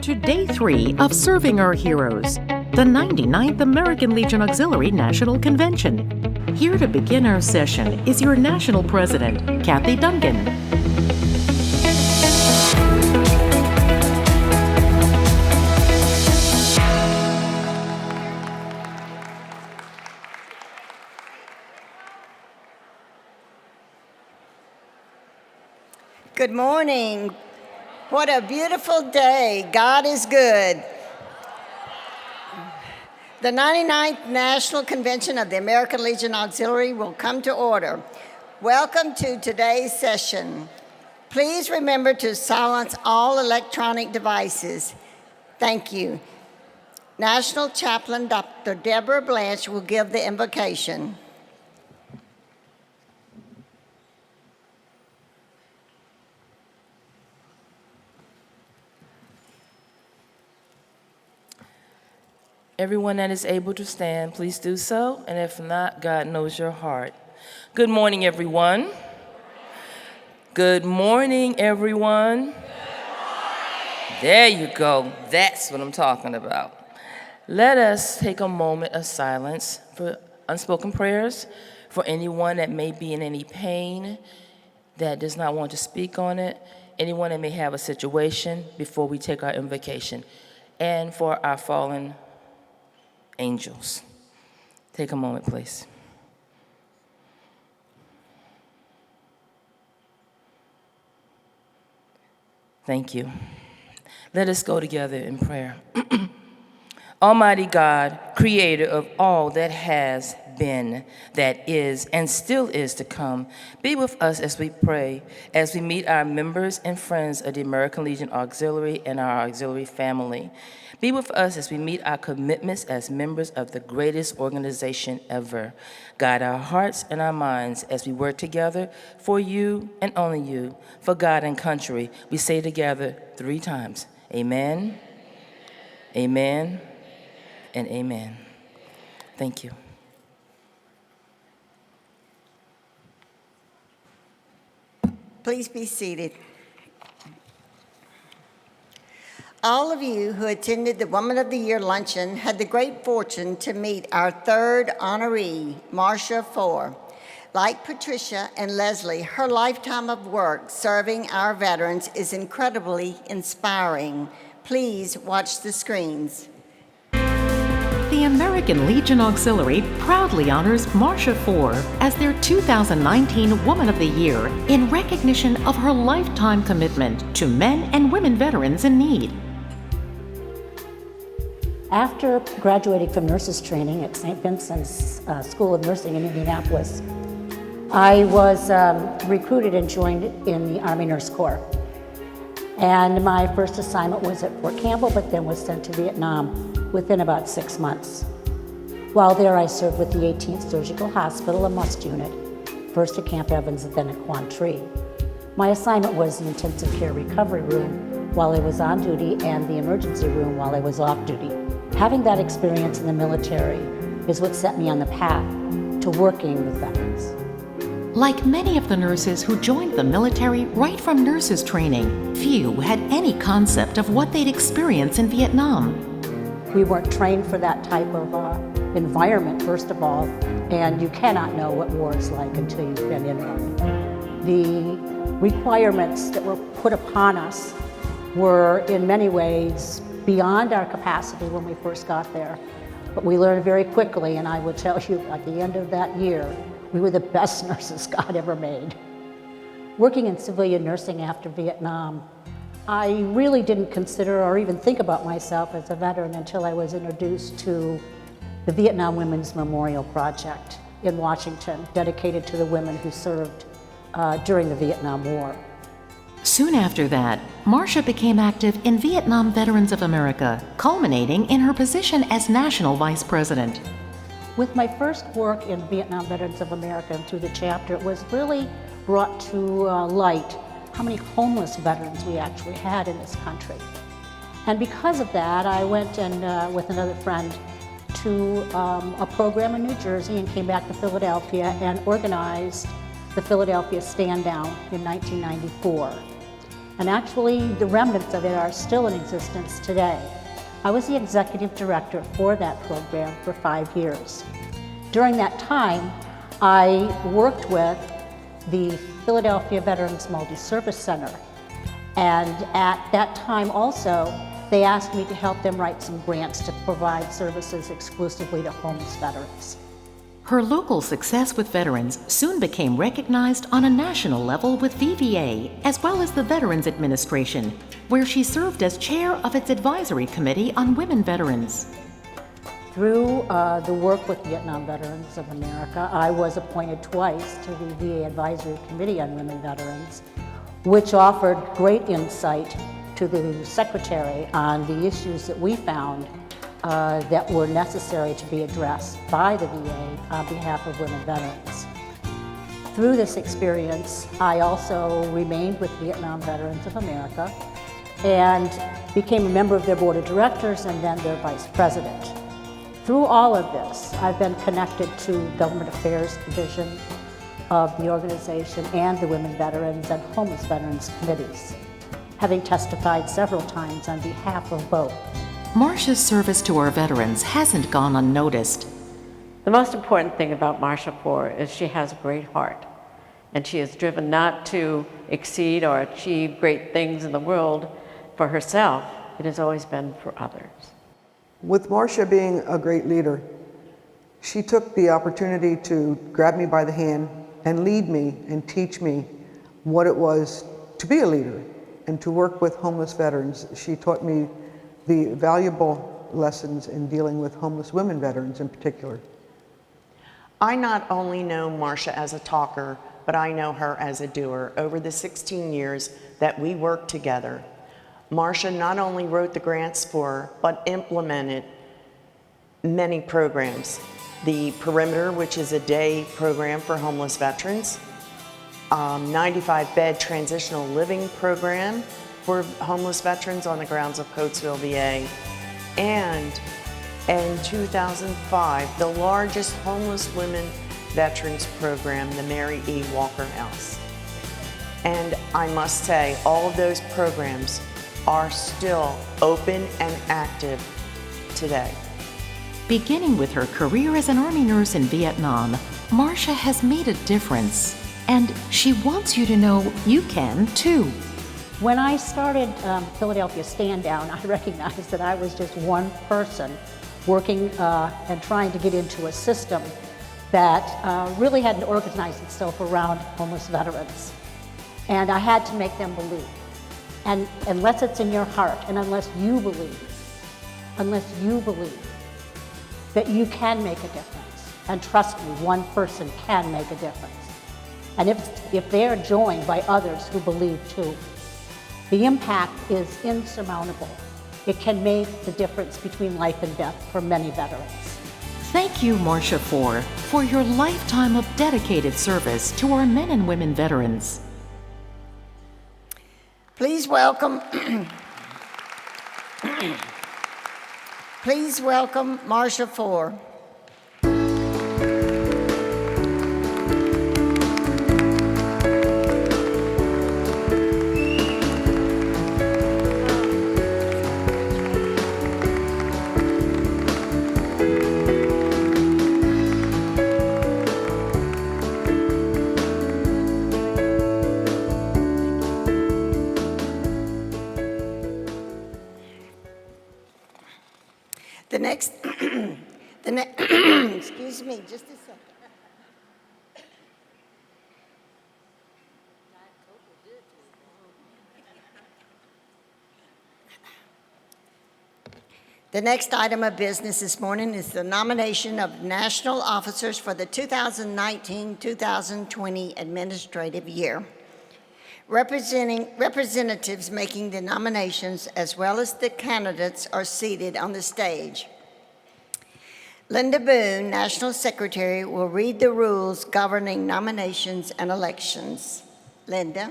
to Day 3 of Serving Our Heroes, the 99th American Legion Auxiliary National Convention. Here to begin our session is your National President, Kathy Duncan. Good morning. What a beautiful day. God is good. The 99th National Convention of the American Legion Auxiliary will come to order. Welcome to today's session. Please remember to silence all electronic devices. Thank you. National Chaplain Dr. Deborah Blanche will give the invocation. Everyone that is able to stand, please do so. And if not, God knows your heart. Good morning, everyone. Good morning, everyone. Good morning. There you go. That's what I'm talking about. Let us take a moment of silence for unspoken prayers for anyone that may be in any pain, that does not want to speak on it, anyone that may have a situation before we take our invocation, and for our fallen angels. Take a moment, please. Thank you. Let us go together in prayer. Almighty God, creator of all that has been, that is, and still is to come, be with us as we pray, as we meet our members and friends of the American Legion Auxiliary and our auxiliary family. Be with us as we meet our commitments as members of the greatest organization ever. Guide our hearts and our minds as we work together for you and only you, for God and country. We say together 3 times, amen, amen, and amen. Thank you. Please be seated. All of you who attended the Woman of the Year luncheon had the great fortune to meet our 3rd honoree, Marcia Fore. Like Patricia and Leslie, her lifetime of work serving our veterans is incredibly inspiring. Please watch the screens. The American Legion Auxiliary proudly honors Marcia Fore as their 2019 Woman of the Year in recognition of her lifetime commitment to men and women veterans in need. After graduating from nurses training at St. Vincent's School of Nursing in Indianapolis, I was recruited and joined in the Army Nurse Corps. And my first assignment was at Fort Campbell, but then was sent to Vietnam within about 6 months. While there, I served with the 18th Surgical Hospital, a MUST unit, first at Camp Evans and then at Quang Tri. My assignment was the intensive care recovery room while I was on duty and the emergency room while I was off duty. Having that experience in the military is what set me on the path to working with veterans. Like many of the nurses who joined the military right from nurses training, few had any concept of what they'd experience in Vietnam. We weren't trained for that type of environment, first of all, and you cannot know what war is like until you've been in one. The requirements that were put upon us were in many ways beyond our capacity when we first got there. But we learned very quickly, and I will tell you, at the end of that year, we were the best nurses God ever made. Working in civilian nursing after Vietnam, I really didn't consider or even think about myself as a veteran until I was introduced to the Vietnam Women's Memorial Project in Washington, dedicated to the women who served during the Vietnam War. Soon after that, Marcia became active in Vietnam Veterans of America, culminating in her position as National Vice President. With my first work in Vietnam Veterans of America and through the chapter, it was really brought to light how many homeless veterans we actually had in this country. And because of that, I went and with another friend to a program in New Jersey and came back to Philadelphia and organized the Philadelphia Stand Down in 1994. and actually the remnants of it are still in existence today. I was the executive director for that program for 5 years. During that time, I worked with the Philadelphia Veterans Multi-Service Center, and at that time also, they asked me to help them write some grants to provide services exclusively to homeless veterans. Her local success with veterans soon became recognized on a national level with VVA, as well as the Veterans Administration, where she served as chair of its advisory committee on women veterans. Through the work with Vietnam Veterans of America, I was appointed twice to the VA Advisory Committee on Women Veterans, which offered great insight to the Secretary on the issues that we found that were necessary to be addressed by the VA on behalf of women veterans. Through this experience, I also remained with Vietnam Veterans of America and became a member of their board of directors and then their vice president. Through all of this, I've been connected to Government Affairs Division of the organization and the Women Veterans and Homeless Veterans Committees, having testified several times on behalf of both. Marsha's service to our veterans hasn't gone unnoticed. The most important thing about Marsha Four is she has a great heart, and she is driven not to exceed or achieve great things in the world for herself. It has always been for others. With Marsha being a great leader, she took the opportunity to grab me by the hand and lead me and teach me what it was to be a leader and to work with homeless veterans. She taught me the valuable lessons in dealing with homeless women veterans in particular. I not only know Marsha as a talker, but I know her as a doer. Over the 16 years that we worked together, Marsha not only wrote the grants for her, but implemented many programs. The Perimeter, which is a day program for homeless veterans, 95-bed transitional living program for homeless veterans on the grounds of Coatesville, VA, and in 2005, the largest homeless women veterans program, the Mary E. Walker House. And I must say, all of those programs are still open and active today. Beginning with her career as an Army nurse in Vietnam, Marsha has made a difference, and she wants you to know you can too. When I started Philadelphia Stand Down, I recognized that I was just one person working and trying to get into a system that really hadn't organized itself around homeless veterans. And I had to make them believe. And unless it's in your heart, and unless you believe that you can make a difference, and trust me, one person can make a difference. And if they're joined by others who believe too, the impact is insurmountable. It can make the difference between life and death for many veterans. Thank you, Marsha Four, for your lifetime of dedicated service to our men and women veterans. Please welcome, please welcome Marsha Four. The next, excuse me, just a second. The next item of business this morning is the nomination of national officers for the 2019-2020 administrative year. Representatives making the nominations as well as the candidates are seated on the stage. Linda Boone, National Secretary, will read the rules governing nominations and elections. Linda.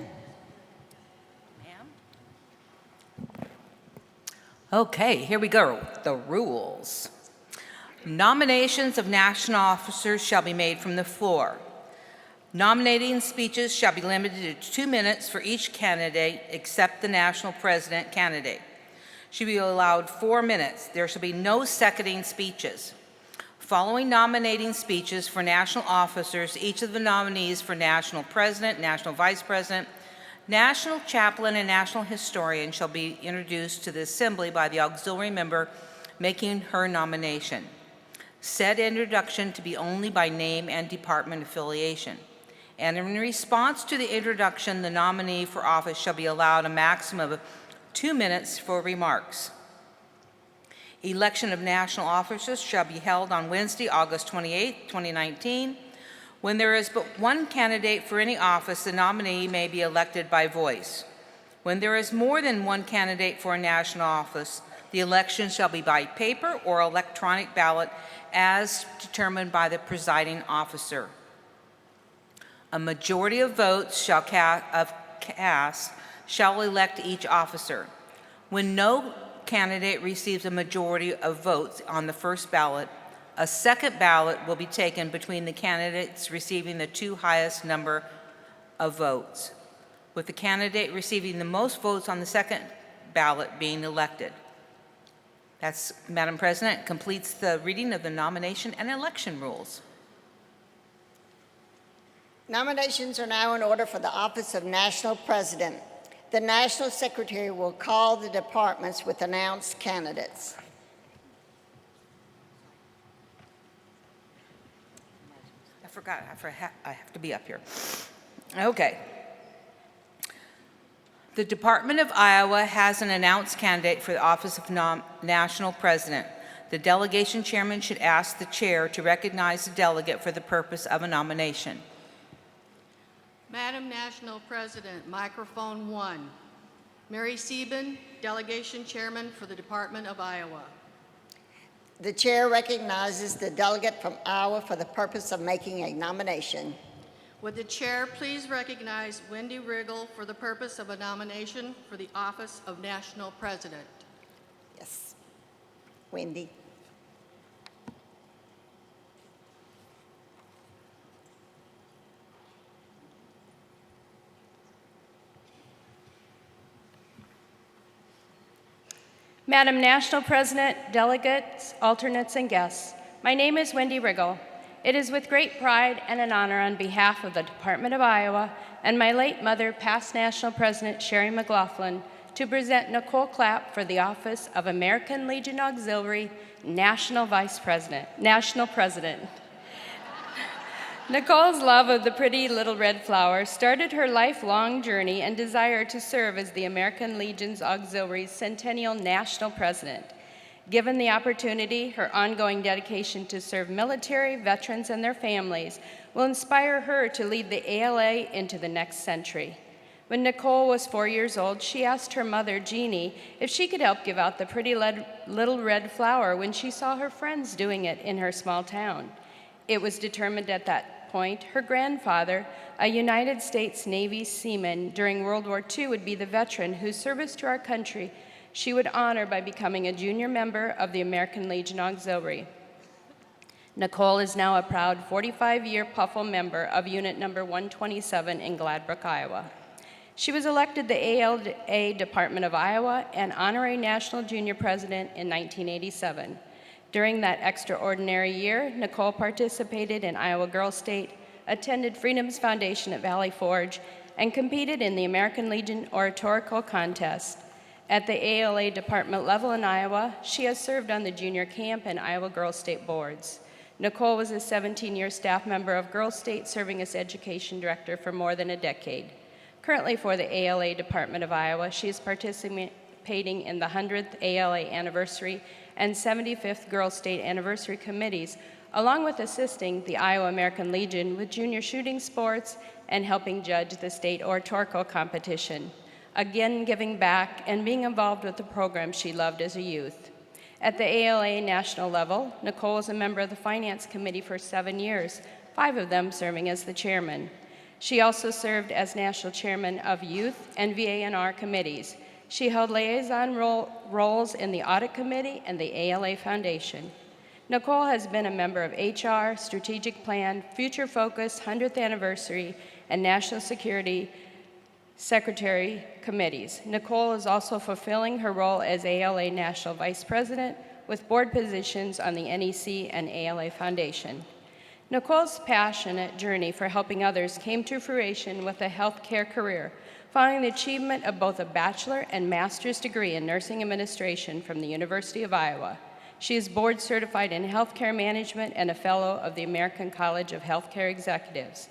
Okay, here we go. The rules. Nominations of national officers shall be made from the floor. Nominating speeches shall be limited to 2 minutes for each candidate except the national president candidate. Should be allowed 4 minutes. There shall be no seconding speeches. Following nominating speeches for national officers, each of the nominees for national president, national vice president, national chaplain, and national historian shall be introduced to the assembly by the auxiliary member making her nomination. Said introduction to be only by name and department affiliation. And in response to the introduction, the nominee for office shall be allowed a maximum of 2 minutes for remarks. Election of national officers shall be held on Wednesday, August 28, 2019. When there is but one candidate for any office, the nominee may be elected by voice. When there is more than one candidate for a national office, the election shall be by paper or electronic ballot as determined by the presiding officer. A majority of votes cast shall elect each officer. When no candidate receives a majority of votes on the first ballot, a second ballot will be taken between the candidates receiving the 2 highest number of votes, with the candidate receiving the most votes on the second ballot being elected. That's, Madam President, completes the reading of the nomination and election rules. Nominations are now in order for the office of National President. The National Secretary will call the departments with announced candidates. I forgot, I have to be up here. Okay. The Department of Iowa has an announced candidate for the office of National President. The delegation chairman should ask the chair to recognize the delegate for the purpose of a nomination. Madam National President, microphone 1. Mary Sieben, delegation chairman for the Department of Iowa. The chair recognizes the delegate from Iowa for the purpose of making a nomination. Would the chair please recognize Wendy Riggle for the purpose of a nomination for the office of National President? Yes. Wendy. Madam National President, delegates, alternates, and guests, my name is Wendy Riggle. It is with great pride and an honor on behalf of the Department of Iowa and my late mother, past National President Sherry McLaughlin, to present Nicole Clapp for the office of American Legion Auxiliary National President. Nicole's love of the pretty little red flower started her lifelong journey and desire to serve as the American Legion's Auxiliary's Centennial National President. Given the opportunity, her ongoing dedication to serve military, veterans, and their families will inspire her to lead the ALA into the next century. When Nicole was 4 years old, she asked her mother, Jeannie, if she could help give out the pretty little red flower when she saw her friends doing it in her small town. It was determined at that point her grandfather, a United States Navy seaman during World War II, would be the veteran whose service to our country she would honor by becoming a junior member of the American Legion Auxiliary. Nicole is now a proud 45-year Puffle member of Unit Number 127 in Gladbrook, Iowa. She was elected the ALA Department of Iowa and Honorary National Junior President in 1987. During that extraordinary year, Nicole participated in Iowa Girls State, attended Freedom's Foundation at Valley Forge, and competed in the American Legion Oratorical Contest. At the ALA department level in Iowa, she has served on the junior camp and Iowa Girls State boards. Nicole was a 17-year staff member of Girls State, serving as education director for more than a decade. Currently for the ALA Department of Iowa, she is participating in the 100th ALA anniversary and 75th Girls State anniversary committees, along with assisting the Iowa American Legion with junior shooting sports and helping judge the state oratorical competition. Again, giving back and being involved with the program she loved as a youth. At the ALA national level, Nicole was a member of the Finance Committee for 7 years, 5 of them serving as the chairman. She also served as national chairman of youth and VANR committees. She held liaison roles in the Audit Committee and the ALA Foundation. Nicole has been a member of HR, Strategic Plan, Future Focus, 100th Anniversary, and National Security Secretary committees. Nicole is also fulfilling her role as ALA National Vice President with board positions on the NEC and ALA Foundation. Nicole's passionate journey for helping others came to fruition with a healthcare career, following the achievement of both a bachelor and master's degree in nursing administration from the University of Iowa. She is board certified in healthcare management and a fellow of the American College of Healthcare Executives.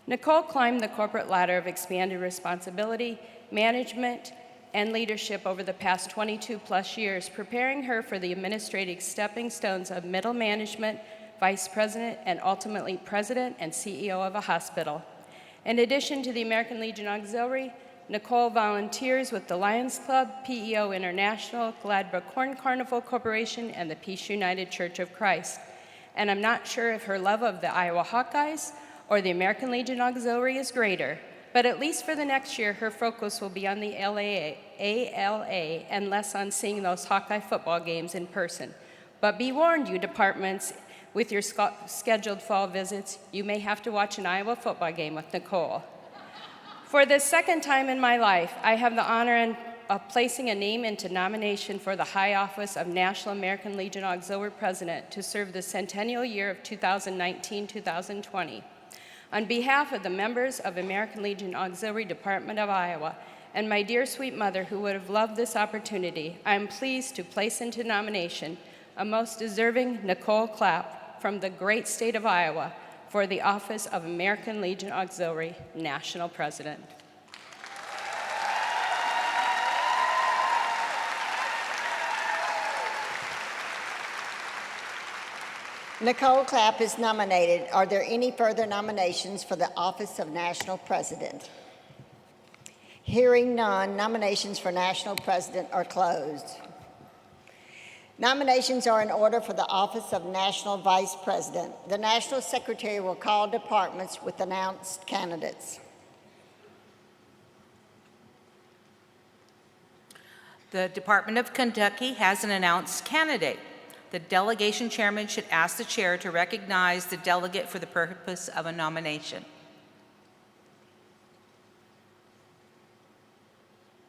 Nicole climbed the corporate ladder of expanded responsibility, management, and leadership over the past 22 plus years, preparing her for the administrative stepping stones of middle management, vice president, and ultimately president and CEO of a hospital. In addition to the American Legion Auxiliary, Nicole volunteers with the Lions Club, PEO International, Gladbrook Corn Carnival Corporation, and the Peace United Church of Christ. And I'm not sure if her love of the Iowa Hawkeyes or the American Legion Auxiliary is greater, but at least for the next year, her focus will be on the ALA and less on seeing those Hawkeye football games in person. But be warned, you departments, with your scheduled fall visits, you may have to watch an Iowa football game with Nicole. For the second time in my life, I have the honor of placing a name into nomination for the high office of National American Legion Auxiliary President to serve the centennial year of 2019-2020. On behalf of the members of American Legion Auxiliary Department of Iowa and my dear sweet mother who would have loved this opportunity, I am pleased to place into nomination a most deserving Nicole Clapp from the great state of Iowa for the office of American Legion Auxiliary National President. Nicole Clapp is nominated. Are there any further nominations for the office of National President? Hearing none, nominations for National President are closed. Nominations are in order for the office of National Vice President. The National Secretary will call departments with announced candidates. The Department of Kentucky has an announced candidate. The delegation chairman should ask the chair to recognize the delegate for the purpose of a nomination.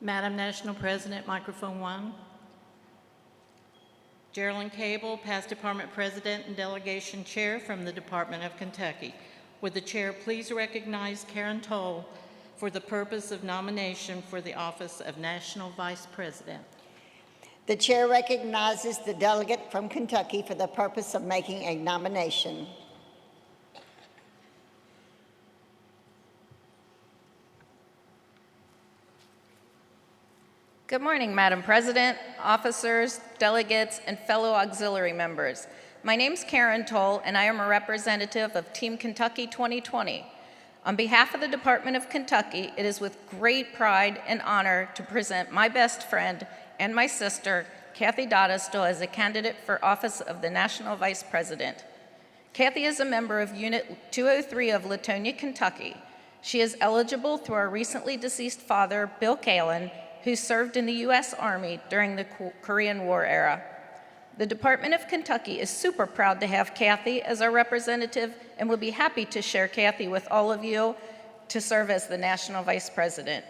Madam National President, microphone 1. Geraldine Cable, past department president and delegation chair from the Department of Kentucky. Would the chair please recognize Karen Toll for the purpose of nomination for the office of National Vice President? The chair recognizes the delegate from Kentucky for the purpose of making a nomination. Good morning, Madam President, officers, delegates, and fellow auxiliary members. My name's Karen Toll, and I am a representative of Team Kentucky 2020. On behalf of the Department of Kentucky, it is with great pride and honor to present my best friend and my sister, Kathy Doddistill, as a candidate for office of the National Vice President. Kathy is a member of Unit 203 of Latonia, Kentucky. She is eligible through our recently deceased father, Bill Kalin, who served in the U.S. Army during the Korean War era. The Department of Kentucky is super proud to have Kathy as our representative and will be happy to share Kathy with all of you to serve as the National Vice President.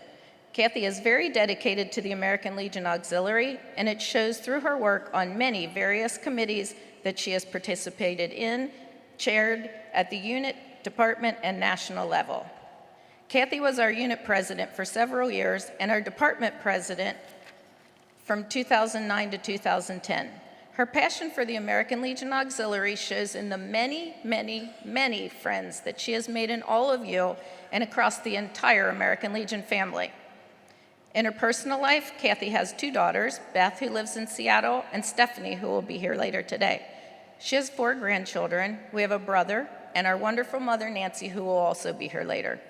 Kathy is very dedicated to the American Legion Auxiliary, and it shows through her work on many various committees that she has participated in, chaired at the unit, department, and national level. Kathy was our unit president for several years and our department president from 2009 to 2010. Her passion for the American Legion Auxiliary shows in the many, many, many friends that she has made in all of you and across the entire American Legion family. In her personal life, Kathy has 2 daughters, Beth, who lives in Seattle, and Stephanie, who will be here later today. She has 4 grandchildren. We have a brother, and our wonderful mother, Nancy, who will also be here later.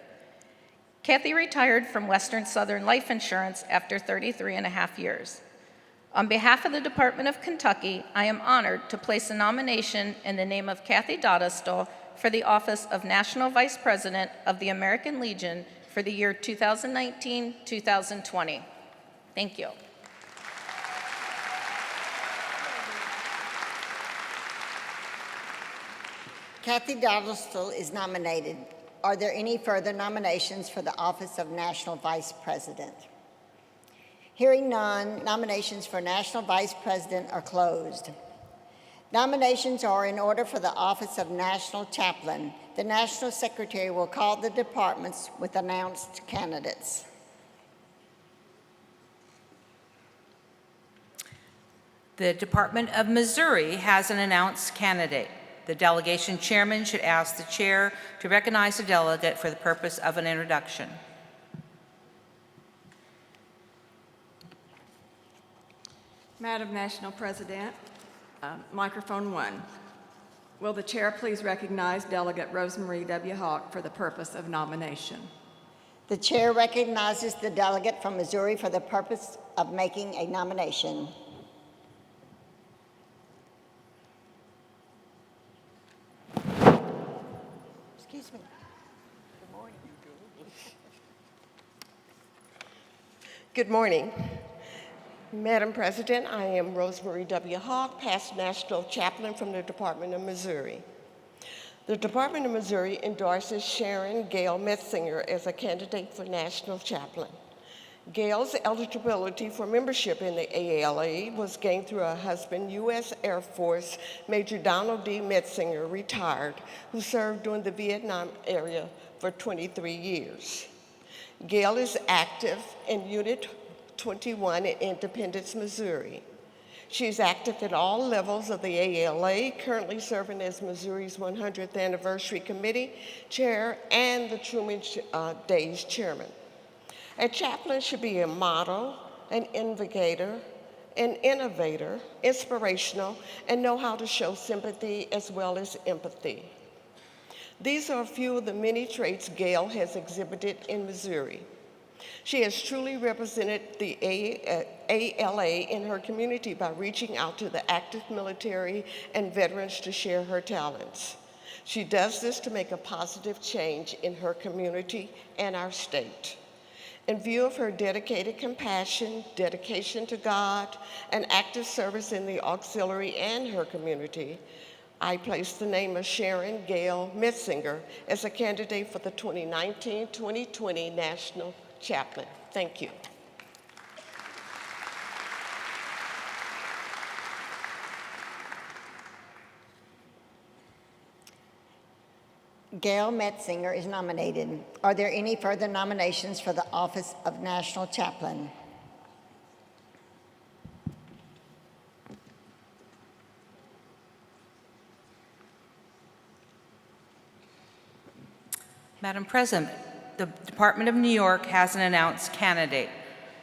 Kathy retired from Western Southern Life Insurance after 33.5 years. On behalf of the Department of Kentucky, I am honored to place a nomination in the name of Kathy Doddistill for the office of National Vice President of the American Legion for the year 2019-2020. Thank you. Kathy Dodelstel is nominated. Are there any further nominations for the office of National Vice President? Hearing none, nominations for National Vice President are closed. Nominations are in order for the office of National Chaplain. The National Secretary will call the departments with announced candidates. The Department of Missouri has an announced candidate. The delegation chairman should ask the chair to recognize the delegate for the purpose of an introduction. Madam National President, microphone 1. Will the chair please recognize Delegate Rosemarie W. Hawk for the purpose of nomination? The chair recognizes the delegate from Missouri for the purpose of making a nomination. Excuse me. Good morning. Good morning. Madam President, I am Rosemarie W. Hawk, past National Chaplain from the Department of Missouri. The Department of Missouri endorses Sharon Gail Metzinger as a candidate for National Chaplain. Gail's eligibility for membership in the AALA was gained through her husband, U.S. Air Force Major Donald D. Metzinger, retired, who served during the Vietnam era for 23 years. Gail is active in Unit 21 in Independence, Missouri. She is active at all levels of the AALA, currently serving as Missouri's 100th Anniversary Committee Chair and the Truman Days Chairman. A chaplain should be a model, an instigator, an innovator, inspirational, and know how to show sympathy as well as empathy. These are a few of the many traits Gail has exhibited in Missouri. She has truly represented the ALA in her community by reaching out to the active military and veterans to share her talents. She does this to make a positive change in her community and our state. In view of her dedicated compassion, dedication to God, and active service in the auxiliary and her community, I place the name of Sharon Gail Metzinger as a candidate for the 2019-2020 National Chaplain. Thank you. Gail Metzinger is nominated. Are there any further nominations for the office of National Chaplain? Madam President, the Department of New York has an announced candidate.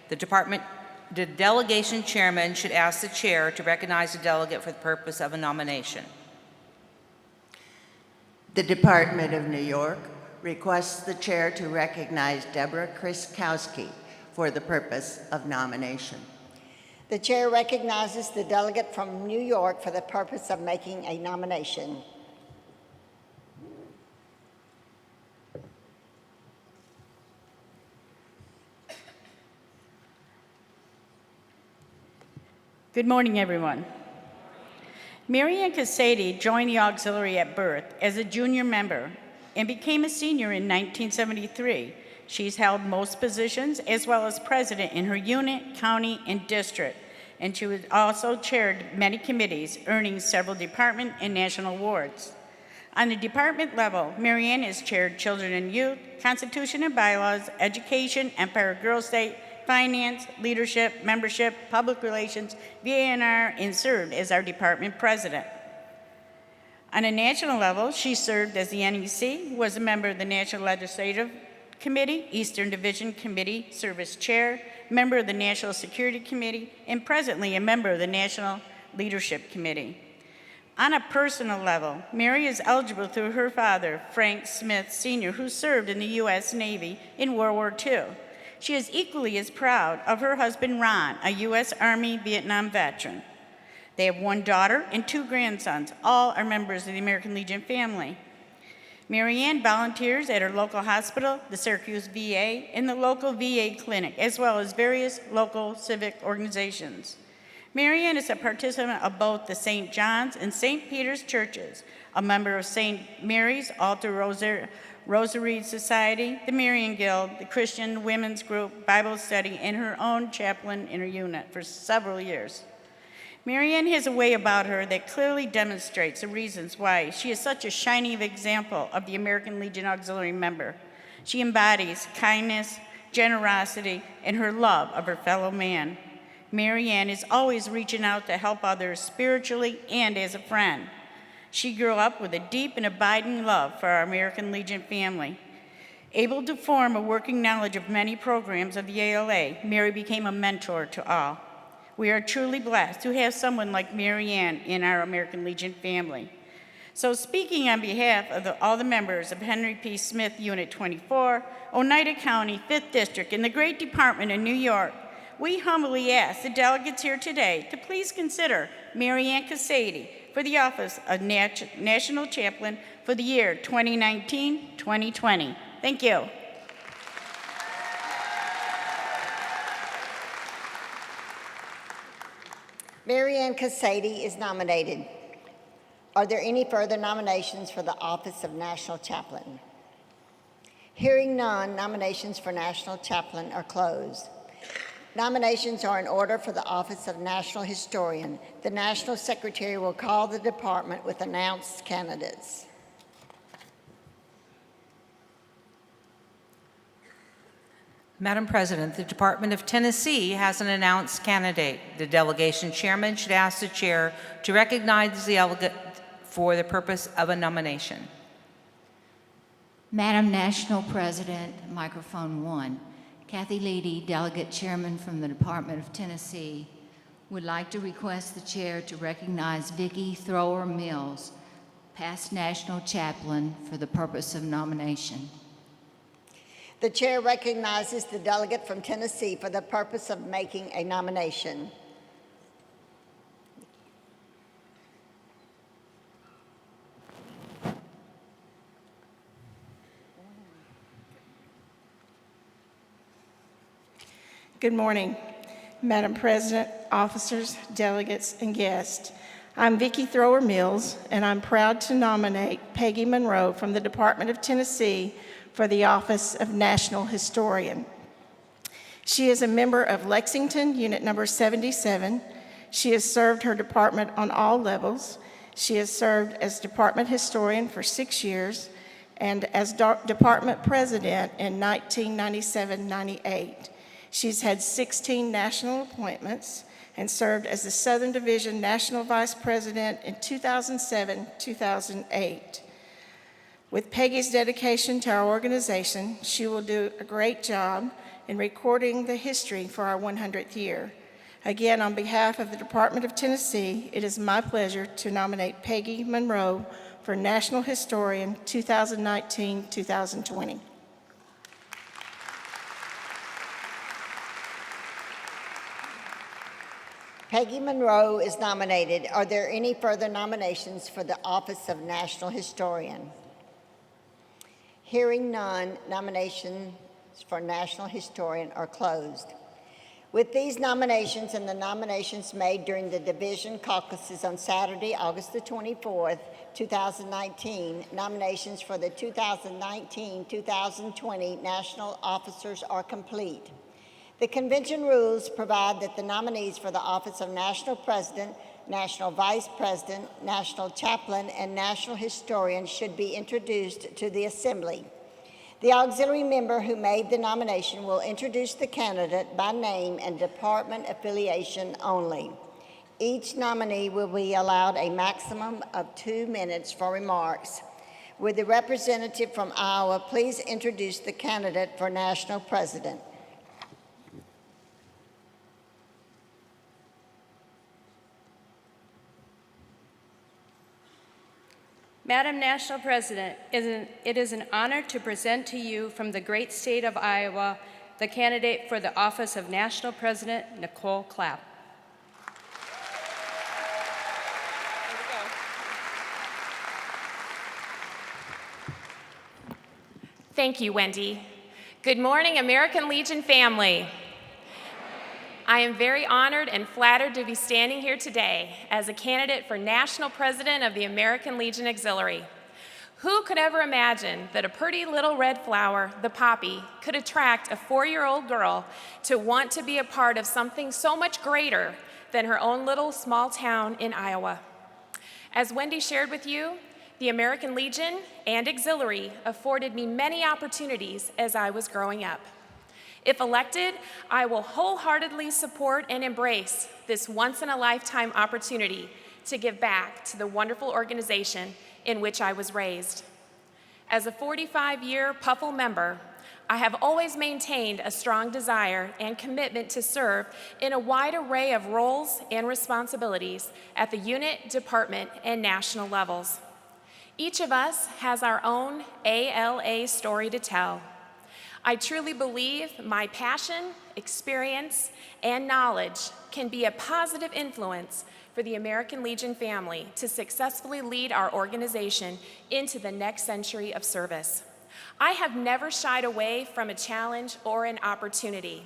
The delegation chairman should ask the chair to recognize the delegate for the purpose of a nomination. The Department of New York requests the chair to recognize Deborah Kriskowski for the purpose of nomination. The chair recognizes the delegate from New York for the purpose of making a nomination. Good morning, everyone. Mary Ann Casady joined the auxiliary at birth as a junior member and became a senior in 1973. She's held most positions as well as president in her unit, county, and district, and she was also chaired many committees, earning several department and national awards. On the department level, Mary Ann has chaired Children and Youth, Constitution and Bylaws, Education, Empire Girls State, Finance, Leadership, Membership, Public Relations, VANR, and served as our department president. On a national level, she served as the NEC, was a member of the National Legislative Committee, Eastern Division Committee, Service Chair, member of the National Security Committee, and presently a member of the National Leadership Committee. On a personal level, Mary is eligible through her father, Frank Smith Sr., who served in the U.S. Navy in World War II. She is equally as proud of her husband, Ron, a U.S. Army Vietnam veteran. They have one daughter and two grandsons. All are members of the American Legion family. Mary Ann volunteers at her local hospital, the Syracuse VA, and the local VA clinic, as well as various local civic organizations. Marianne is a participant of both the St. John's and St. Peter's churches, a member of St. Mary's Altar Rosary Society, the Marian Guild, the Christian Women's Group, Bible Study, and her own chaplain in her unit for several years. Marianne has a way about her that clearly demonstrates the reasons why she is such a shining example of the American Legion Auxiliary member. She embodies kindness, generosity, and her love of her fellow man. Marianne is always reaching out to help others spiritually and as a friend. She grew up with a deep and abiding love for our American Legion family. Able to form a working knowledge of many programs of the ALA, Mary became a mentor to all. We are truly blessed to have someone like Marianne in our American Legion family. So speaking on behalf of all the members of Henry P. Smith Unit 24, Oneida County, 5th District, and the great department in New York, we humbly ask the delegates here today to please consider Marianne Casady for the office of National Chaplain for the year 2019-2020. Thank you. Marianne Casady is nominated. Are there any further nominations for the office of National Chaplain? Hearing none, nominations for National Chaplain are closed. Nominations are in order for the office of National Historian. The National Secretary will call the department with announced candidates. Madam President, the Department of Tennessee has an announced candidate. The delegation chairman should ask the chair to recognize the delegate for the purpose of a nomination. Madam National President, microphone 1. Kathy Leedy, delegate chairman from the Department of Tennessee, would like to request the chair to recognize Vicki Thrower Mills, past national chaplain, for the purpose of nomination. The chair recognizes the delegate from Tennessee for the purpose of making a nomination. Good morning, Madam President, officers, delegates, and guests. I'm Vicki Thrower Mills, and I'm proud to nominate Peggy Monroe from the Department of Tennessee for the office of National Historian. She is a member of Lexington, Unit Number 77. She has served her department on all levels. She has served as department historian for 6 years and as department president in 1997-98. She's had 16 national appointments and served as the Southern Division National Vice President in 2007-2008. With Peggy's dedication to our organization, she will do a great job in recording the history for our 100th year. Again, on behalf of the Department of Tennessee, it is my pleasure to nominate Peggy Monroe for National Historian 2019-2020. Peggy Monroe is nominated. Are there any further nominations for the office of National Historian? Hearing none, nominations for National Historian are closed. With these nominations and the nominations made during the division caucuses on Saturday, August the 24th, 2019, nominations for the 2019-2020 national officers are complete. The convention rules provide that the nominees for the office of National President, National Vice President, National Chaplain, and National Historian should be introduced to the Assembly. The auxiliary member who made the nomination will introduce the candidate by name and department affiliation only. Each nominee will be allowed a maximum of 2 minutes for remarks. Will the representative from Iowa please introduce the candidate for National President? Madam National President, it is an honor to present to you from the great state of Iowa the candidate for the office of National President, Nicole Clapp. Thank you, Wendy. Good morning, American Legion family. I am very honored and flattered to be standing here today as a candidate for National President of the American Legion Auxiliary. Who could ever imagine that a pretty little red flower, the poppy, could attract a 4-year-old girl to want to be a part of something so much greater than her own little small town in Iowa? As Wendy shared with you, the American Legion and Auxiliary afforded me many opportunities as I was growing up. If elected, I will wholeheartedly support and embrace this once-in-a-lifetime opportunity to give back to the wonderful organization in which I was raised. As a 45-year PUFL member, I have always maintained a strong desire and commitment to serve in a wide array of roles and responsibilities at the unit, department, and national levels. Each of us has our own ALA story to tell. I truly believe my passion, experience, and knowledge can be a positive influence for the American Legion family to successfully lead our organization into the next century of service. I have never shied away from a challenge or an opportunity.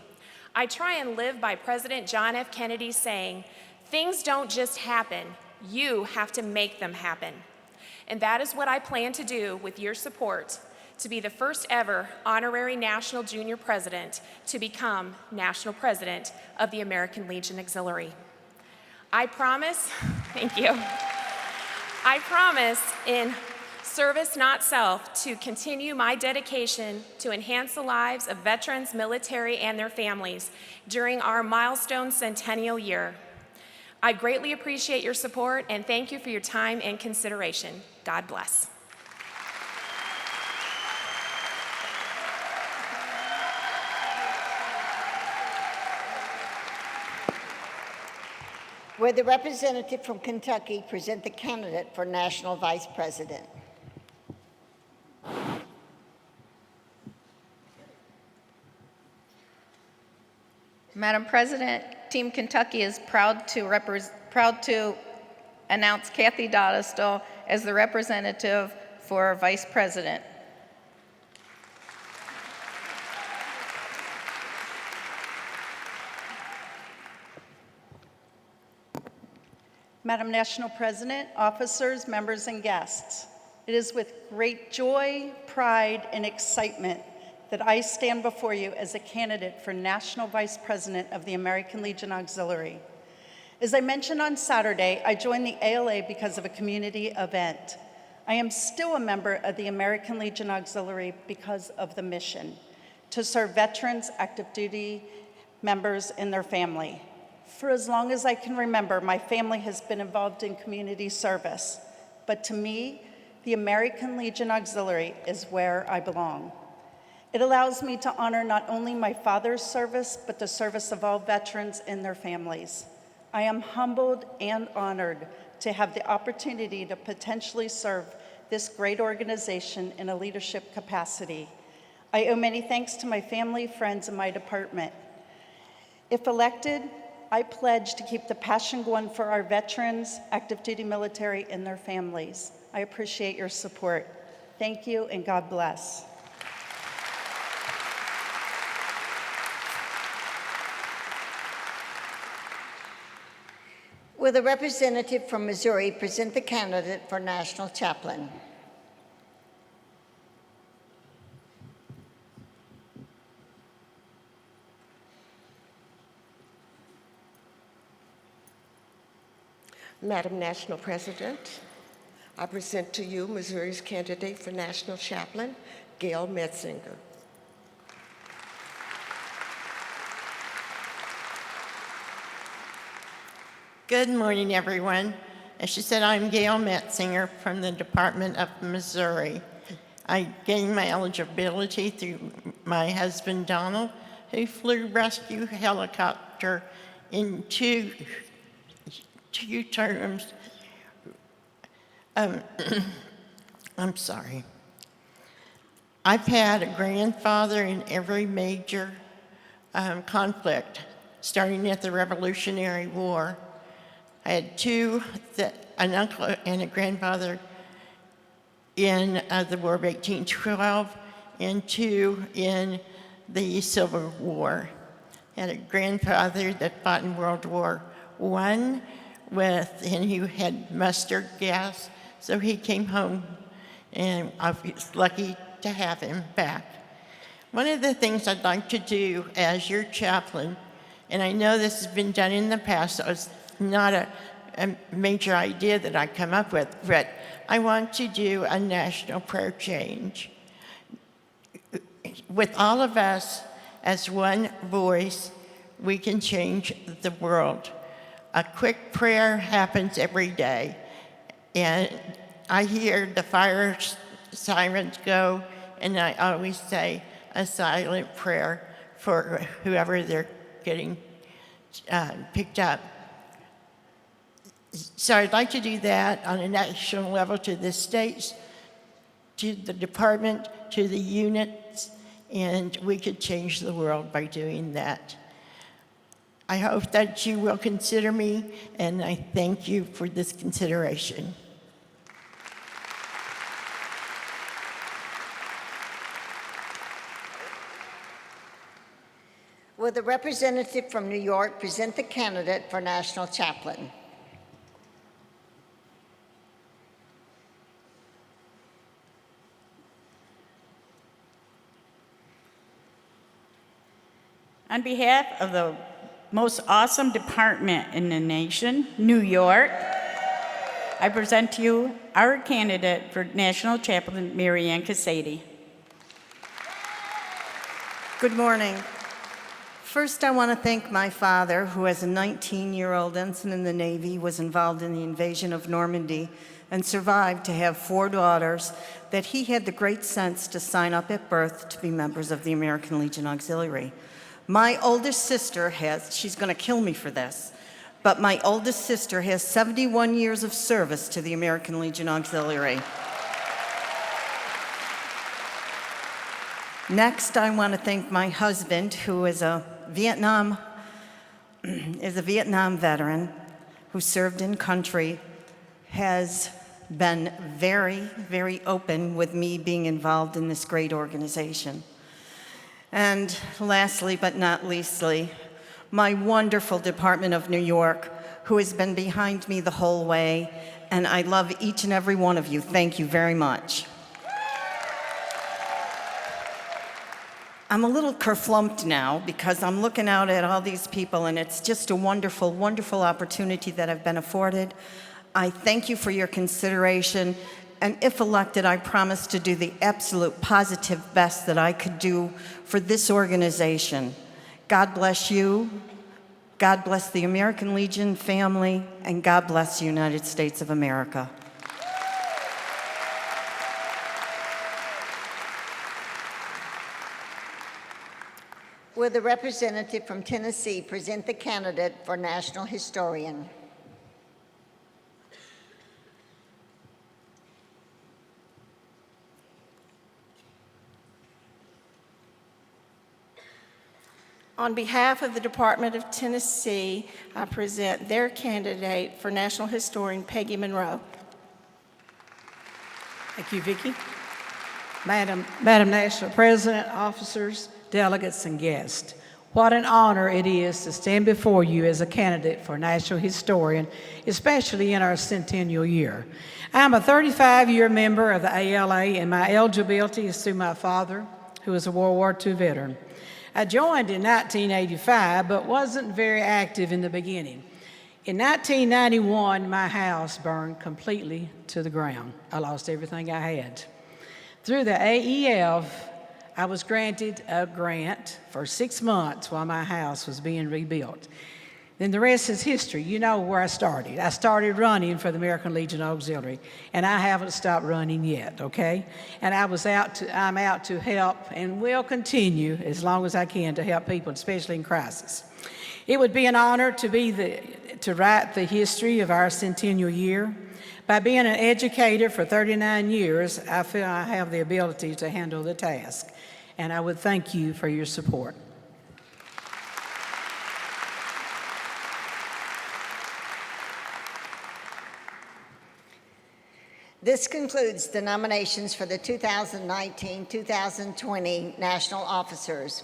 I try and live by President John F. Kennedy's saying, "Things don't just happen, you have to make them happen." And that is what I plan to do with your support, to be the first ever honorary National Junior President to become National President of the American Legion Auxiliary. I promise, thank you, I promise in service not self to continue my dedication to enhance the lives of veterans, military, and their families during our milestone centennial year. I greatly appreciate your support and thank you for your time and consideration. God bless. Will the representative from Kentucky present the candidate for National Vice President? Madam President, Team Kentucky is proud to announce Kathy Dodestal as the representative for Vice President. Madam National President, officers, members, and guests, it is with great joy, pride, and excitement that I stand before you as a candidate for National Vice President of the American Legion Auxiliary. As I mentioned on Saturday, I joined the ALA because of a community event. I am still a member of the American Legion Auxiliary because of the mission, to serve veterans, active duty members, and their family. For as long as I can remember, my family has been involved in community service. But to me, the American Legion Auxiliary is where I belong. It allows me to honor not only my father's service, but the service of all veterans and their families. I am humbled and honored to have the opportunity to potentially serve this great organization in a leadership capacity. I owe many thanks to my family, friends, and my department. If elected, I pledge to keep the passion going for our veterans, active duty military, and their families. I appreciate your support. Thank you, and God bless. Will the representative from Missouri present the candidate for National Chaplain? Madam National President, I present to you Missouri's candidate for National Chaplain, Gail Metzinger. Good morning, everyone. As she said, I'm Gail Metzinger from the Department of Missouri. I gained my eligibility through my husband, Donald, who flew rescue helicopter in two terms. I'm sorry. I've had a grandfather in every major conflict, starting at the Revolutionary War. I had an uncle and a grandfather in the War of 1812 and two in the Civil War. had a grandfather that fought in World War I and he had mustard gas, so he came home, and I was lucky to have him back. One of the things I'd like to do as your chaplain, and I know this has been done in the past, so it's not a major idea that I come up with, but I want to do a national prayer change. With all of us as one voice, we can change the world. A quick prayer happens every day, and I hear the fire sirens go, and I always say a silent prayer for whoever they're getting picked up. So I'd like to do that on a national level, to the states, to the department, to the units, and we could change the world by doing that. I hope that you will consider me, and I thank you for this consideration. Will the representative from New York present the candidate for national chaplain? On behalf of the most awesome department in the nation, New York, I present to you our candidate for National Chaplain, Mary Ann Casady. Good morning. First, I want to thank my father, who as a 19-year-old ensign in the Navy was involved in the invasion of Normandy and survived to have 4 daughters, that he had the great sense to sign up at birth to be members of the American Legion Auxiliary. My oldest sister she's going to kill me for this, but my oldest sister has 71 years of service to the American Legion Auxiliary. Next, I want to thank my husband, who is a Vietnam veteran who served in country, has been very, very open with me being involved in this great organization. And lastly, but not leastly, my wonderful Department of New York, who has been behind me the whole way, and I love each and every one of you. Thank you very much. I'm a little kerflumped now because I'm looking out at all these people, and it's just a wonderful, wonderful opportunity that I've been afforded. I thank you for your consideration, and if elected, I promise to do the absolute positive best that I could do for this organization. God bless you, God bless the American Legion family, and God bless the United States of America. Will the representative from Tennessee present the candidate for national historian? On behalf of the Department of Tennessee, I present their candidate for National Historian, Peggy Monroe. Thank you, Vicki. Madam National President, officers, delegates, and guests, what an honor it is to stand before you as a candidate for National Historian, especially in our centennial year. I'm a 35-year member of the ALA, and my eligibility is through my father, who was a World War II veteran. I joined in 1985, but wasn't very active in the beginning. In 1991, my house burned completely to the ground. I lost everything I had. Through the AEF, I was granted a grant for 6 months while my house was being rebuilt. Then the rest is history. You know where I started. I started running for the American Legion Auxiliary, and I haven't stopped running yet, okay? And I'm out to help and will continue as long as I can to help people, especially in crisis. It would be an honor to write the history of our centennial year. By being an educator for 39 years, I feel I have the ability to handle the task, and I would thank you for your support. This concludes the nominations for the 2019-2020 national officers.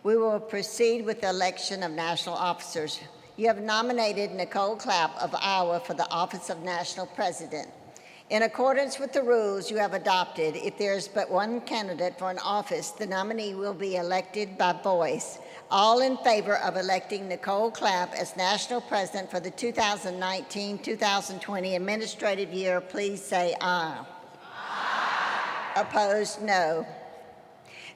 We will proceed with the election of national officers. You have nominated Nicole Clapp of Iowa for the office of National President. In accordance with the rules you have adopted, if there is but one candidate for an office, the nominee will be elected by voice. All in favor of electing Nicole Clapp as National President for the 2019-2020 administrative year, please say aye. Aye. Opposed, no.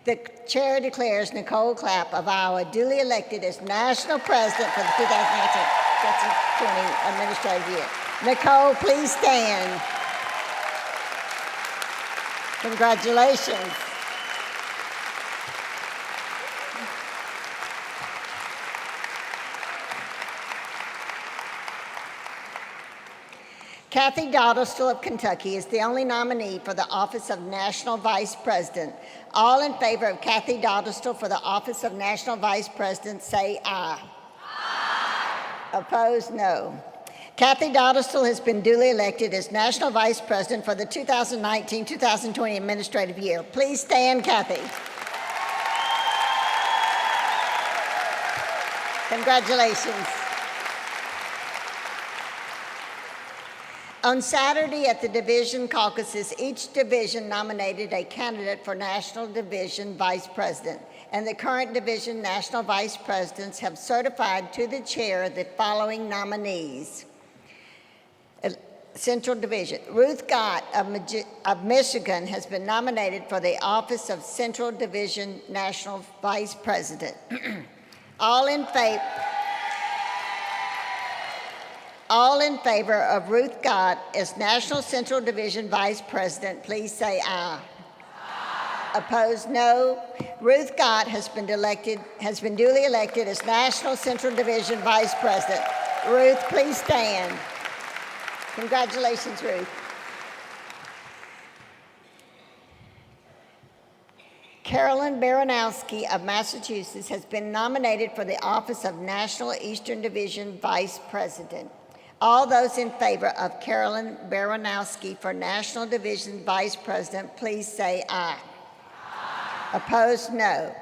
The chair declares Nicole Clapp of Iowa duly elected as National President for the 2019-2020 administrative year. Nicole, please stand. Congratulations. Kathy Dottlestill of Kentucky is the only nominee for the office of National Vice President. All in favor of Kathy Dottlestill for the office of National Vice President say aye. Aye. Opposed, no. Kathy Dottlestill has been duly elected as National Vice President for the 2019-2020 administrative year. Please stand, Kathy. Congratulations. On Saturday at the division caucuses, each division nominated a candidate for National Division Vice President, and the current division National Vice Presidents have certified to the chair the following nominees. Central Division. Ruth Gott of Michigan has been nominated for the office of Central Division National Vice President. All in favor of Ruth Gott as National Central Division Vice President, please say aye. Aye. Opposed, no. Ruth Gott has been duly elected as National Central Division Vice President. Ruth, please stand. Congratulations, Ruth. Carolyn Baranowski of Massachusetts has been nominated for the office of National Eastern Division Vice President. All those in favor of Carolyn Baranowski for National Division Vice President, please say aye. Aye. Opposed, no.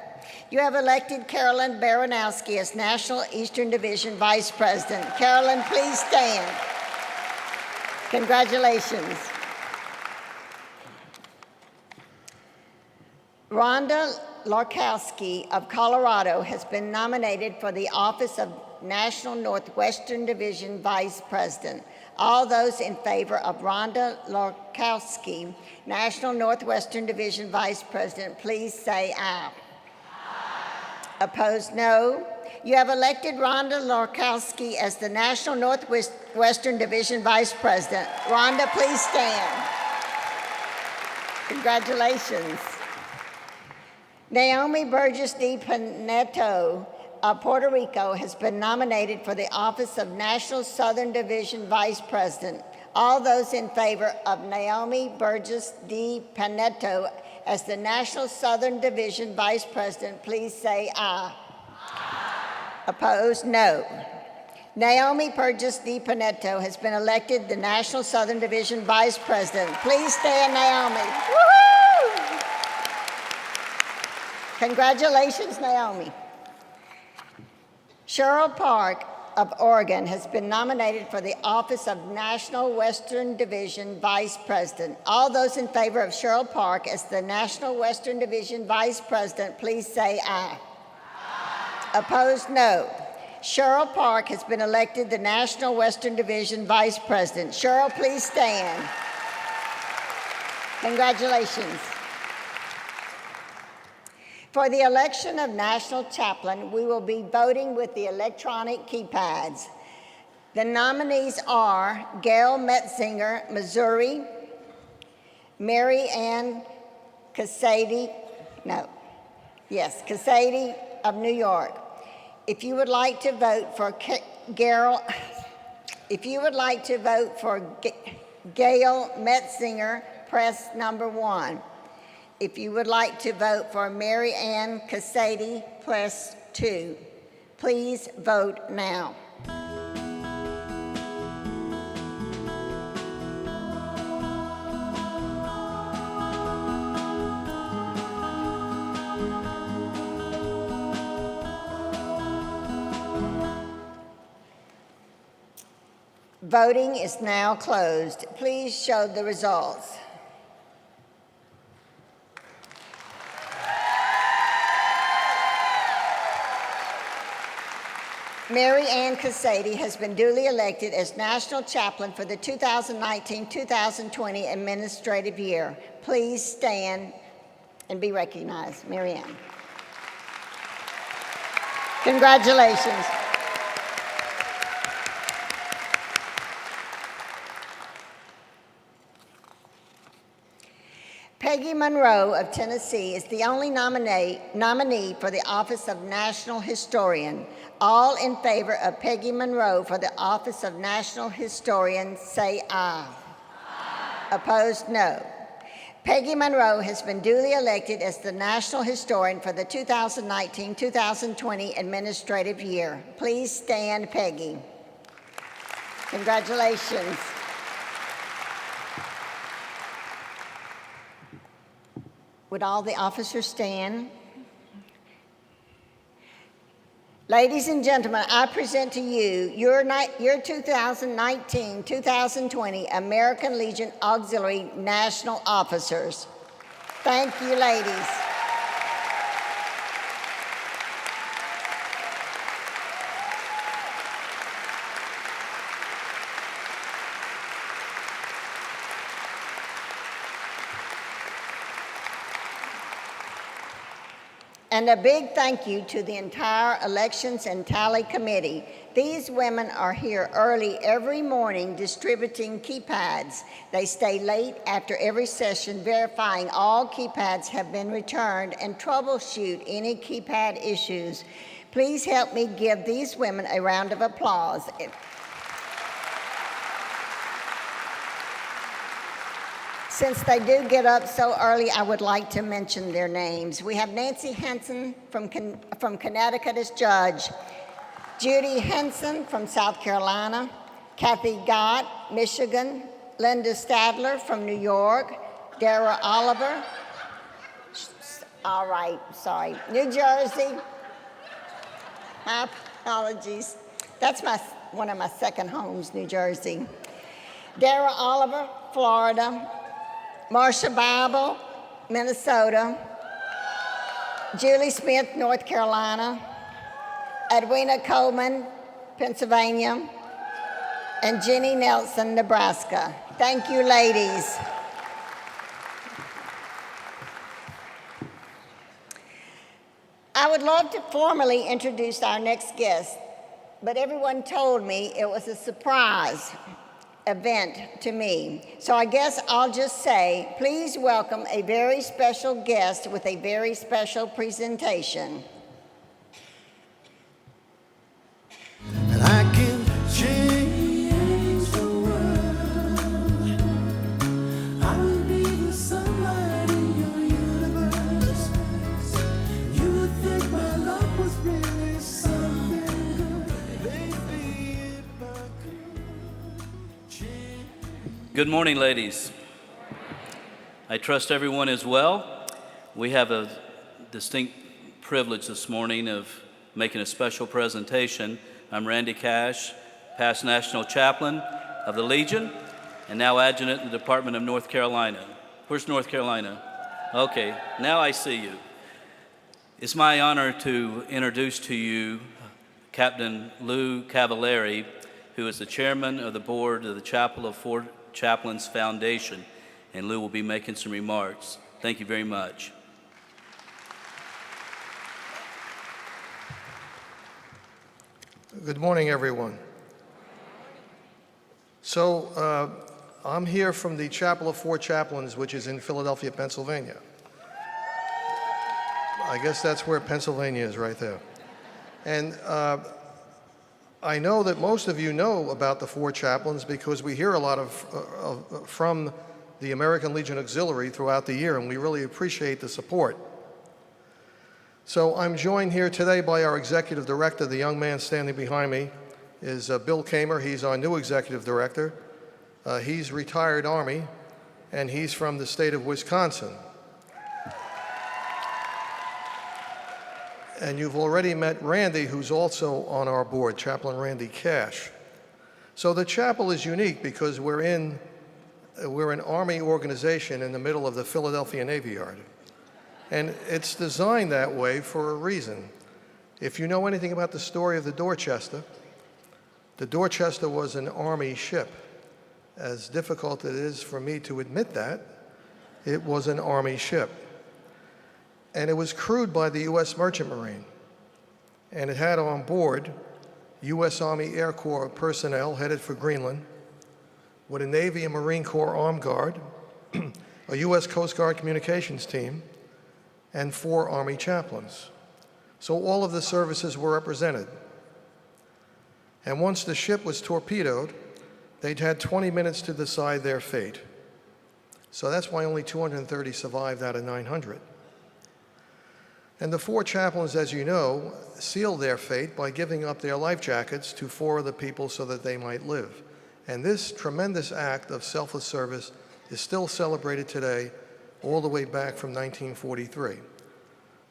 You have elected Carolyn Baranowski as National Eastern Division Vice President. Carolyn, please stand. Congratulations. Rhonda Larkowski of Colorado has been nominated for the office of National Northwestern Division Vice President. All those in favor of Rhonda Larkowski, National Northwestern Division Vice President, please say aye. Aye. Opposed, no. You have elected Rhonda Larkowski as the National Northwestern Division Vice President. Rhonda, please stand. Congratulations. Naomi Burgess de Pineto of Puerto Rico has been nominated for the office of National Southern Division Vice President. All those in favor of Naomi Burgess de Pineto as the National Southern Division Vice President, please say aye. Opposed, no. Naomi Burgess de Pineto has been elected the National Southern Division Vice President. Please stand, Naomi. Woo-hoo! Congratulations, Naomi. Cheryl Park of Oregon has been nominated for the office of National Western Division Vice President. All those in favor of Cheryl Park as the National Western Division Vice President, please say aye. Aye. Opposed, no. Cheryl Park has been elected the National Western Division Vice President. Cheryl, please stand. Congratulations. For the election of National Chaplain, we will be voting with the electronic keypads. The nominees are Gail Metzinger, Missouri, Mary Ann Casady of New York. If you would like to vote for Gail Metzinger, press number 1. If you would like to vote for Mary Ann Casady, press 2. Please vote now. Voting is now closed. Please show the results. Mary Ann Casady has been duly elected as National Chaplain for the 2019-2020 administrative year. Please stand and be recognized. Mary Ann. Congratulations. Peggy Monroe of Tennessee is the only nominee for the office of National Historian. All in favor of Peggy Monroe for the office of National Historian, say aye. Aye. Opposed, no. Peggy Monroe has been duly elected as the National Historian for the 2019-2020 administrative year. Please stand, Peggy. Congratulations. Would all the officers stand? Ladies and gentlemen, I present to you your 2019-2020 American Legion Auxiliary National Officers. Thank you, ladies. And a big thank you to the entire Elections and Tally Committee. These women are here early every morning distributing keypads. They stay late after every session verifying all keypads have been returned and troubleshoot any keypad issues. Please help me give these women a round of applause. Since they do get up so early, I would like to mention their names. We have Nancy Henson from Connecticut as judge, Judy Henson from South Carolina, Kathy Gott, Michigan, Linda Stadler from New York, Dara Oliver, all right, sorry, New Jersey. My apologies. That's one of my second homes, New Jersey. Dara Oliver, Florida. Marcia Bible, Minnesota. Julie Smith, North Carolina. Edwina Coleman, Pennsylvania. And Jenny Nelson, Nebraska. Thank you, ladies. I would love to formally introduce our next guest, but everyone told me it was a surprise event to me. So I guess I'll just say, please welcome a very special guest with a very special presentation. And I can change the world. I will be the sunlight in your universe. You would think my love was really something good. Maybe if I could. Good morning, ladies. I trust everyone is well. We have a distinct privilege this morning of making a special presentation. I'm Randy Cash, past National Chaplain of the Legion, and now Adjutant in the Department of North Carolina. Where's North Carolina? Okay, now I see you. It's my honor to introduce to you Captain Lou Cavallari, who is the chairman of the board of the Chapel of Fort Chaplains Foundation, and Lou will be making some remarks. Thank you very much. Good morning, everyone. So I'm here from the Chapel of Fort Chaplains, which is in Philadelphia, Pennsylvania. I guess that's where Pennsylvania is, right there. And I know that most of you know about the Fort Chaplains because we hear a lot from the American Legion Auxiliary throughout the year, and we really appreciate the support. So I'm joined here today by our executive director. The young man standing behind me is Bill Kamer. He's our new executive director. He's retired Army, and he's from the state of Wisconsin. And you've already met Randy, who's also on our board, Chaplain Randy Cash. So the chapel is unique because we're an Army organization in the middle of the Philadelphia Navy Yard. And it's designed that way for a reason. If you know anything about the story of the Dorchester was an Army ship. As difficult it is for me to admit that, it was an Army ship. And it was crewed by the U.S. Merchant Marine. And it had on board U.S. Army Air Corps personnel headed for Greenland, with a Navy and Marine Corps Armed Guard, a U.S. Coast Guard communications team, and 4 Army chaplains. So all of the services were represented. And once the ship was torpedoed, they'd had 20 minutes to decide their fate. So that's why only 230 survived out of 900. And the 4 chaplains, as you know, sealed their fate by giving up their life jackets to 4 of the people so that they might live. And this tremendous act of selfless service is still celebrated today, all the way back from 1943.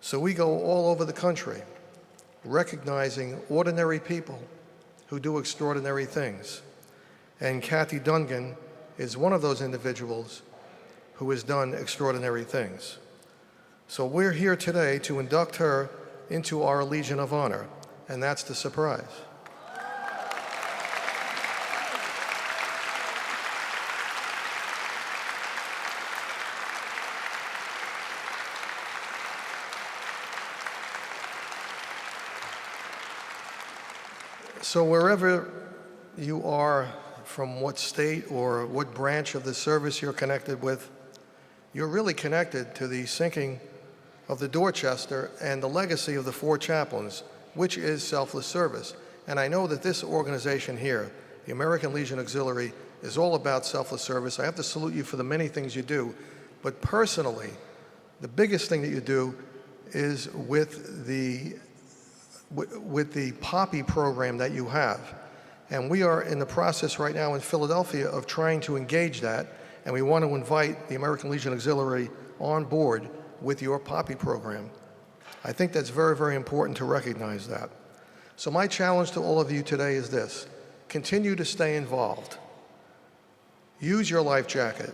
So we go all over the country, recognizing ordinary people who do extraordinary things. And Kathy Dungan is one of those individuals who has done extraordinary things. So we're here today to induct her into our Legion of Honor, and that's the surprise. So wherever you are, from what state or what branch of the service you're connected with, you're really connected to the sinking of the Dorchester and the legacy of the 4 chaplains, which is selfless service. And I know that this organization here, the American Legion Auxiliary, is all about selfless service. I have to salute you for the many things you do, but personally, the biggest thing that you do is with the Poppy program that you have. And we are in the process right now in Philadelphia of trying to engage that, and we want to invite the American Legion Auxiliary on board with your Poppy program. I think that's very, very important to recognize that. So my challenge to all of you today is this: continue to stay involved. Use your life jacket.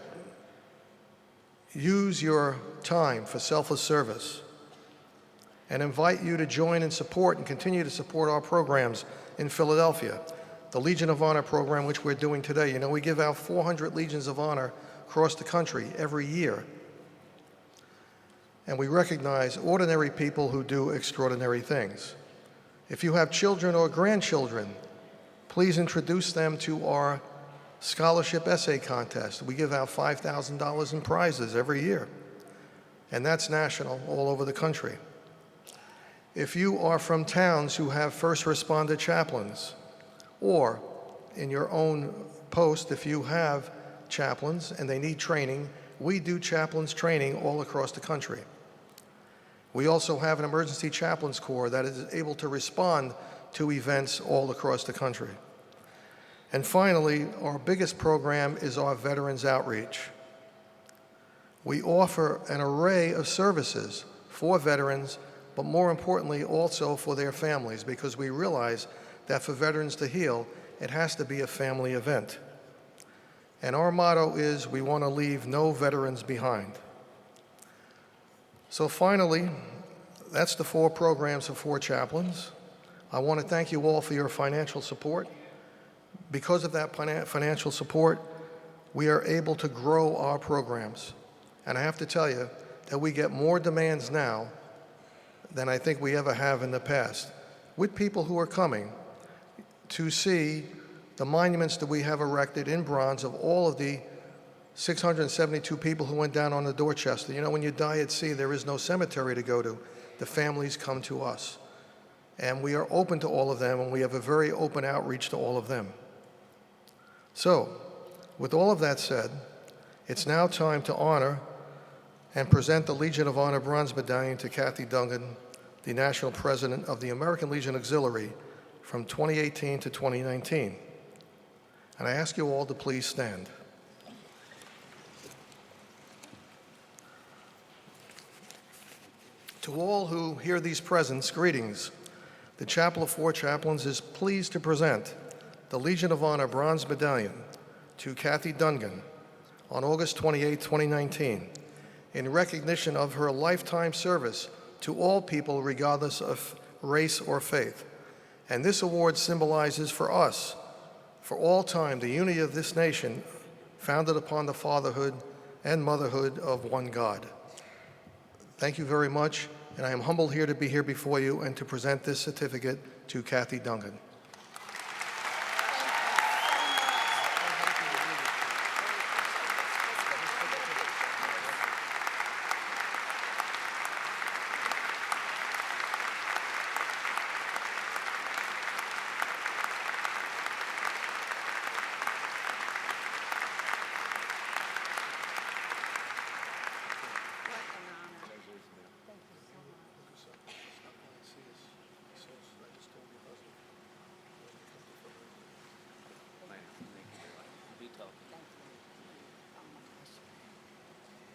Use your time for selfless service. And invite you to join and support and continue to support our programs in Philadelphia. The Legion of Honor program, which we're doing today. You know, we give out 400 Legions of Honor across the country every year. And we recognize ordinary people who do extraordinary things. If you have children or grandchildren, please introduce them to our scholarship essay contest. We give out $5,000 in prizes every year. And that's national, all over the country. If you are from towns who have first responder chaplains, or in your own post, if you have chaplains and they need training, we do chaplains training all across the country. We also have an emergency chaplains corps that is able to respond to events all across the country. And finally, our biggest program is our Veterans Outreach. We offer an array of services for veterans, but more importantly also for their families, because we realize that for veterans to heal, it has to be a family event. And our motto is, we want to leave no veterans behind. So finally, that's the 4 programs of 4 chaplains. I want to thank you all for your financial support. Because of that financial support, we are able to grow our programs. And I have to tell you that we get more demands now than I think we ever have in the past, with people who are coming to see the monuments that we have erected in bronze of all of the 672 people who went down on the Dorchester. You know, when you die at sea, there is no cemetery to go to. The families come to us. And we are open to all of them, and we have a very open outreach to all of them. So, with all of that said, it's now time to honor and present the Legion of Honor Bronze Medallion to Kathy Dungan, the National President of the American Legion Auxiliary from 2018 to 2019. And I ask you all to please stand. To all who hear these presents, greetings. The Chapel of 4 Chaplains is pleased to present the Legion of Honor Bronze Medallion to Kathy Dungan on August 28, 2019, in recognition of her lifetime service to all people regardless of race or faith. And this award symbolizes for us, for all time, the unity of this nation founded upon the fatherhood and motherhood of one God. Thank you very much, and I am humbled here to be here before you and to present this certificate to Kathy Dungan.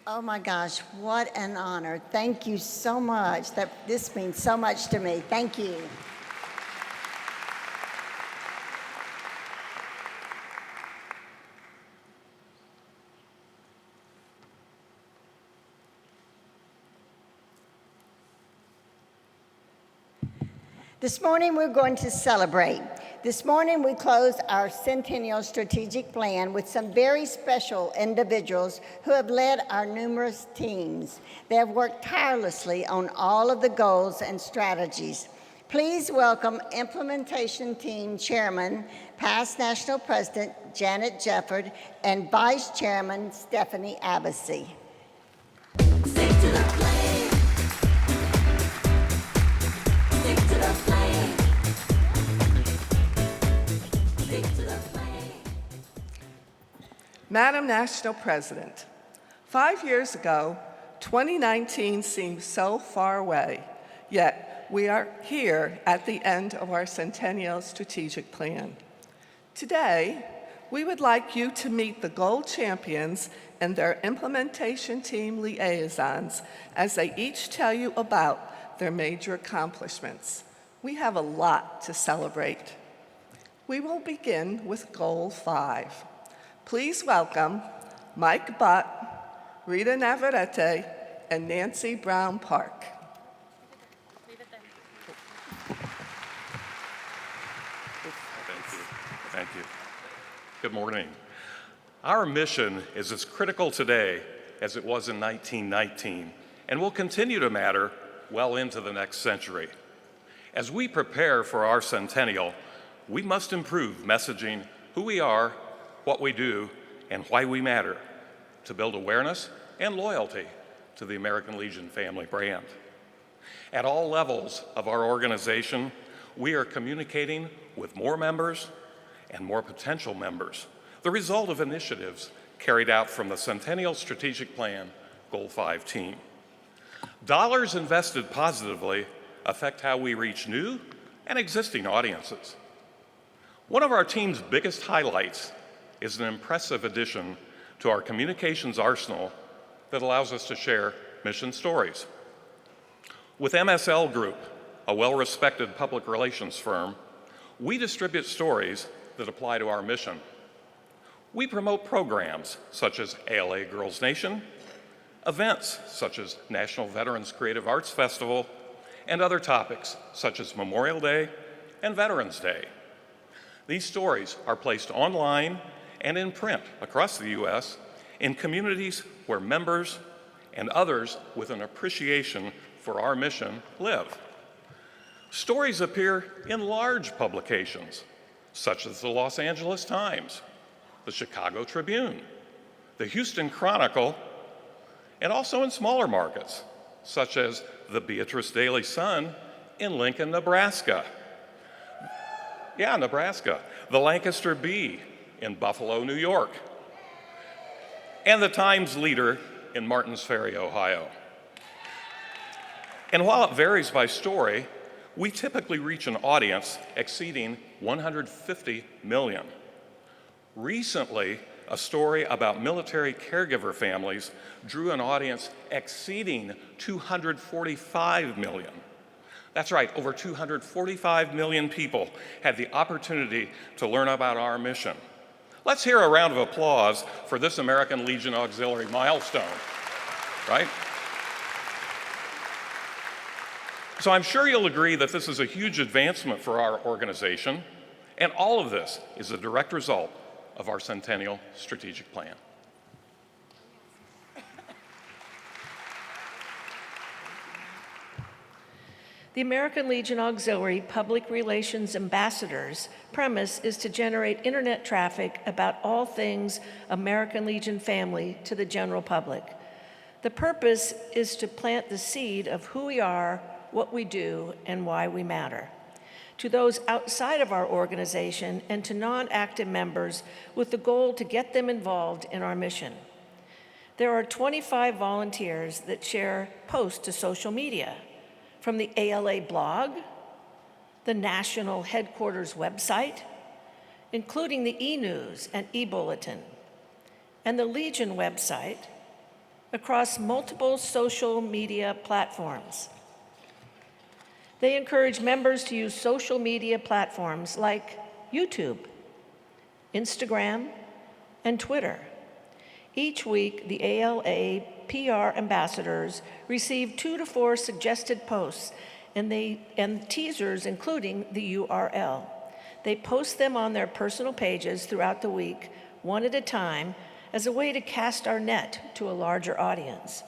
Oh my gosh, what an honor. Thank you so much. This means so much to me. Thank you. This morning we're going to celebrate. This morning we closed our Centennial Strategic Plan with some very special individuals who have led our numerous teams. They have worked tirelessly on all of the goals and strategies. Please welcome Implementation Team Chairman, past National President Janet Jefford, and Vice Chairman Stephanie Abbasi. Madam National President, 5 years ago, 2019 seemed so far away, yet we are here at the end of our Centennial Strategic Plan. Today, we would like you to meet the gold champions and their implementation team liaisons as they each tell you about their major accomplishments. We have a lot to celebrate. We will begin with Goal 5. Please welcome Mike Butt, Rita Navarrete, and Nancy Brown Park. Thank you. Good morning. Our mission is as critical today as it was in 1919 and will continue to matter well into the next century. As we prepare for our centennial, we must improve messaging who we are, what we do, and why we matter to build awareness and loyalty to the American Legion family brand. At all levels of our organization, we are communicating with more members and more potential members, the result of initiatives carried out from the Centennial Strategic Plan Goal 5 team. Dollars invested positively affect how we reach new and existing audiences. One of our team's biggest highlights is an impressive addition to our communications arsenal that allows us to share mission stories. With MSL Group, a well-respected public relations firm, we distribute stories that apply to our mission. We promote programs such as ALA Girls Nation, events such as National Veterans Creative Arts Festival, and other topics such as Memorial Day and Veterans Day. These stories are placed online and in print across the U.S. in communities where members and others with an appreciation for our mission live. Stories appear in large publications, such as the Los Angeles Times, the Chicago Tribune, the Houston Chronicle, and also in smaller markets, such as the Beatrice Daily Sun in Lincoln, Nebraska. Yeah, Nebraska. The Lancaster Bee in Buffalo, New York, and the Times Leader in Martins Ferry, Ohio. And while it varies by story, we typically reach an audience exceeding 150 million. Recently, a story about military caregiver families drew an audience exceeding 245 million. That's right, over 245 million people had the opportunity to learn about our mission. Let's hear a round of applause for this American Legion Auxiliary milestone, right? So I'm sure you'll agree that this is a huge advancement for our organization, and all of this is a direct result of our Centennial Strategic Plan. The American Legion Auxiliary Public Relations Ambassadors' premise is to generate internet traffic about all things American Legion family to the general public. The purpose is to plant the seed of who we are, what we do, and why we matter, to those outside of our organization and to non-active members, with the goal to get them involved in our mission. There are 25 volunteers that share posts to social media, from the ALA blog, the national headquarters website, including the e-news and e-bulletin, and the Legion website, across multiple social media platforms. They encourage members to use social media platforms like YouTube, Instagram, and Twitter. Each week, the ALA PR ambassadors receive 2 to 4 suggested posts and teasers, including the URL. They post them on their personal pages throughout the week, one at a time, as a way to cast our net to a larger audience.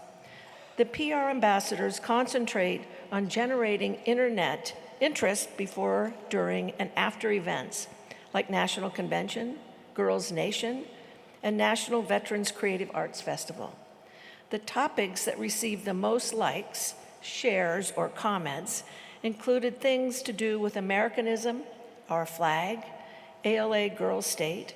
The PR ambassadors concentrate on generating internet interest before, during, and after events like National Convention, Girls Nation, and National Veterans Creative Arts Festival. The topics that received the most likes, shares, or comments included things to do with Americanism, our flag, ALA Girls State,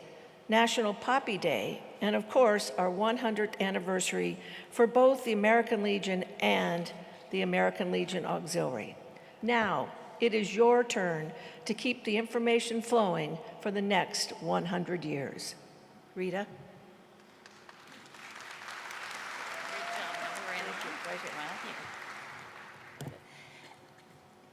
National Poppy Day, and of course, our 100th anniversary for both the American Legion and the American Legion Auxiliary. Now, it is your turn to keep the information flowing for the next 100 years. Rita?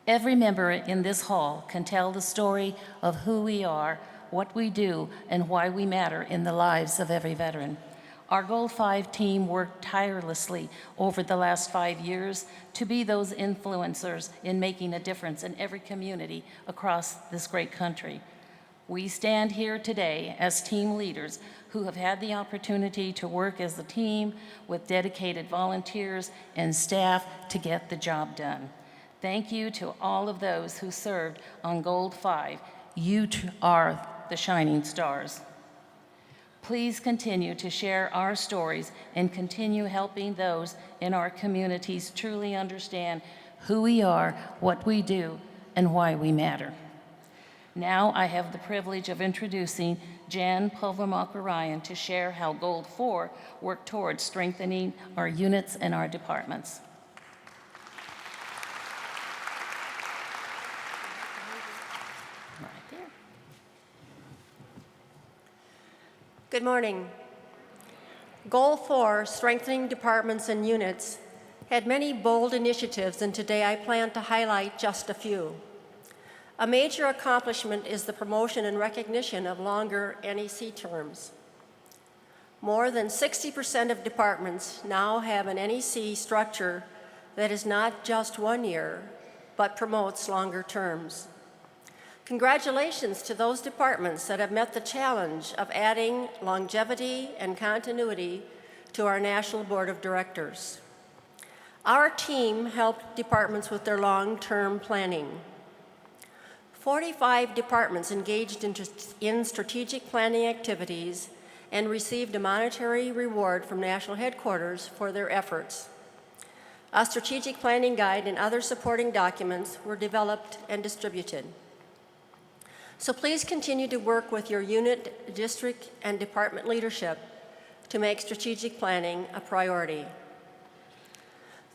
Every member in this hall can tell the story of who we are, what we do, and why we matter in the lives of every veteran. Our Goal 5 team worked tirelessly over the last 5 years to be those influencers in making a difference in every community across this great country. We stand here today as team leaders who have had the opportunity to work as a team with dedicated volunteers and staff to get the job done. Thank you to all of those who served on Goal 5. You are the shining stars. Please continue to share our stories and continue helping those in our communities truly understand who we are, what we do, and why we matter. Now I have the privilege of introducing Jan Pulvermacher-Ryan to share how Goal 4 worked towards strengthening our units and our departments. Good morning. Goal 4, Strengthening Departments and Units, had many bold initiatives, and today I plan to highlight just a few. A major accomplishment is the promotion and recognition of longer NEC terms. More than 60% of departments now have an NEC structure that is not just 1 year, but promotes longer terms. Congratulations to those departments that have met the challenge of adding longevity and continuity to our National Board of Directors. Our team helped departments with their long-term planning. 45 departments engaged in strategic planning activities and received a monetary reward from National Headquarters for their efforts. A strategic planning guide and other supporting documents were developed and distributed. So please continue to work with your unit, district, and department leadership to make strategic planning a priority.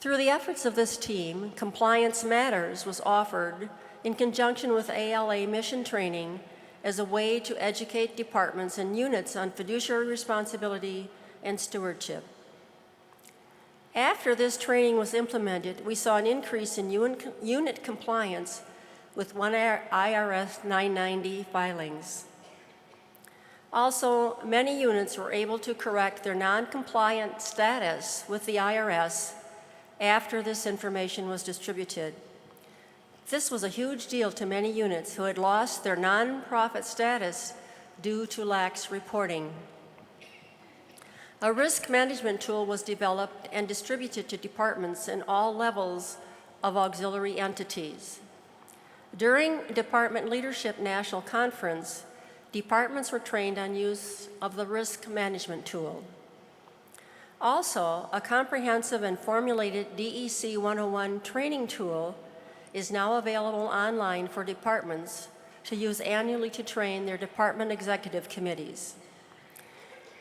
Through the efforts of this team, Compliance Matters was offered in conjunction with ALA mission training as a way to educate departments and units on fiduciary responsibility and stewardship. After this training was implemented, we saw an increase in unit compliance with IRS 990 filings. Also, many units were able to correct their non-compliant status with the IRS after this information was distributed. This was a huge deal to many units who had lost their nonprofit status due to lax reporting. A risk management tool was developed and distributed to departments in all levels of auxiliary entities. During Department Leadership National Conference, departments were trained on use of the risk management tool. Also, a comprehensive and formulated DEC 101 training tool is now available online for departments to use annually to train their department executive committees.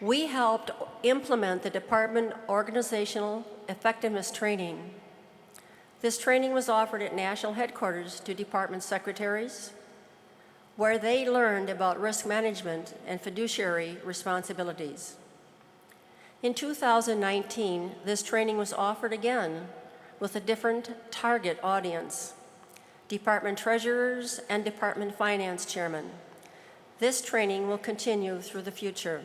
We helped implement the department organizational effectiveness training. This training was offered at national headquarters to department secretaries, where they learned about risk management and fiduciary responsibilities. In 2019, this training was offered again with a different target audience, department treasurers and department finance chairmen. This training will continue through the future.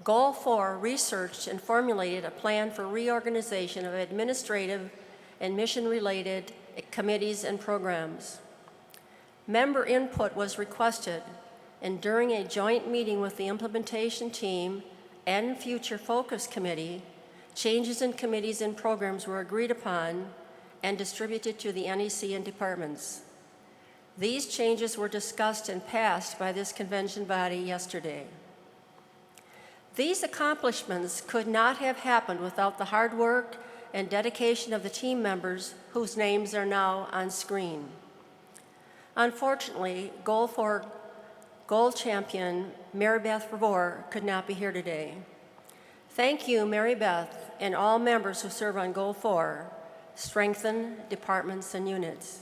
Goal 4 researched and formulated a plan for reorganization of administrative and mission-related committees and programs. Member input was requested, and during a joint meeting with the implementation team and Future Focus Committee, changes in committees and programs were agreed upon and distributed to the NEC and departments. These changes were discussed and passed by this convention body yesterday. These accomplishments could not have happened without the hard work and dedication of the team members whose names are now on screen. Unfortunately, Goal 4 Gold Champion Mary Beth Vervoer could not be here today. Thank you, Mary Beth, and all members who serve on Goal 4, strengthen departments and units.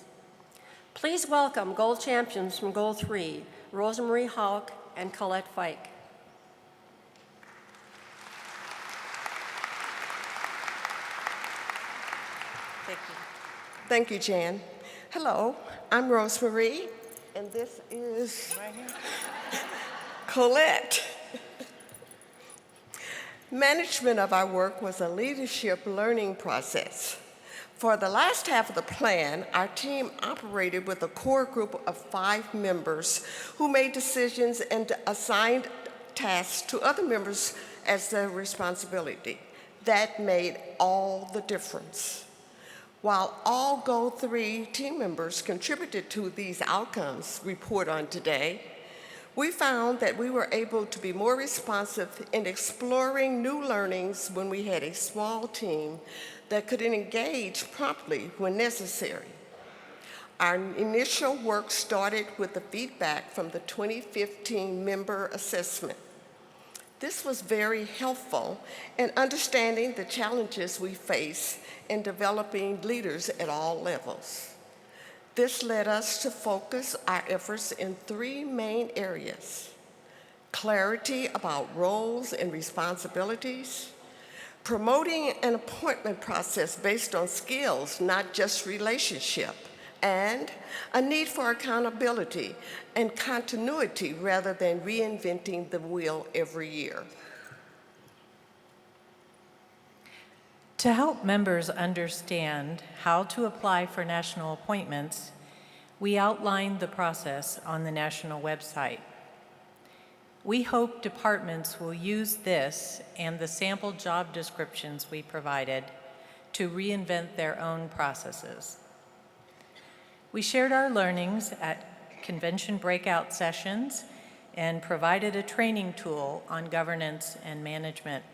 Please welcome Gold Champions from Goal 3, Rosemarie Houck and Colette Fike. Thank you, Jan. Hello, I'm Rosemarie, and this is Colette. Management of our work was a leadership learning process. For the last half of the plan, our team operated with a core group of 5 members who made decisions and assigned tasks to other members as their responsibility. That made all the difference. While all Goal 3 team members contributed to these outcomes we report on today, we found that we were able to be more responsive in exploring new learnings when we had a small team that could engage promptly when necessary. Our initial work started with the feedback from the 2015 member assessment. This was very helpful in understanding the challenges we face in developing leaders at all levels. This led us to focus our efforts in 3 main areas: clarity about roles and responsibilities, promoting an appointment process based on skills, not just relationship, and a need for accountability and continuity rather than reinventing the wheel every year. To help members understand how to apply for national appointments, we outlined the process on the national website. We hope departments will use this and the sample job descriptions we provided to reinvent their own processes. We shared our learnings at convention breakout sessions and provided a training tool on governance and management.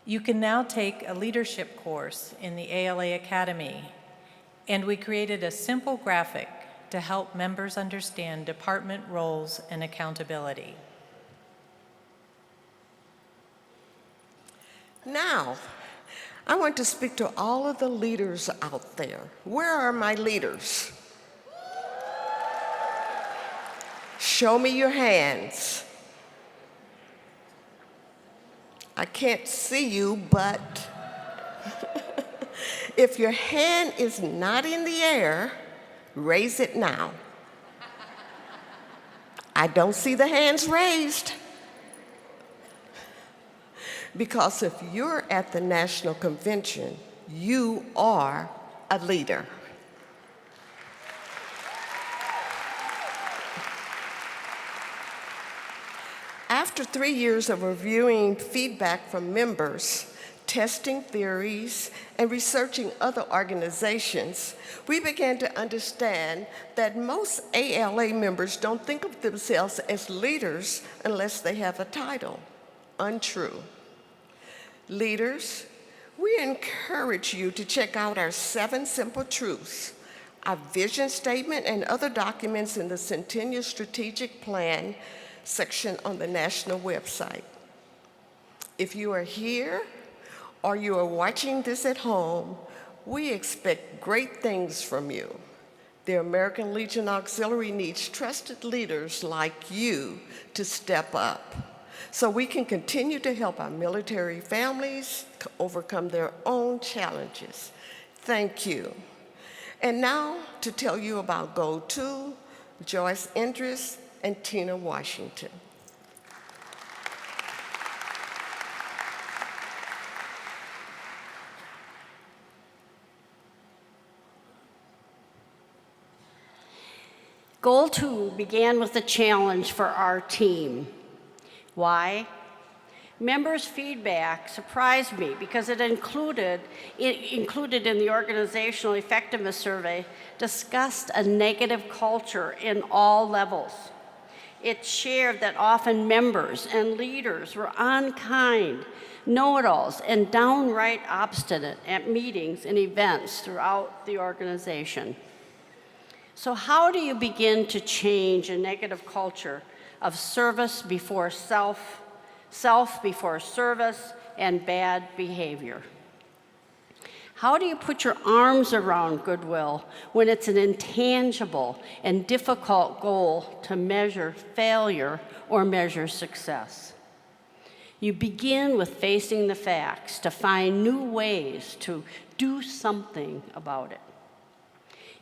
You can now take a leadership course in the ALA Academy, and we created a simple graphic to help members understand department roles and accountability. Now, I want to speak to all of the leaders out there. Where are my leaders? Show me your hands. I can't see you, but if your hand is not in the air, raise it now. I don't see the hands raised. Because if you're at the National Convention, you are a leader. After 3 years of reviewing feedback from members, testing theories, and researching other organizations, we began to understand that most ALA members don't think of themselves as leaders unless they have a title. Untrue. Leaders, we encourage you to check out our 7 simple truths, our vision statement, and other documents in the Centennial Strategic Plan section on the national website. If you are here or you are watching this at home, we expect great things from you. The American Legion Auxiliary needs trusted leaders like you to step up so we can continue to help our military families overcome their own challenges. Thank you. And now to tell you about Goal 2, Joyce Endres and Tina Washington. Goal 2 began with a challenge for our team. Why? Members' feedback surprised me because it included in the organizational effectiveness survey discussed a negative culture in all levels. It shared that often members and leaders were unkind, know-it-alls, and downright obstinate at meetings and events throughout the organization. So how do you begin to change a negative culture of service before self, self before service, and bad behavior? How do you put your arms around goodwill when it's an intangible and difficult goal to measure failure or measure success? You begin with facing the facts to find new ways to do something about it.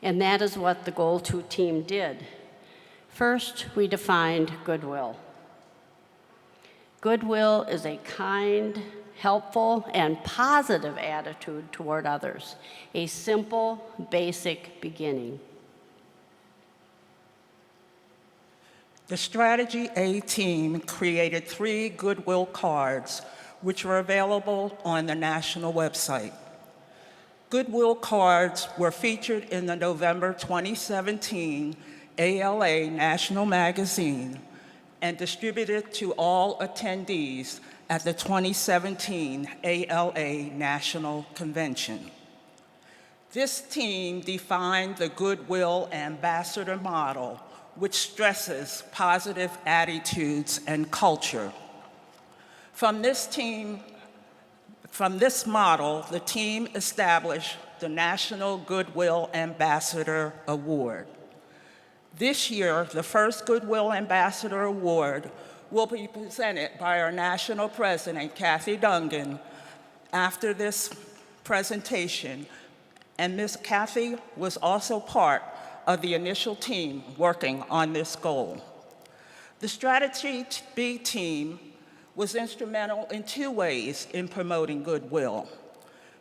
And that is what the Goal 2 team did. First, we defined goodwill. Goodwill is a kind, helpful, and positive attitude toward others, a simple, basic beginning. The Strategy A team created 3 goodwill cards, which were available on the national website. Goodwill cards were featured in the November 2017 ALA National Magazine and distributed to all attendees at the 2017 ALA National Convention. This team defined the Goodwill Ambassador model, which stresses positive attitudes and culture. From this model, the team established the National Goodwill Ambassador Award. This year, the first Goodwill Ambassador Award will be presented by our national president, Kathy Duncan, after this presentation. And Ms. Kathy was also part of the initial team working on this goal. The Strategy B team was instrumental in 2 ways in promoting goodwill.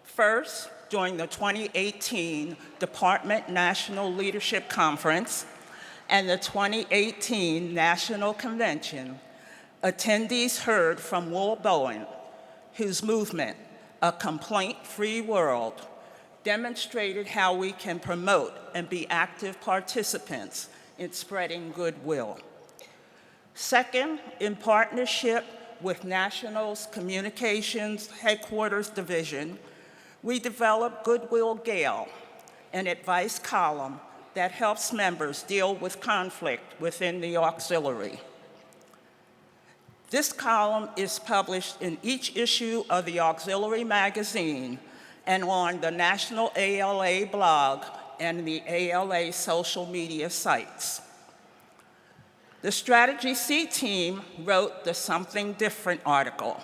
First, during the 2018 Department National Leadership Conference and the 2018 National Convention, attendees heard from Will Bowen, whose movement, A Complaint-Free World, demonstrated how we can promote and be active participants in spreading goodwill. Second, in partnership with National's Communications Headquarters Division, we developed Goodwill Gale, an advice column that helps members deal with conflict within the auxiliary. This column is published in each issue of the Auxiliary magazine and on the National ALA blog and the ALA social media sites. The Strategy C team wrote the Something Different article,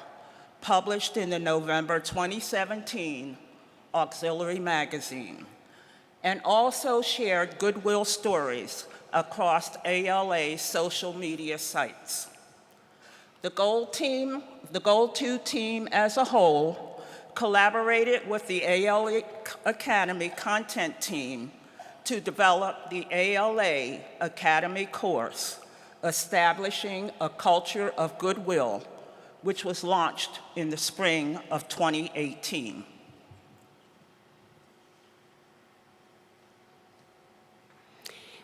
published in the November 2017 Auxiliary Magazine, and also shared goodwill stories across ALA social media sites. The Goal 2 team as a whole collaborated with the ALA Academy content team to develop the ALA Academy course, Establishing a Culture of Goodwill, which was launched in the spring of 2018.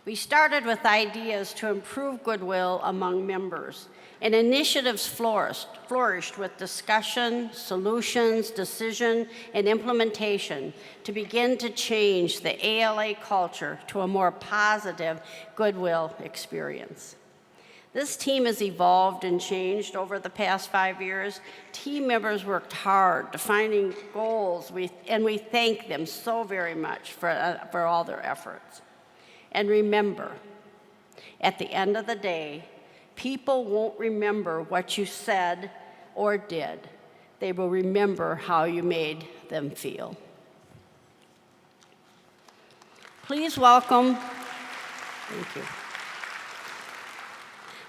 We started with ideas to improve goodwill among members, and initiatives flourished with discussion, solutions, decision, and implementation to begin to change the ALA culture to a more positive goodwill experience. This team has evolved and changed over the past 5 years. Team members worked hard defining goals, and we thank them so very much for all their efforts. And remember, at the end of the day, people won't remember what you said or did. They will remember how you made them feel. Please welcome, thank you.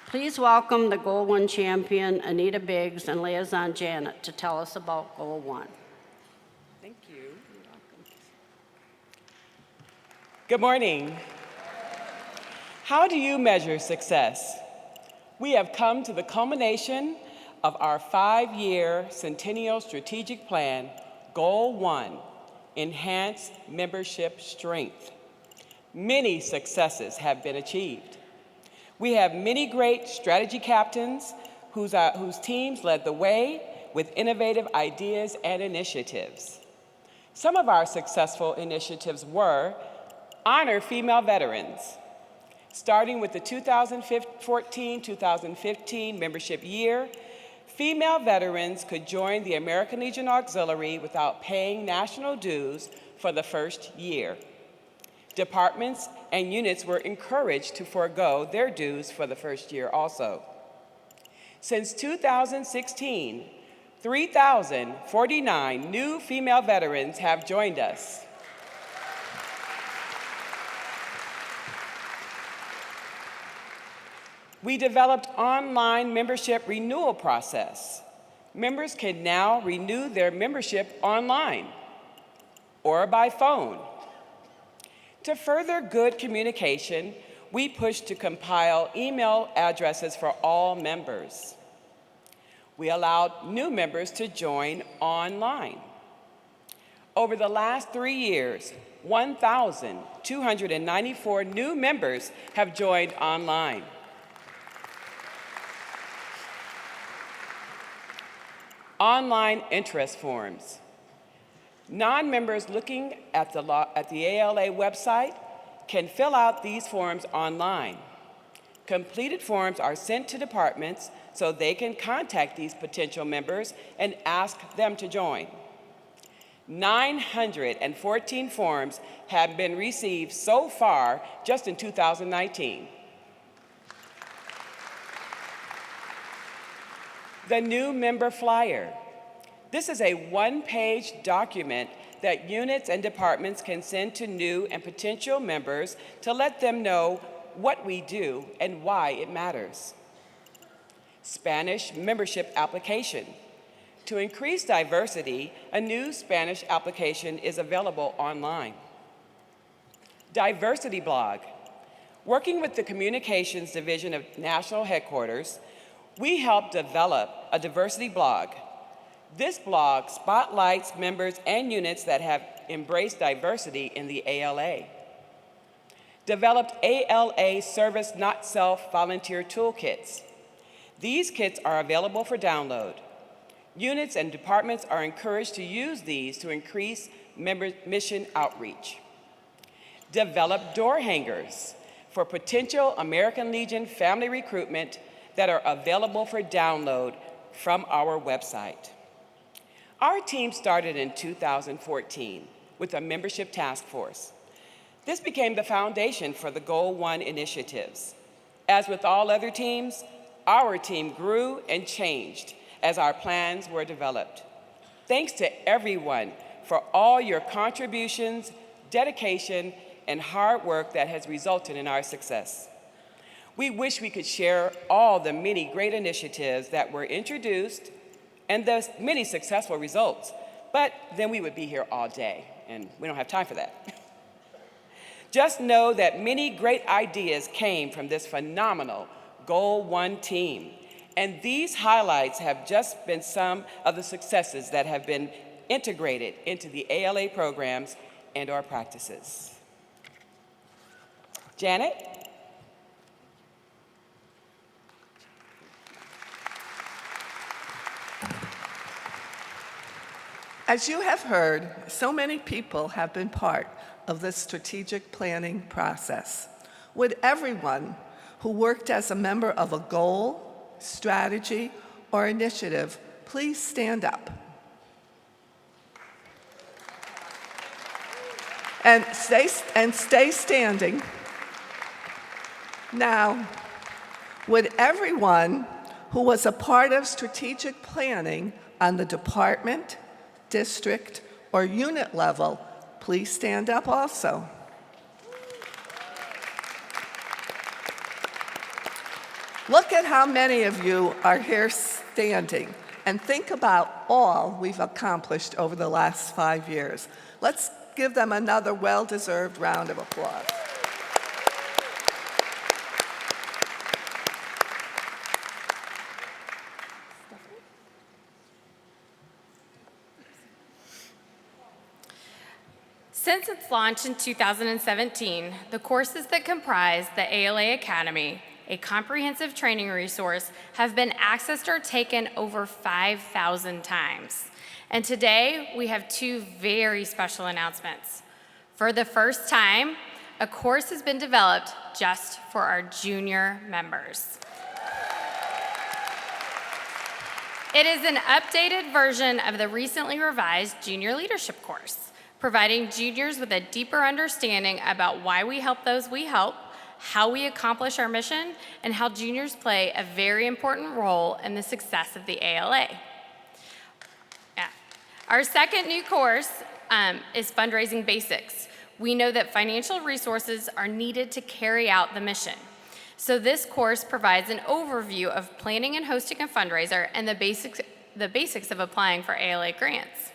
Please welcome the Goal 1 champion, Anita Biggs, and liaison Janet, to tell us about Goal 1. Thank you. Good morning. How do you measure success? We have come to the culmination of our 5-year Centennial Strategic Plan, Goal 1, Enhance Membership Strength. Many successes have been achieved. We have many great strategy captains whose teams led the way with innovative ideas and initiatives. Some of our successful initiatives were honor female veterans. Starting with the 2014-2015 membership year, female veterans could join the American Legion Auxiliary without paying national dues for the first year. Departments and units were encouraged to forego their dues for the first year also. Since 2016, 3,049 new female veterans have joined us. We developed online membership renewal process. Members can now renew their membership online or by phone. To further good communication, we pushed to compile email addresses for all members. We allowed new members to join online. Over the last 3 years, 1,294 new members have joined online. Online interest forms. Non-members looking at the ALA website can fill out these forms online. Completed forms are sent to departments so they can contact these potential members and ask them to join. 914 forms have been received so far just in 2019. The new member flyer. This is a one-page document that units and departments can send to new and potential members to let them know what we do and why it matters. Spanish membership application. To increase diversity, a new Spanish application is available online. Diversity blog. Working with the Communications Division of National Headquarters, we helped develop a diversity blog. This blog spotlights members and units that have embraced diversity in the ALA. Developed ALA Service Not Self volunteer toolkits. These kits are available for download. Units and departments are encouraged to use these to increase member mission outreach. Developed door hangers for potential American Legion family recruitment that are available for download from our website. Our team started in 2014 with a membership task force. This became the foundation for the Goal 1 initiatives. As with all other teams, our team grew and changed as our plans were developed. Thanks to everyone for all your contributions, dedication, and hard work that has resulted in our success. We wish we could share all the many great initiatives that were introduced and the many successful results, but then we would be here all day, and we don't have time for that. Just know that many great ideas came from this phenomenal Goal 1 team, and these highlights have just been some of the successes that have been integrated into the ALA programs and our practices. Janet? As you have heard, so many people have been part of this strategic planning process. Would everyone who worked as a member of a goal, strategy, or initiative please stand up? And stay standing. Now, would everyone who was a part of strategic planning on the department, district, or unit level please stand up also? Look at how many of you are here standing, and think about all we've accomplished over the last 5 years. Let's give them another well-deserved round of applause. Since its launch in 2017, the courses that comprise the ALA Academy, a comprehensive training resource, have been accessed or taken over 5,000 times. And today, we have two very special announcements. For the first time, a course has been developed just for our junior members. It is an updated version of the recently revised Junior Leadership course, providing juniors with a deeper understanding about why we help those we help, how we accomplish our mission, and how juniors play a very important role in the success of the ALA. Our second new course is Fundraising Basics. We know that financial resources are needed to carry out the mission. So this course provides an overview of planning and hosting a fundraiser and the basics of applying for ALA grants.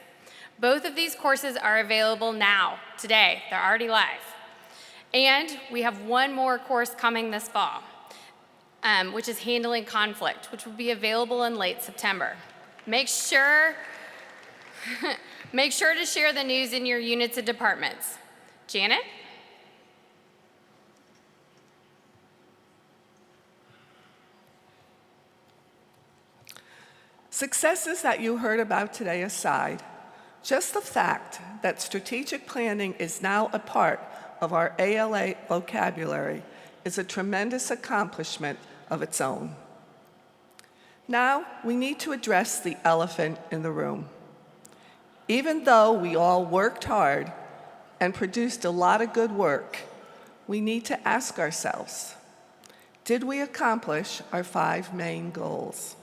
Both of these courses are available now, today. They're already live. And we have one more course coming this fall, which is Handling Conflict, which will be available in late September. Make sure to share the news in your units and departments. Janet? Successes that you heard about today aside, just the fact that strategic planning is now a part of our ALA vocabulary is a tremendous accomplishment of its own. Now, we need to address the elephant in the room. Even though we all worked hard and produced a lot of good work, we need to ask ourselves, did we accomplish our 5 main goals?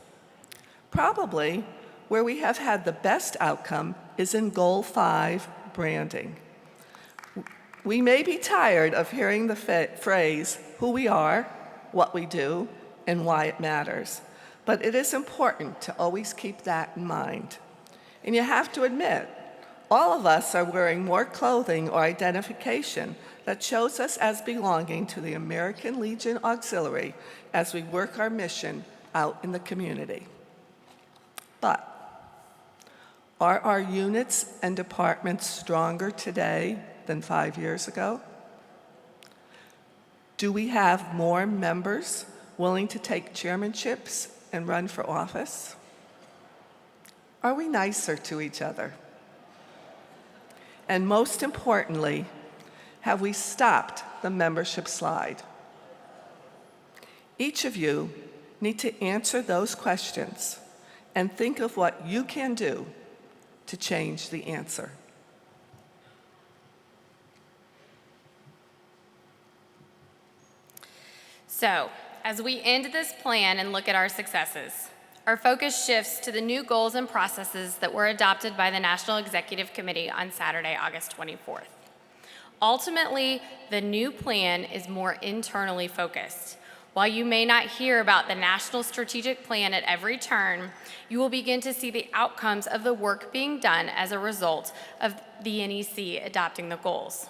Probably where we have had the best outcome is in Goal 5, branding. We may be tired of hearing the phrase, who we are, what we do, and why it matters, but it is important to always keep that in mind. And you have to admit, all of us are wearing more clothing or identification that shows us as belonging to the American Legion Auxiliary as we work our mission out in the community. But are our units and departments stronger today than 5 years ago? Do we have more members willing to take chairmanships and run for office? Are we nicer to each other? And most importantly, have we stopped the membership slide? Each of you need to answer those questions and think of what you can do to change the answer. So, as we end this plan and look at our successes, our focus shifts to the new goals and processes that were adopted by the National Executive Committee on Saturday, August 24th. Ultimately, the new plan is more internally focused. While you may not hear about the National Strategic Plan at every turn, you will begin to see the outcomes of the work being done as a result of the NEC adopting the goals.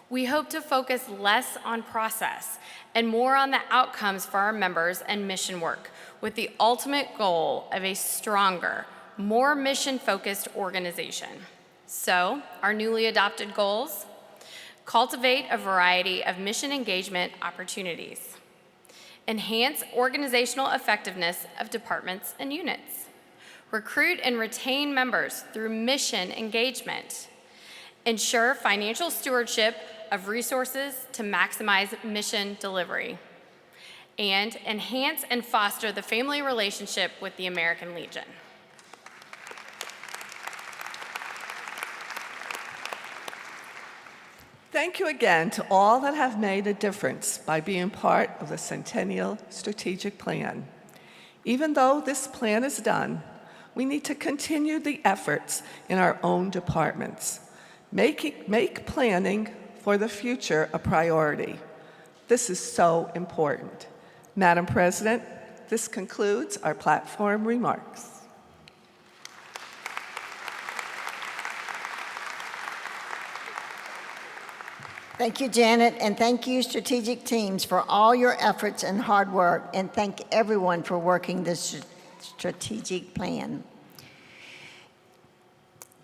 We hope to focus less on process and more on the outcomes for our members and mission work, with the ultimate goal of a stronger, more mission-focused organization. So, our newly adopted goals: cultivate a variety of mission engagement opportunities. Enhance organizational effectiveness of departments and units. Recruit and retain members through mission engagement. Ensure financial stewardship of resources to maximize mission delivery. And enhance and foster the family relationship with the American Legion. Thank you again to all that have made a difference by being part of the Centennial Strategic Plan. Even though this plan is done, we need to continue the efforts in our own departments. Make planning for the future a priority. This is so important. Madam President, this concludes our platform remarks. Thank you, Janet, and thank you, strategic teams, for all your efforts and hard work, and thank everyone for working this strategic plan.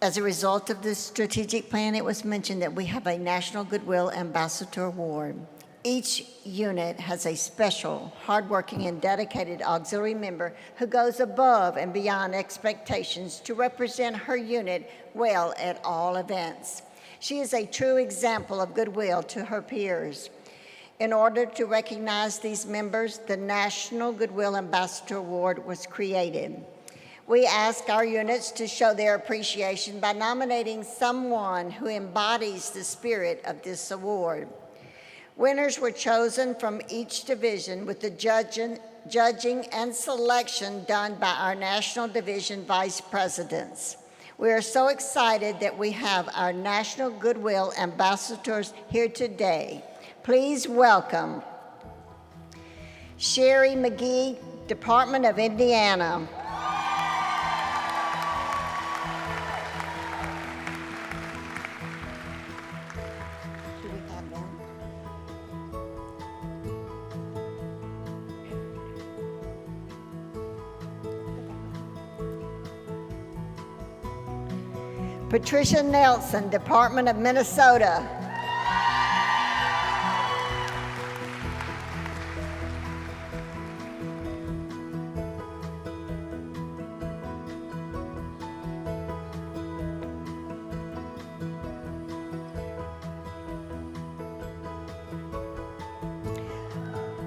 As a result of this strategic plan, it was mentioned that we have a National Goodwill Ambassador Award. Each unit has a special, hardworking, and dedicated auxiliary member who goes above and beyond expectations to represent her unit well at all events. She is a true example of goodwill to her peers. In order to recognize these members, the National Goodwill Ambassador Award was created. We ask our units to show their appreciation by nominating someone who embodies the spirit of this award. Winners were chosen from each division, with the judging and selection done by our National Division Vice Presidents. We are so excited that we have our National Goodwill Ambassadors here today. Please welcome Sherry McGee, Department of Indiana. Do we have them? Patricia Nelson, Department of Minnesota.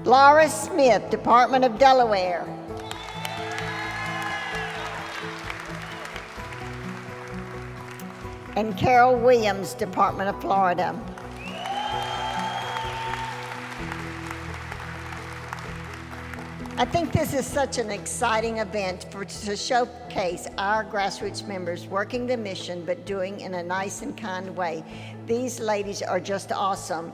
Laura Smith, Department of Delaware. And Carol Williams, Department of Florida. I think this is such an exciting event to showcase our grassroots members working the mission, but doing in a nice and kind way. These ladies are just awesome.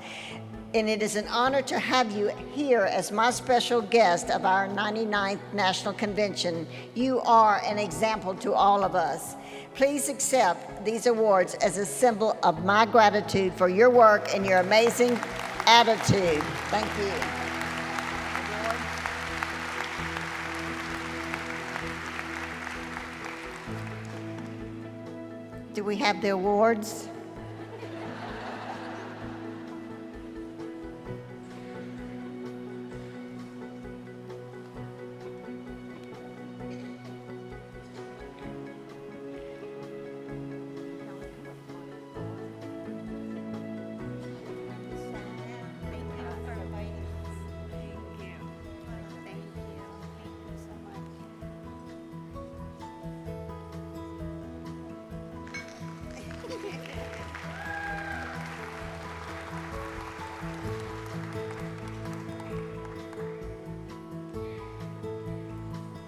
And it is an honor to have you here as my special guest of our 99th National Convention. You are an example to all of us. Please accept these awards as a symbol of my gratitude for your work and your amazing attitude. Thank you. Do we have the awards?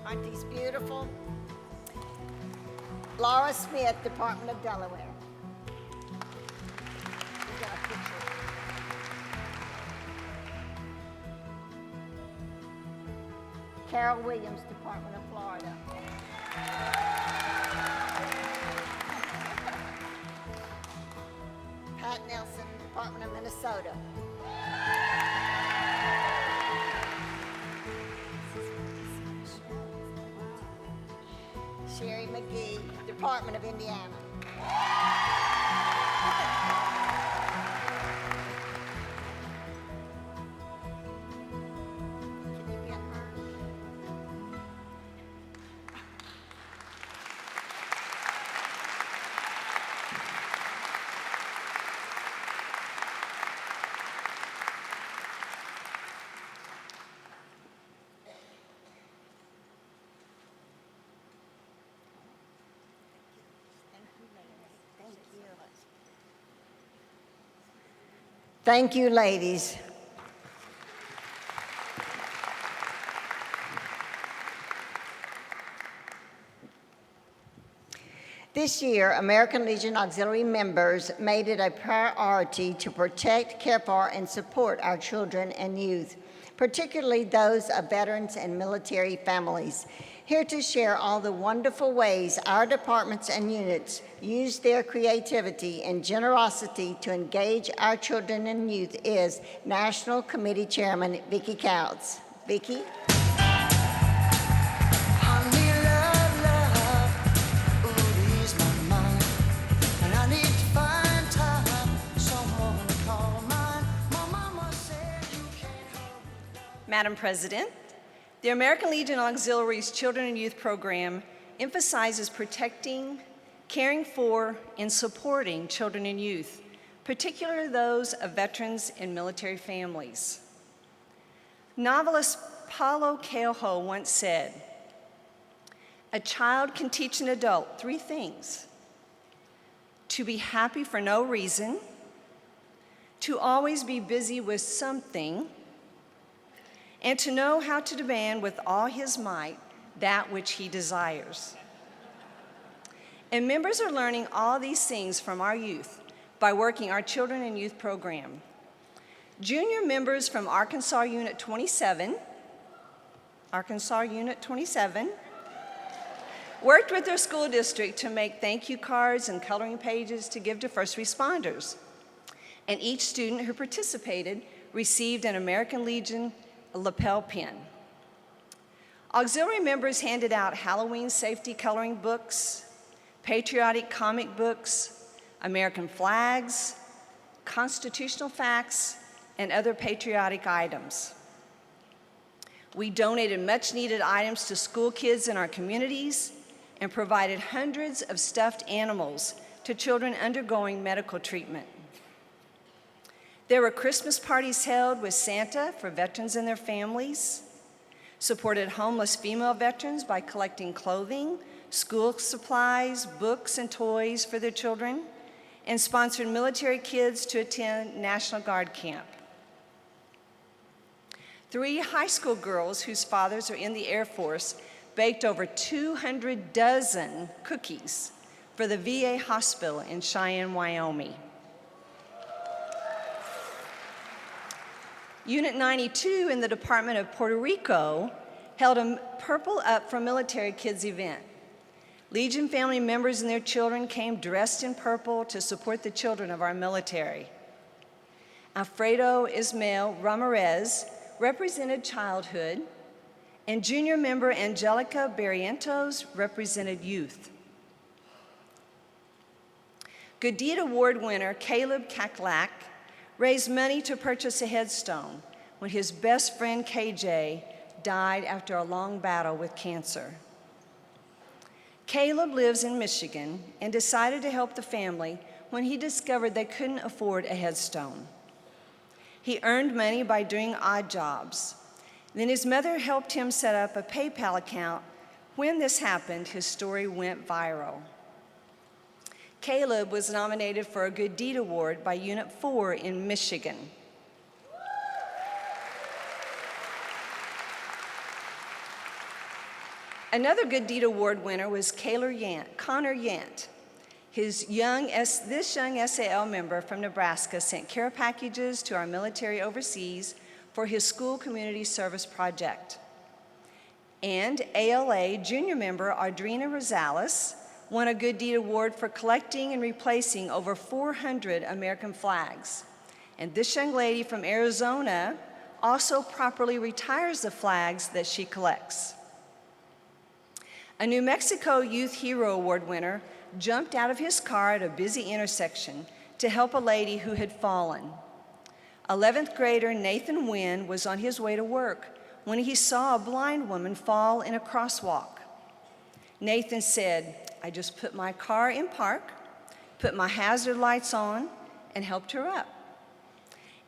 Aren't these beautiful? Laura Smith, Department of Delaware. We got a picture. Carol Williams, Department of Florida. Pat Nelson, Department of Minnesota. Sherry McGee, Department of Indiana. Can you get her? Thank you, ladies. This year, American Legion Auxiliary members made it a priority to protect, care for, and support our children and youth, particularly those of veterans and military families. Here to share all the wonderful ways our departments and units use their creativity and generosity to engage our children and youth is National Committee Chairman Vicki Couts. Vicki? Madam President, the American Legion Auxiliary's Children and Youth Program emphasizes protecting, caring for, and supporting children and youth, particularly those of veterans and military families. Novelist Paulo Coelho once said, "A child can teach an adult three things: to be happy for no reason, to always be busy with something, and to know how to demand with all his might that which he desires." And members are learning all these things from our youth by working our Children and Youth program. Junior members from Arkansas Unit 27, worked with their school district to make thank you cards and coloring pages to give to first responders. And each student who participated received an American Legion lapel pin. Auxiliary members handed out Halloween safety coloring books, patriotic comic books, American flags, constitutional facts, and other patriotic items. We donated much needed items to school kids in our communities and provided hundreds of stuffed animals to children undergoing medical treatment. There were Christmas parties held with Santa for veterans and their families, supported homeless female veterans by collecting clothing, school supplies, books, and toys for their children, and sponsored military kids to attend National Guard camp. 3 high school girls whose fathers are in the Air Force baked over 200 dozen cookies for the VA hospital in Cheyenne, Wyoming. Unit 92 in the Department of Puerto Rico held a Purple Up for Military Kids event. Legion family members and their children came dressed in purple to support the children of our military. Alfredo Ismael Ramirez represented childhood, and junior member Angelica Barrientos represented youth. Good Deed Award winner Caleb Kaklak raised money to purchase a headstone when his best friend KJ died after a long battle with cancer. Caleb lives in Michigan and decided to help the family when he discovered they couldn't afford a headstone. He earned money by doing odd jobs. Then his mother helped him set up a PayPal account. When this happened, his story went viral. Caleb was nominated for a Good Deed Award by Unit 4 in Michigan. Another Good Deed Award winner was Connor Yant. This young SAL member from Nebraska sent care packages to our military overseas for his school community service project. And ALA junior member Audrina Rosales won a Good Deed Award for collecting and replacing over 400 American flags. And this young lady from Arizona also properly retires the flags that she collects. A New Mexico Youth Hero Award winner jumped out of his car at a busy intersection to help a lady who had fallen. 11th grader Nathan Wynn was on his way to work when he saw a blind woman fall in a crosswalk. Nathan said, "I just put my car in park, put my hazard lights on, and helped her up."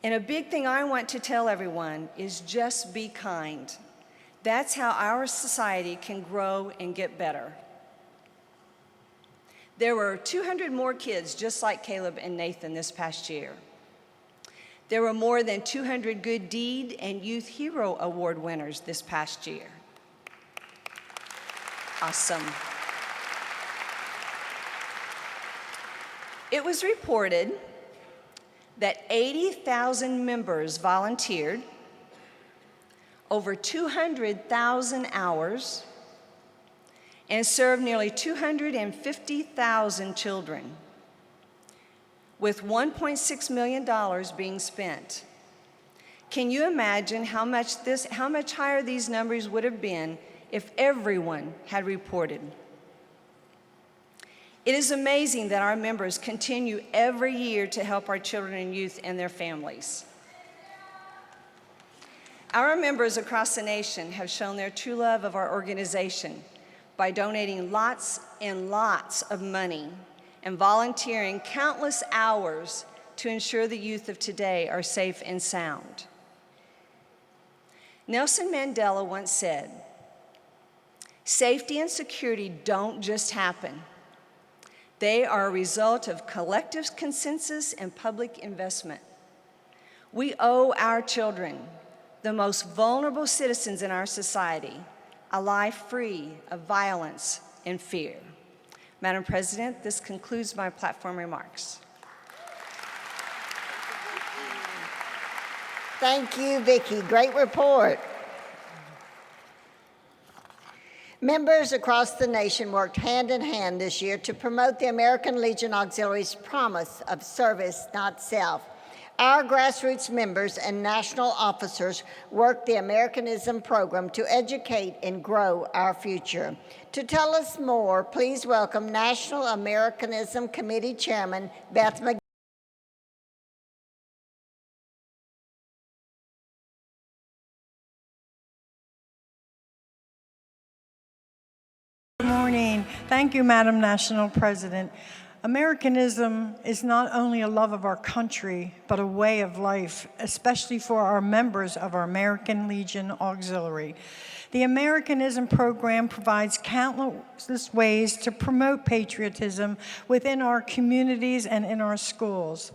And a big thing I want to tell everyone is just be kind. That's how our society can grow and get better. There were 200 more kids just like Caleb and Nathan this past year. There were more than 200 Good Deed and Youth Hero Award winners this past year. Awesome. It was reported that 80,000 members volunteered, over 200,000 hours, and served nearly 250,000 children, with $1.6 million being spent. Can you imagine how much higher these numbers would have been if everyone had reported? It is amazing that our members continue every year to help our children and youth and their families. Our members across the nation have shown their true love of our organization by donating lots and lots of money and volunteering countless hours to ensure the youth of today are safe and sound. Nelson Mandela once said, "Safety and security don't just happen. They are a result of collective consensus and public investment. We owe our children, the most vulnerable citizens in our society, a life free of violence and fear." Madam President, this concludes my platform remarks. Thank you, Vicki. Great report. Members across the nation worked hand in hand this year to promote the American Legion Auxiliary's promise of service, not self. Our grassroots members and national officers work the Americanism program to educate and grow our future. To tell us more, please welcome National Americanism Committee Chairman Beth McGee. Good morning. Thank you, Madam National President. Americanism is not only a love of our country, but a way of life, especially for our members of our American Legion Auxiliary. The Americanism program provides countless ways to promote patriotism within our communities and in our schools.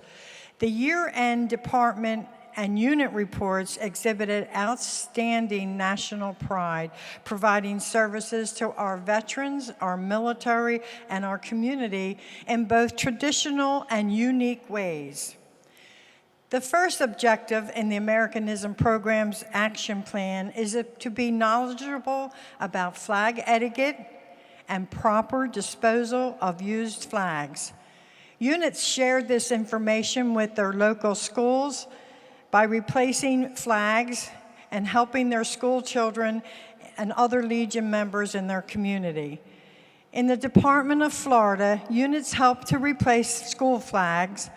The year-end department and unit reports exhibited outstanding national pride, providing services to our veterans, our military, and our community in both traditional and unique ways. The first objective in the Americanism program's action plan is to be knowledgeable about flag etiquette and proper disposal of used flags. Units shared this information with their local schools by replacing flags and helping their school children and other Legion members in their community. In the Department of Florida, units helped to replace school flags,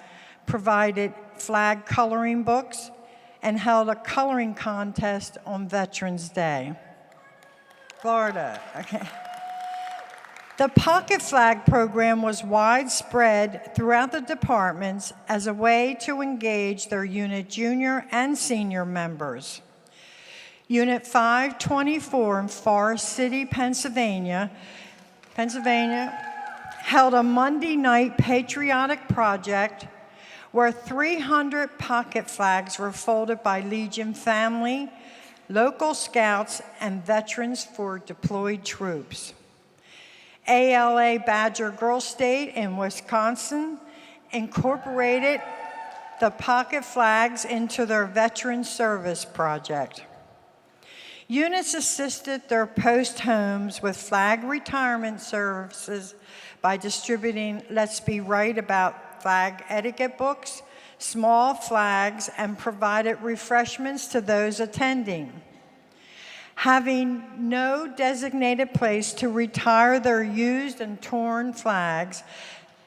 provided flag coloring books, and held a coloring contest on Veterans Day. Florida, okay. The Pocket Flag program was widespread throughout the departments as a way to engage their unit junior and senior members. Unit 524 in Forest City, Pennsylvania, held a Monday night patriotic project where 300 pocket flags were folded by Legion family, local scouts, and veterans for deployed troops. ALA Badger Girl State in Wisconsin incorporated the pocket flags into their veteran service project. Units assisted their post homes with flag retirement services by distributing Let's Be Right About flag etiquette books, small flags, and provided refreshments to those attending. Having no designated place to retire their used and torn flags,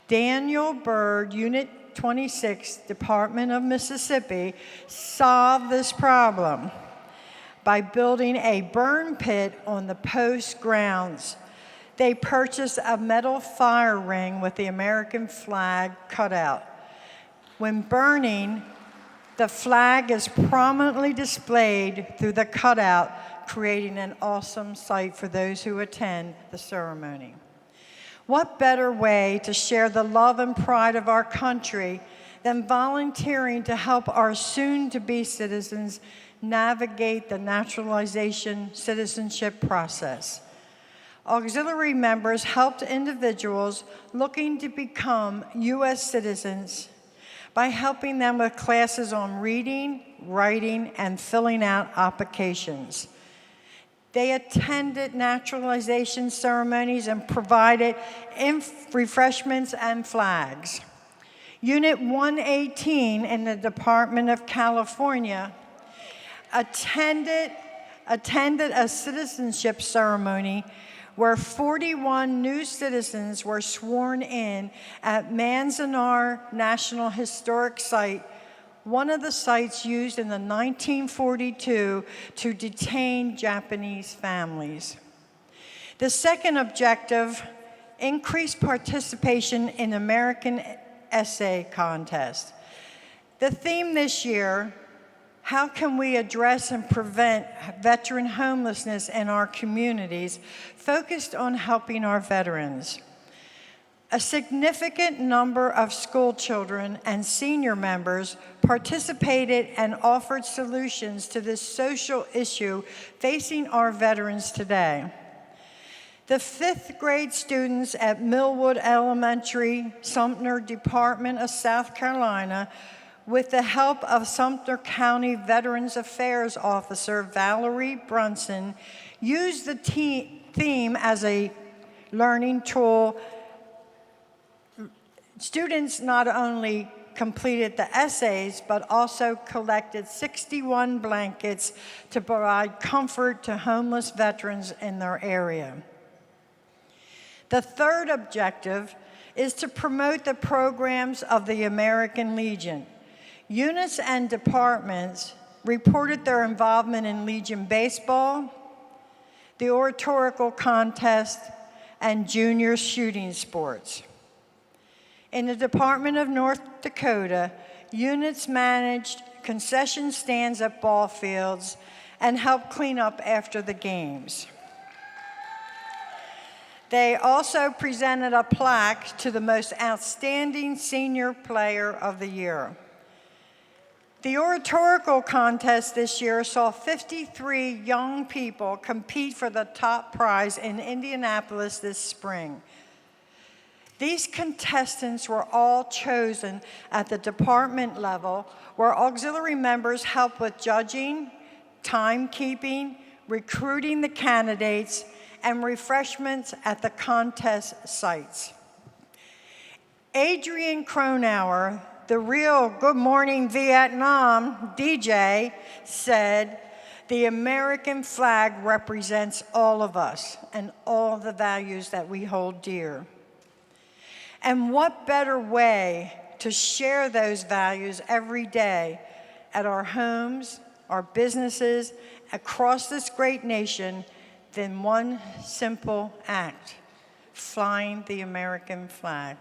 Daniel Byrd, Unit 26, Department of Mississippi, solved this problem by building a burn pit on the post grounds. They purchased a metal fire ring with the American flag cut out. When burning, the flag is prominently displayed through the cutout, creating an awesome sight for those who attend the ceremony. What better way to share the love and pride of our country than volunteering to help our soon-to-be citizens navigate the naturalization citizenship process? Auxiliary members helped individuals looking to become U.S. citizens by helping them with classes on reading, writing, and filling out applications. They attended naturalization ceremonies and provided refreshments and flags. Unit 118 in the Department of California attended a citizenship ceremony where 41 new citizens were sworn in at Manzanar National Historic Site, one of the sites used in the 1942 to detain Japanese families. The second objective, increased participation in American Essay Contest. The theme this year, how can we address and prevent veteran homelessness in our communities, focused on helping our veterans. A significant number of school children and senior members participated and offered solutions to this social issue facing our veterans today. The 5th grade students at Millwood Elementary, Sumter Department of South Carolina, with the help of Sumter County Veterans Affairs Officer Valerie Brunson, used the theme as a learning tool. Students not only completed the essays, but also collected 61 blankets to provide comfort to homeless veterans in their area. The third objective is to promote the programs of the American Legion. Units and departments reported their involvement in Legion baseball, the oratorical contest, and junior shooting sports. In the Department of North Dakota, units managed concession stands at ball fields and helped clean up after the games. They also presented a plaque to the most outstanding senior player of the year. The oratorical contest this year saw 53 young people compete for the top prize in Indianapolis this spring. These contestants were all chosen at the department level, where auxiliary members help with judging, timekeeping, recruiting the candidates, and refreshments at the contest sites. Adrian Cronauer, the real Good Morning Vietnam DJ, said, "The American flag represents all of us and all the values that we hold dear." And what better way to share those values every day at our homes, our businesses, across this great nation than one simple act, flying the American flag.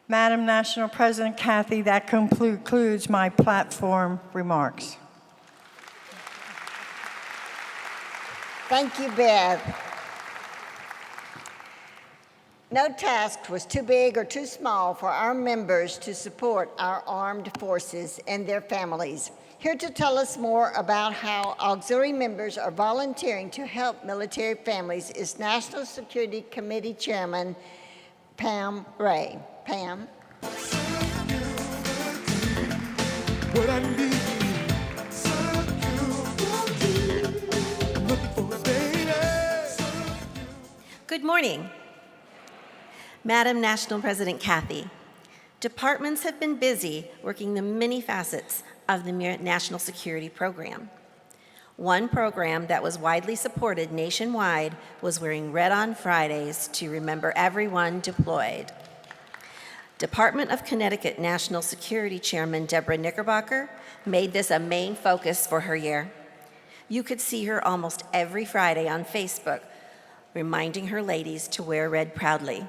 Madam National President Kathy, that concludes my platform remarks. Thank you, Bev. No task was too big or too small for our members to support our armed forces and their families Here to tell us more about how auxiliary members are volunteering to help military families is National Security Committee Chairman Pam Ray. Pam. What I need, looking for a baby. Good morning. Madam National President Kathy, departments have been busy working the many facets of the National Security Program. One program that was widely supported nationwide was wearing red on Fridays to remember everyone deployed. Department of Connecticut National Security Chairman Deborah Knickerbocker made this a main focus for her year. You could see her almost every Friday on Facebook, reminding her ladies to wear red proudly.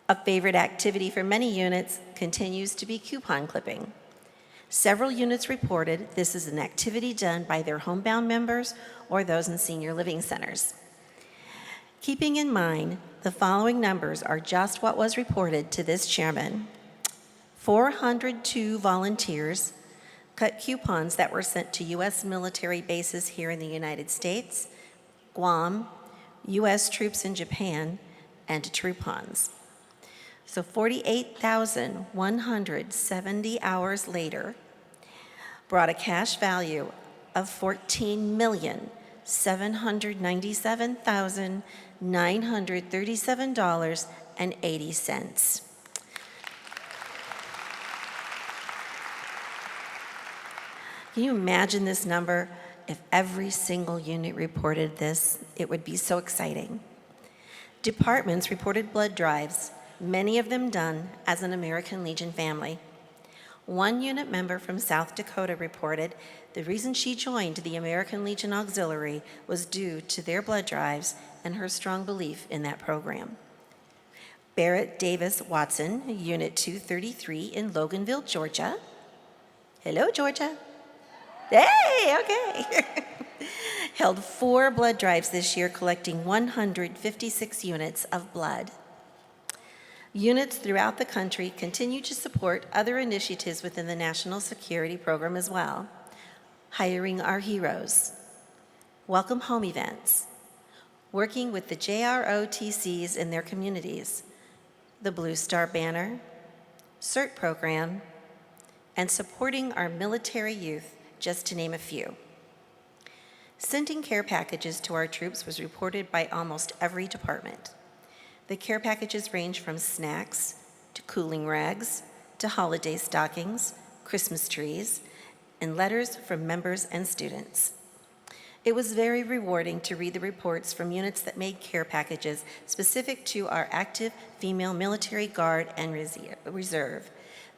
A favorite activity for many units continues to be coupon clipping. Several units reported this is an activity done by their homebound members or those in senior living centers. Keeping in mind, the following numbers are just what was reported to this chairman. 402 volunteers cut coupons that were sent to U.S. military bases here in the United States, Guam, U.S. troops in Japan, and to Troopons. So 48,170 hours later brought a cash value of $14,797,937.80. Can you imagine this number? If every single unit reported this, it would be so exciting. Departments reported blood drives, many of them done as an American Legion family. One unit member from South Dakota reported the reason she joined the American Legion Auxiliary was due to their blood drives and her strong belief in that program. Barrett Davis Watson, Unit 233 in Loganville, Georgia. Hello, Georgia. Hey, okay. Held 4 blood drives this year, collecting 156 units of blood. Units throughout the country continue to support other initiatives within the National Security Program as well. Hiring Our Heroes, Welcome Home events, working with the JROTCs in their communities, the Blue Star Banner, CERT program, and supporting our military youth, just to name a few. Sending care packages to our troops was reported by almost every department. The care packages range from snacks to cooling rags to holiday stockings, Christmas trees, and letters from members and students. It was very rewarding to read the reports from units that made care packages specific to our active female military guard and reserve.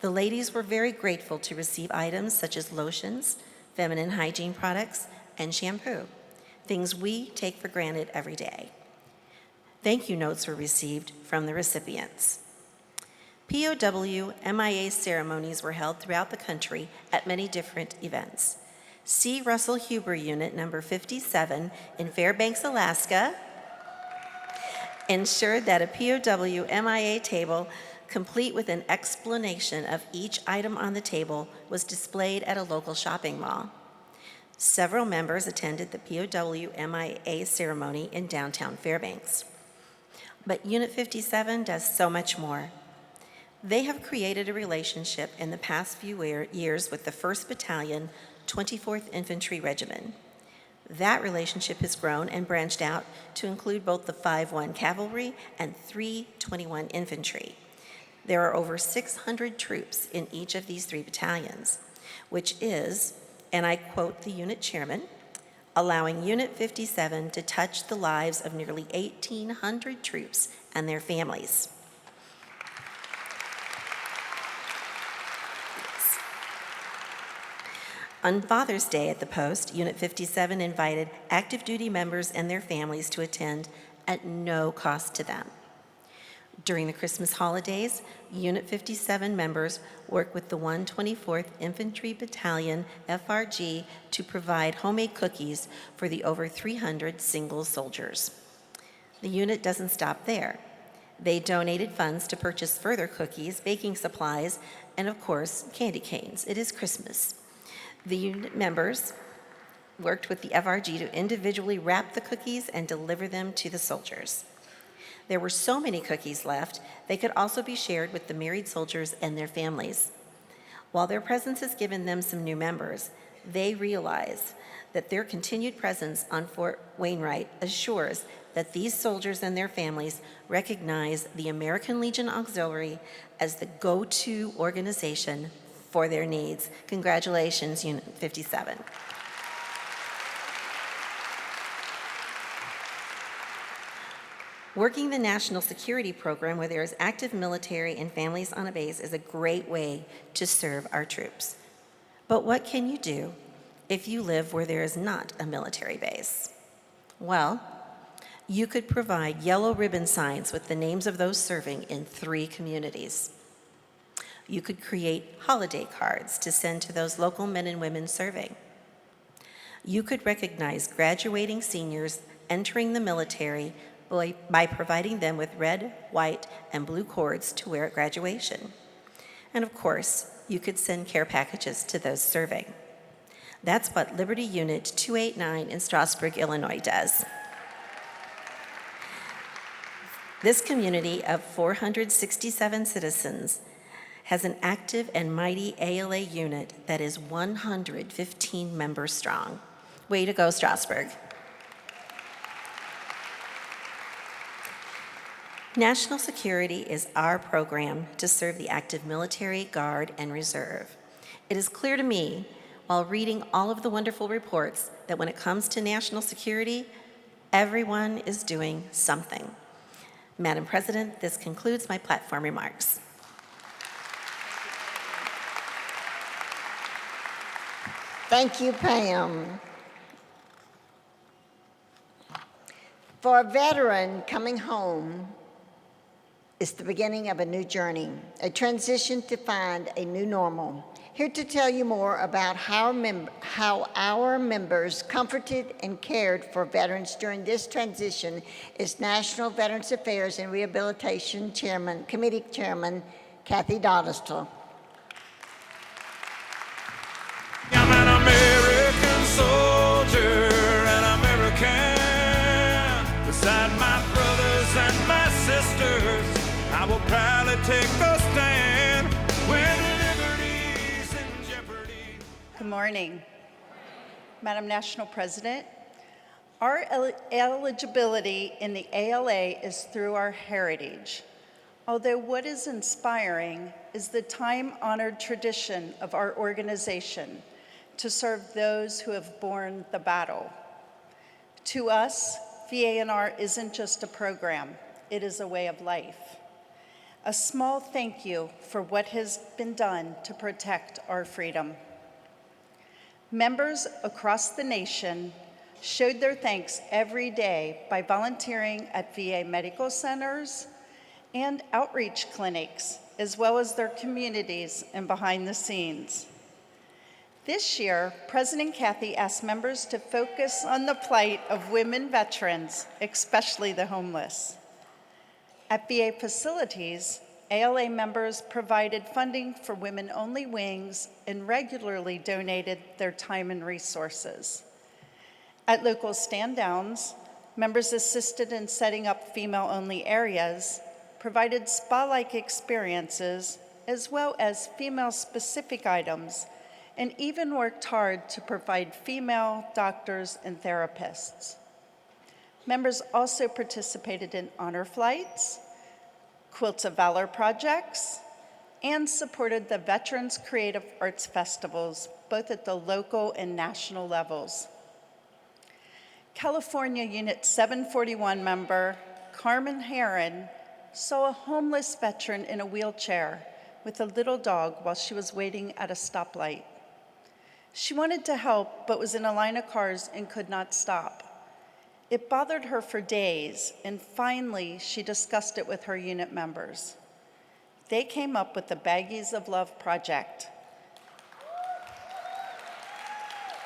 The ladies were very grateful to receive items such as lotions, feminine hygiene products, and shampoo, things we take for granted every day. Thank you notes were received from the recipients. POW MIA ceremonies were held throughout the country at many different events. C. Russell Huber Unit number 57 in Fairbanks, Alaska, ensured that a POW MIA table complete with an explanation of each item on the table was displayed at a local shopping mall. Several members attended the POW MIA ceremony in downtown Fairbanks. But Unit 57 does so much more. They have created a relationship in the past few years with the 1st Battalion, 24th Infantry Regiment. That relationship has grown and branched out to include both the 5-1 Cavalry and 321 Infantry. There are over 600 troops in each of these 3 battalions, which is, and I quote the unit chairman, allowing Unit 57 to touch the lives of nearly 1,800 troops and their families. On Father's Day at the post, Unit 57 invited active duty members and their families to attend at no cost to them. During the Christmas holidays, Unit 57 members work with the 124th Infantry Battalion, FRG, to provide homemade cookies for the over 300 single soldiers. The unit doesn't stop there. They donated funds to purchase further cookies, baking supplies, and of course, candy canes. It is Christmas. The unit members worked with the FRG to individually wrap the cookies and deliver them to the soldiers. There were so many cookies left, they could also be shared with the married soldiers and their families. While their presence has given them some new members, they realize that their continued presence on Fort Wainwright assures that these soldiers and their families recognize the American Legion Auxiliary as the go-to organization for their needs. Congratulations, Unit 57. Working the national security program where there is active military and families on a base is a great way to serve our troops. But what can you do if you live where there is not a military base? Well, you could provide yellow ribbon signs with the names of those serving in 3 communities. You could create holiday cards to send to those local men and women serving. You could recognize graduating seniors entering the military by providing them with red, white, and blue cords to wear at graduation. And of course, you could send care packages to those serving. That's what Liberty Unit 289 in Strasburg, Illinois does. This community of 467 citizens has an active and mighty ALA unit that is 115 members strong. Way to go, Strasburg. National Security is our program to serve the active military, Guard, and Reserve. It is clear to me, while reading all of the wonderful reports, that when it comes to national security, everyone is doing something. Madam President, this concludes my platform remarks. Thank you, Pam. For a veteran, coming home is the beginning of a new journey, a transition to find a new normal. Here to tell you more about how our members comforted and cared for veterans during this transition is National Veterans Affairs and Rehabilitation Committee Chairman, Kathy Doddistel. I'm an American soldier, an American. Beside my brothers and my sisters, I will proudly take a stand when liberty's in jeopardy. Good morning. Madam National President, our eligibility in the ALA is through our heritage. Although what is inspiring is the time-honored tradition of our organization to serve those who have borne the battle. To us, VA&R isn't just a program, it is a way of life. A small thank you for what has been done to protect our freedom. Members across the nation showed their thanks every day by volunteering at VA medical centers and outreach clinics, as well as their communities and behind the scenes. This year, President Kathy asked members to focus on the plight of women veterans, especially the homeless. At VA facilities, ALA members provided funding for women-only wings and regularly donated their time and resources. At local stand-downs, members assisted in setting up female-only areas, provided spa-like experiences, as well as female-specific items, and even worked hard to provide female doctors and therapists. Members also participated in honor flights, Quilts of Valor projects, and supported the Veterans Creative Arts Festivals, both at the local and national levels. California Unit 741 member Carmen Heron saw a homeless veteran in a wheelchair with a little dog while she was waiting at a stoplight. She wanted to help, but was in a line of cars and could not stop. It bothered her for days, and finally, she discussed it with her unit members. They came up with the Baggies of Love project,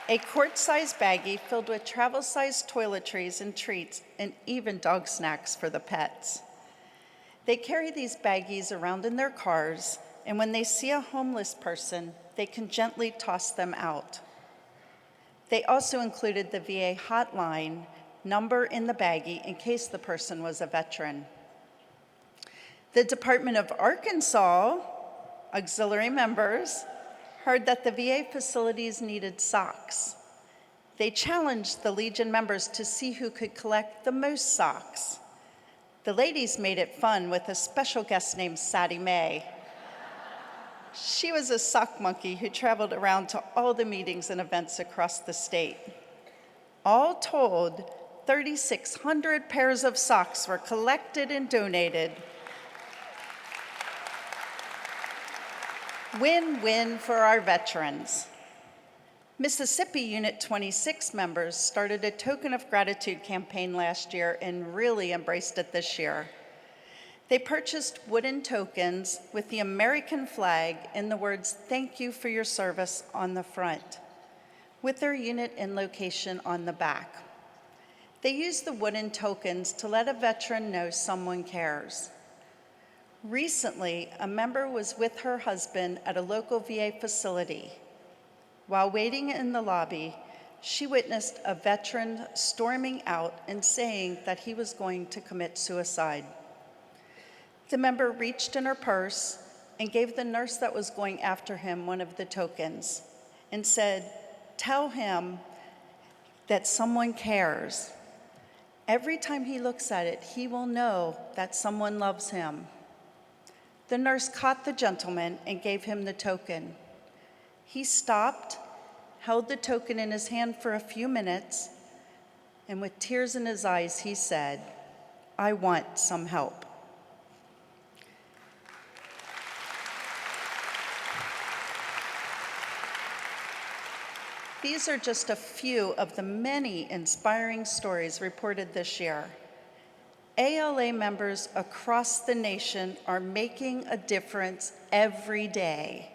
a quart-sized baggie filled with travel-sized toiletries and treats, and even dog snacks for the pets. They carry these baggies around in their cars, and when they see a homeless person, they can gently toss them out. They also included the VA hotline number in the baggie in case the person was a veteran. The Department of Arkansas auxiliary members heard that the VA facilities needed socks. They challenged the Legion members to see who could collect the most socks. The ladies made it fun with a special guest named Sadie Mae. She was a sock monkey who traveled around to all the meetings and events across the state. All told, 3,600 pairs of socks were collected and donated. Win-win for our veterans. Mississippi Unit 26 members started a Token of Gratitude campaign last year and really embraced it this year. They purchased wooden tokens with the American flag and the words, "Thank you for your service" on the front, with their unit and location on the back. They used the wooden tokens to let a veteran know someone cares. Recently, a member was with her husband at a local VA facility. While waiting in the lobby, she witnessed a veteran storming out and saying that he was going to commit suicide. The member reached in her purse and gave the nurse that was going after him one of the tokens and said, "Tell him that someone cares. Every time he looks at it, he will know that someone loves him." The nurse caught the gentleman and gave him the token. He stopped, held the token in his hand for a few minutes, and with tears in his eyes, he said, "I want some help." These are just a few of the many inspiring stories reported this year. ALA members across the nation are making a difference every day,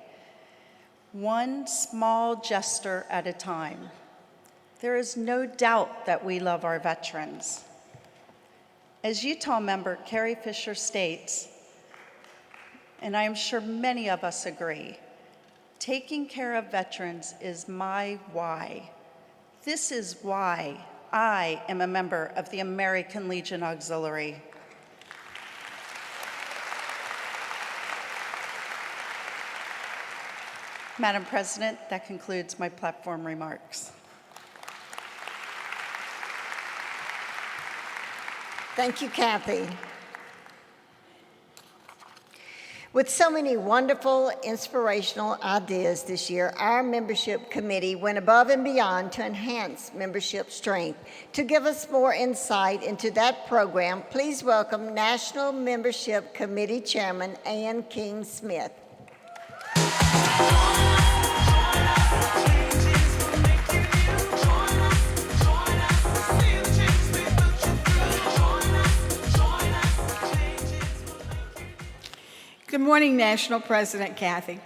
one small gesture at a time. There is no doubt that we love our veterans. As Utah member Carrie Fisher states, and I am sure many of us agree, taking care of veterans is my why. This is why I am a member of the American Legion Auxiliary. Madam President, that concludes my platform remarks. Thank you, Kathy. With so many wonderful, inspirational ideas this year, our membership committee went above and beyond to enhance membership strength. To give us more insight into that program, please welcome National Membership Committee Chairman Ann King Smith. Good morning, National President Kathy.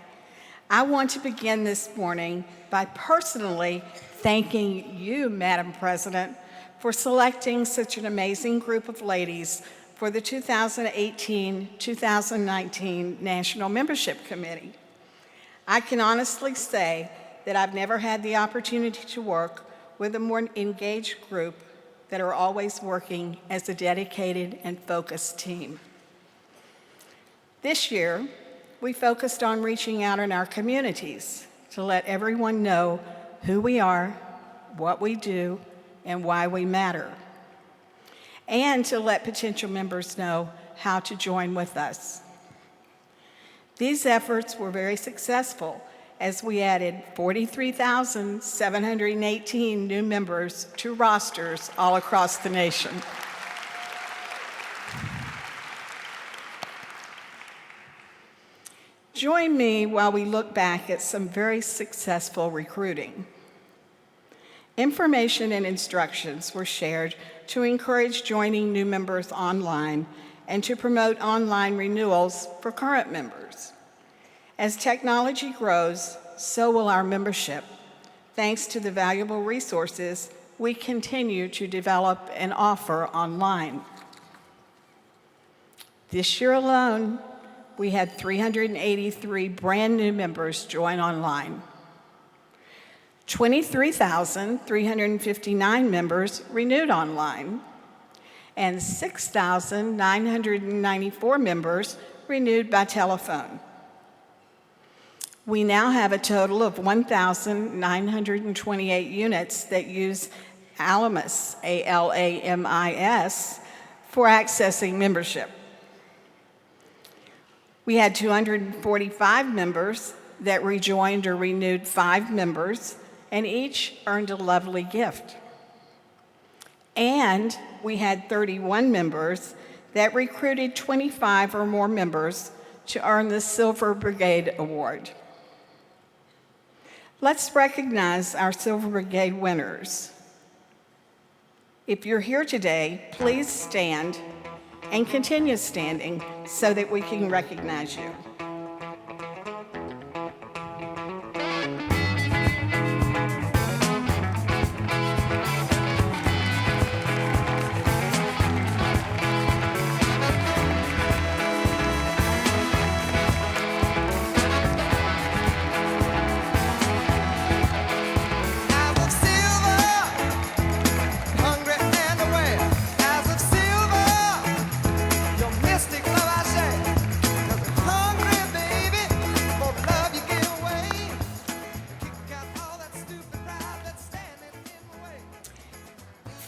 I want to begin this morning by personally thanking you, Madam President, for selecting such an amazing group of ladies for the 2018-2019 National Membership Committee. I can honestly say that I've never had the opportunity to work with a more engaged group that are always working as a dedicated and focused team. This year, we focused on reaching out in our communities to let everyone know who we are, what we do, and why we matter, and to let potential members know how to join with us. These efforts were very successful as we added 43,718 new members to rosters all across the nation. Join me while we look back at some very successful recruiting. Information and instructions were shared to encourage joining new members online and to promote online renewals for current members. As technology grows, so will our membership, thanks to the valuable resources we continue to develop and offer online. This year alone, we had 383 brand new members join online. 23,359 members renewed online, and 6,994 members renewed by telephone. We now have a total of 1,928 units that use Alamis, A-L-A-M-I-S, for accessing membership. We had 245 members that rejoined or renewed 5 members, and each earned a lovely gift. And we had 31 members that recruited 25 or more members to earn the Silver Brigade Award. Let's recognize our Silver Brigade winners. If you're here today, please stand and continue standing so that we can recognize you.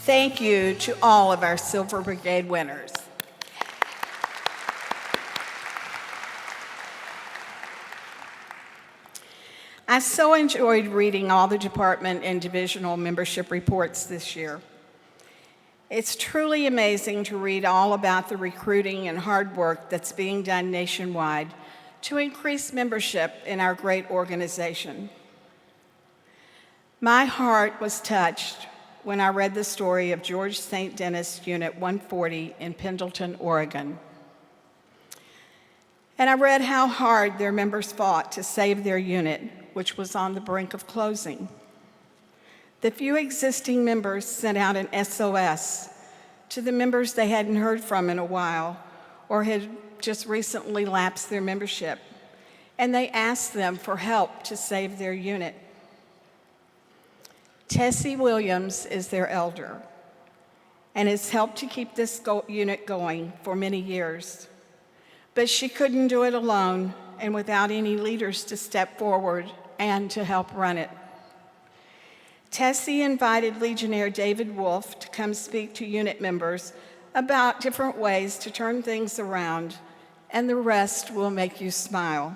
Thank you to all of our Silver Brigade winners. I so enjoyed reading all the department and divisional membership reports this year. It's truly amazing to read all about the recruiting and hard work that's being done nationwide to increase membership in our great organization. My heart was touched when I read the story of George St. Denis Unit 140 in Pendleton, Oregon. And I read how hard their members fought to save their unit, which was on the brink of closing. The few existing members sent out an SOS to the members they hadn't heard from in a while or had just recently lapsed their membership, and they asked them for help to save their unit. Tessie Williams is their elder and has helped to keep this unit going for many years. But she couldn't do it alone and without any leaders to step forward and to help run it. Tessie invited Legionnaire David Wolf to come speak to unit members about different ways to turn things around, and the rest will make you smile.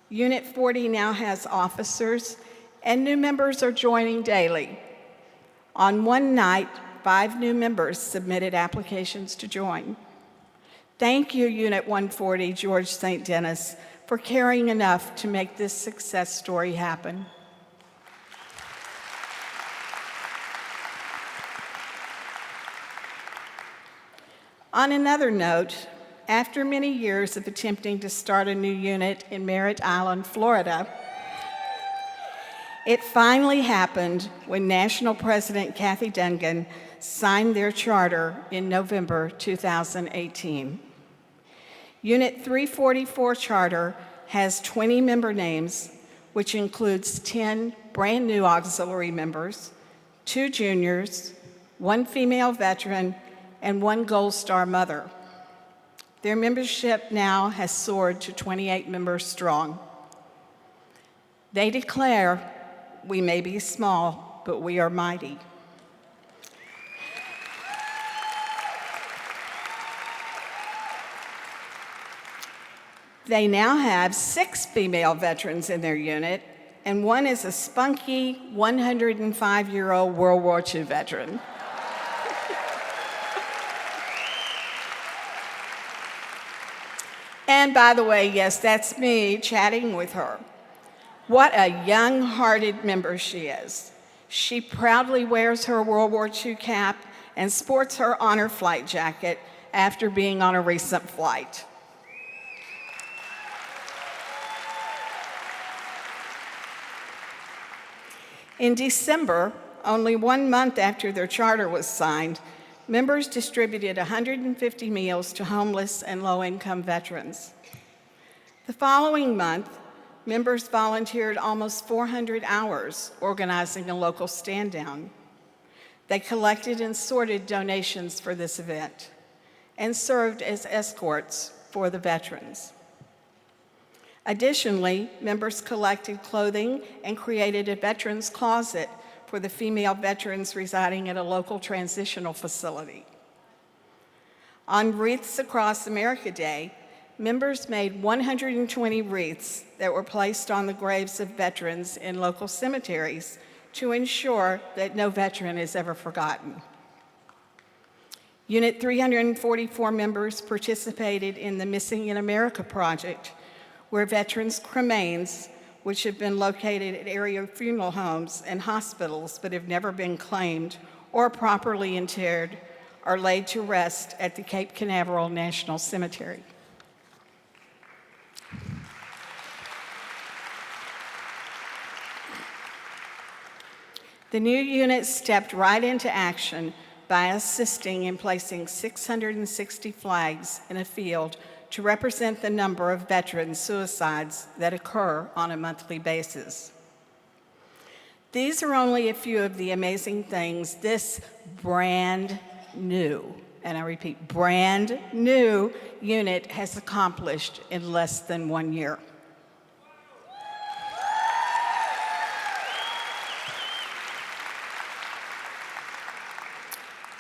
Unit 40 now has officers, and new members are joining daily. On one night, 5 new members submitted applications to join. Thank you, Unit 140, George St. Denis, for caring enough to make this success story happen. On another note, after many years of attempting to start a new unit in Merritt Island, Florida, it finally happened when National President Kathy Duncan signed their charter in November 2018. Unit 344 charter has 20 member names, which includes 10 brand new auxiliary members, 2 juniors, 1 female veteran, and 1 Gold Star mother. Their membership now has soared to 28 members strong. They declare, "We may be small, but we are mighty." They now have 6 female veterans in their unit, and 1 is a spunky 105-year-old World War II veteran. And by the way, yes, that's me chatting with her. What a young-hearted member she is. She proudly wears her World War II cap and sports her honor flight jacket after being on a recent flight. In December, only 1 month after their charter was signed, members distributed 150 meals to homeless and low-income veterans. The following month, members volunteered almost 400 hours organizing a local stand-down. They collected and sorted donations for this event and served as escorts for the veterans. Additionally, members collected clothing and created a veterans closet for the female veterans residing at a local transitional facility. On Wreaths Across America Day, members made 120 wreaths that were placed on the graves of veterans in local cemeteries to ensure that no veteran is ever forgotten. Unit 344 members participated in the Missing in America project, where veterans' cremains, which have been located at area funeral homes and hospitals but have never been claimed or properly interred, are laid to rest at the Cape Canaveral National Cemetery. The new unit stepped right into action by assisting in placing 660 flags in a field to represent the number of veteran suicides that occur on a monthly basis. These are only a few of the amazing things this brand new, and I repeat, brand new unit has accomplished in less than 1 year.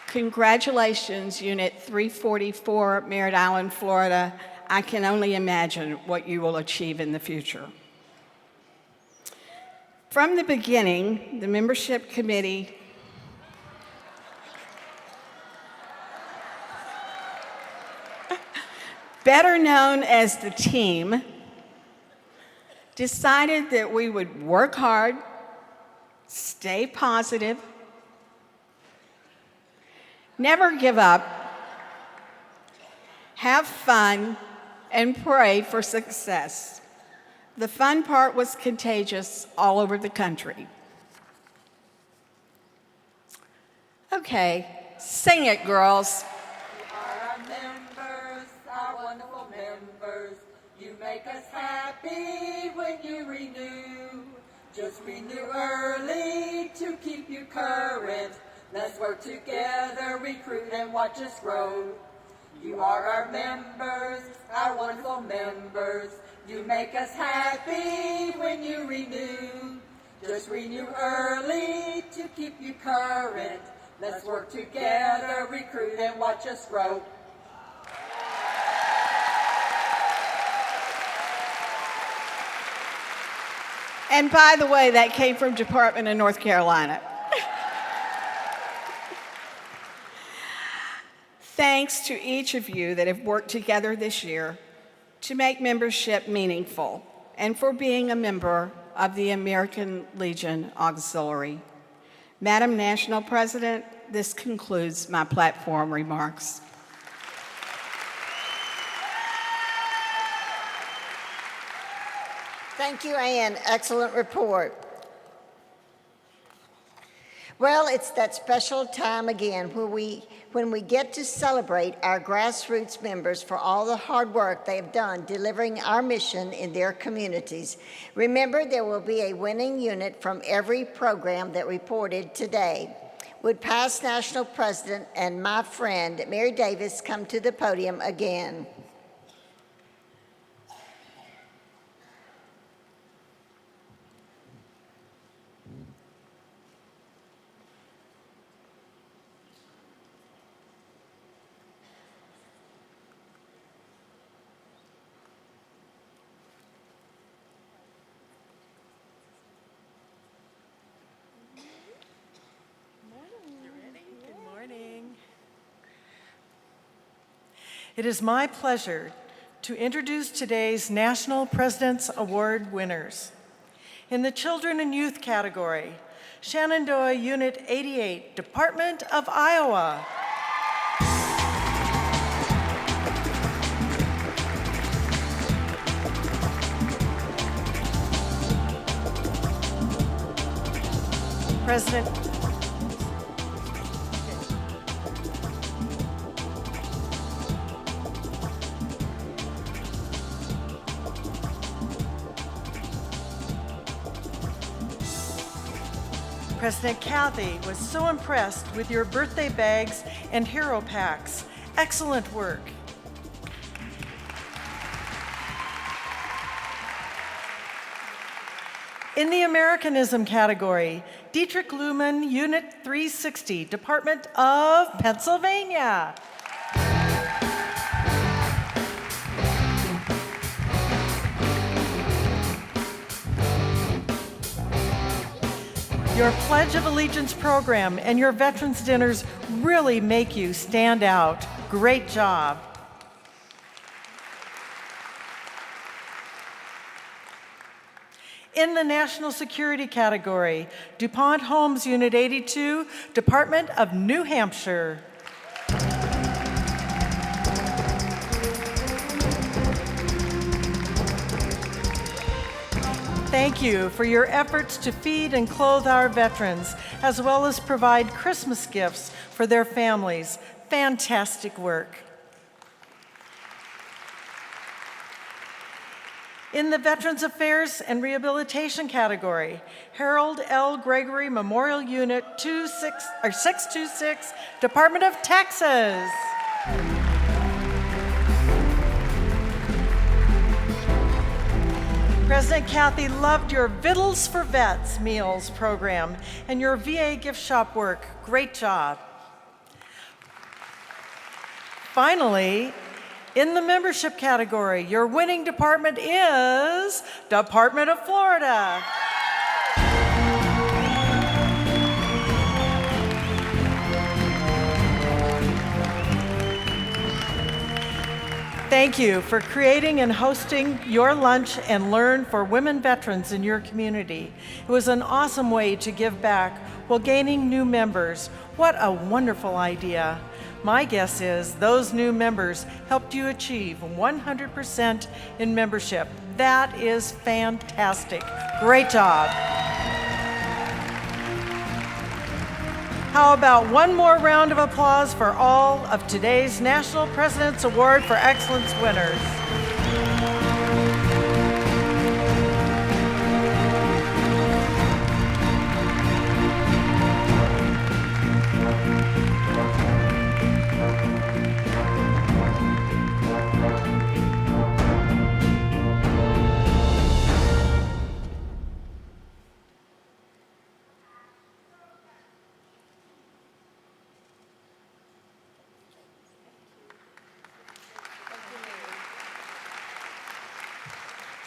Congratulations, Unit 344, Merritt Island, Florida. I can only imagine what you will achieve in the future. From the beginning, the membership committee better known as the team, decided that we would work hard, stay positive, never give up, have fun, and pray for success. The fun part was contagious all over the country. Okay, sing it, girls. Our members, our wonderful members, you make us happy when you renew. Just renew early to keep you current. Let's work together, recruit and watch us grow. You are our members, our wonderful members. You make us happy when you renew. Just renew early to keep you current. Let's work together, recruit and watch us grow. And by the way, that came from Department of North Carolina. Thanks to each of you that have worked together this year to make membership meaningful and for being a member of the American Legion Auxiliary. Madam National President, this concludes my platform remarks. Thank you, Ann. Excellent report. Well, it's that special time again when we get to celebrate our grassroots members for all the hard work they have done delivering our mission in their communities. Remember, there will be a winning unit from every program that reported today. Would past National President and my friend Mary Davis come to the podium again? It is my pleasure to introduce today's National President's Award winners. In the Children and Youth category, Shenandoah Unit 88, Department of Iowa. President President Kathy was so impressed with your birthday bags and hero packs. Excellent work. In the Americanism category, Dietrich Luhmann, Unit 360, Department of Pennsylvania. Your Pledge of Allegiance program and your Veterans Dinners really make you stand out. Great job. In the National Security category, DuPont Homes Unit 82, Department of New Hampshire. Thank you for your efforts to feed and clothe our veterans, as well as provide Christmas gifts for their families. Fantastic work. In the Veterans Affairs and Rehabilitation category, Harold L. Gregory Memorial Unit 626, Department of Texas. President Kathy loved your Vittles for Vets meals program and your VA gift shop work. Great job. Finally, in the membership category, your winning department is Department of Florida. Thank you for creating and hosting your Lunch and Learn for women veterans in your community. It was an awesome way to give back while gaining new members. What a wonderful idea. My guess is those new members helped you achieve 100% in membership. That is fantastic. Great job. How about one more round of applause for all of today's National President's Award for Excellence winners?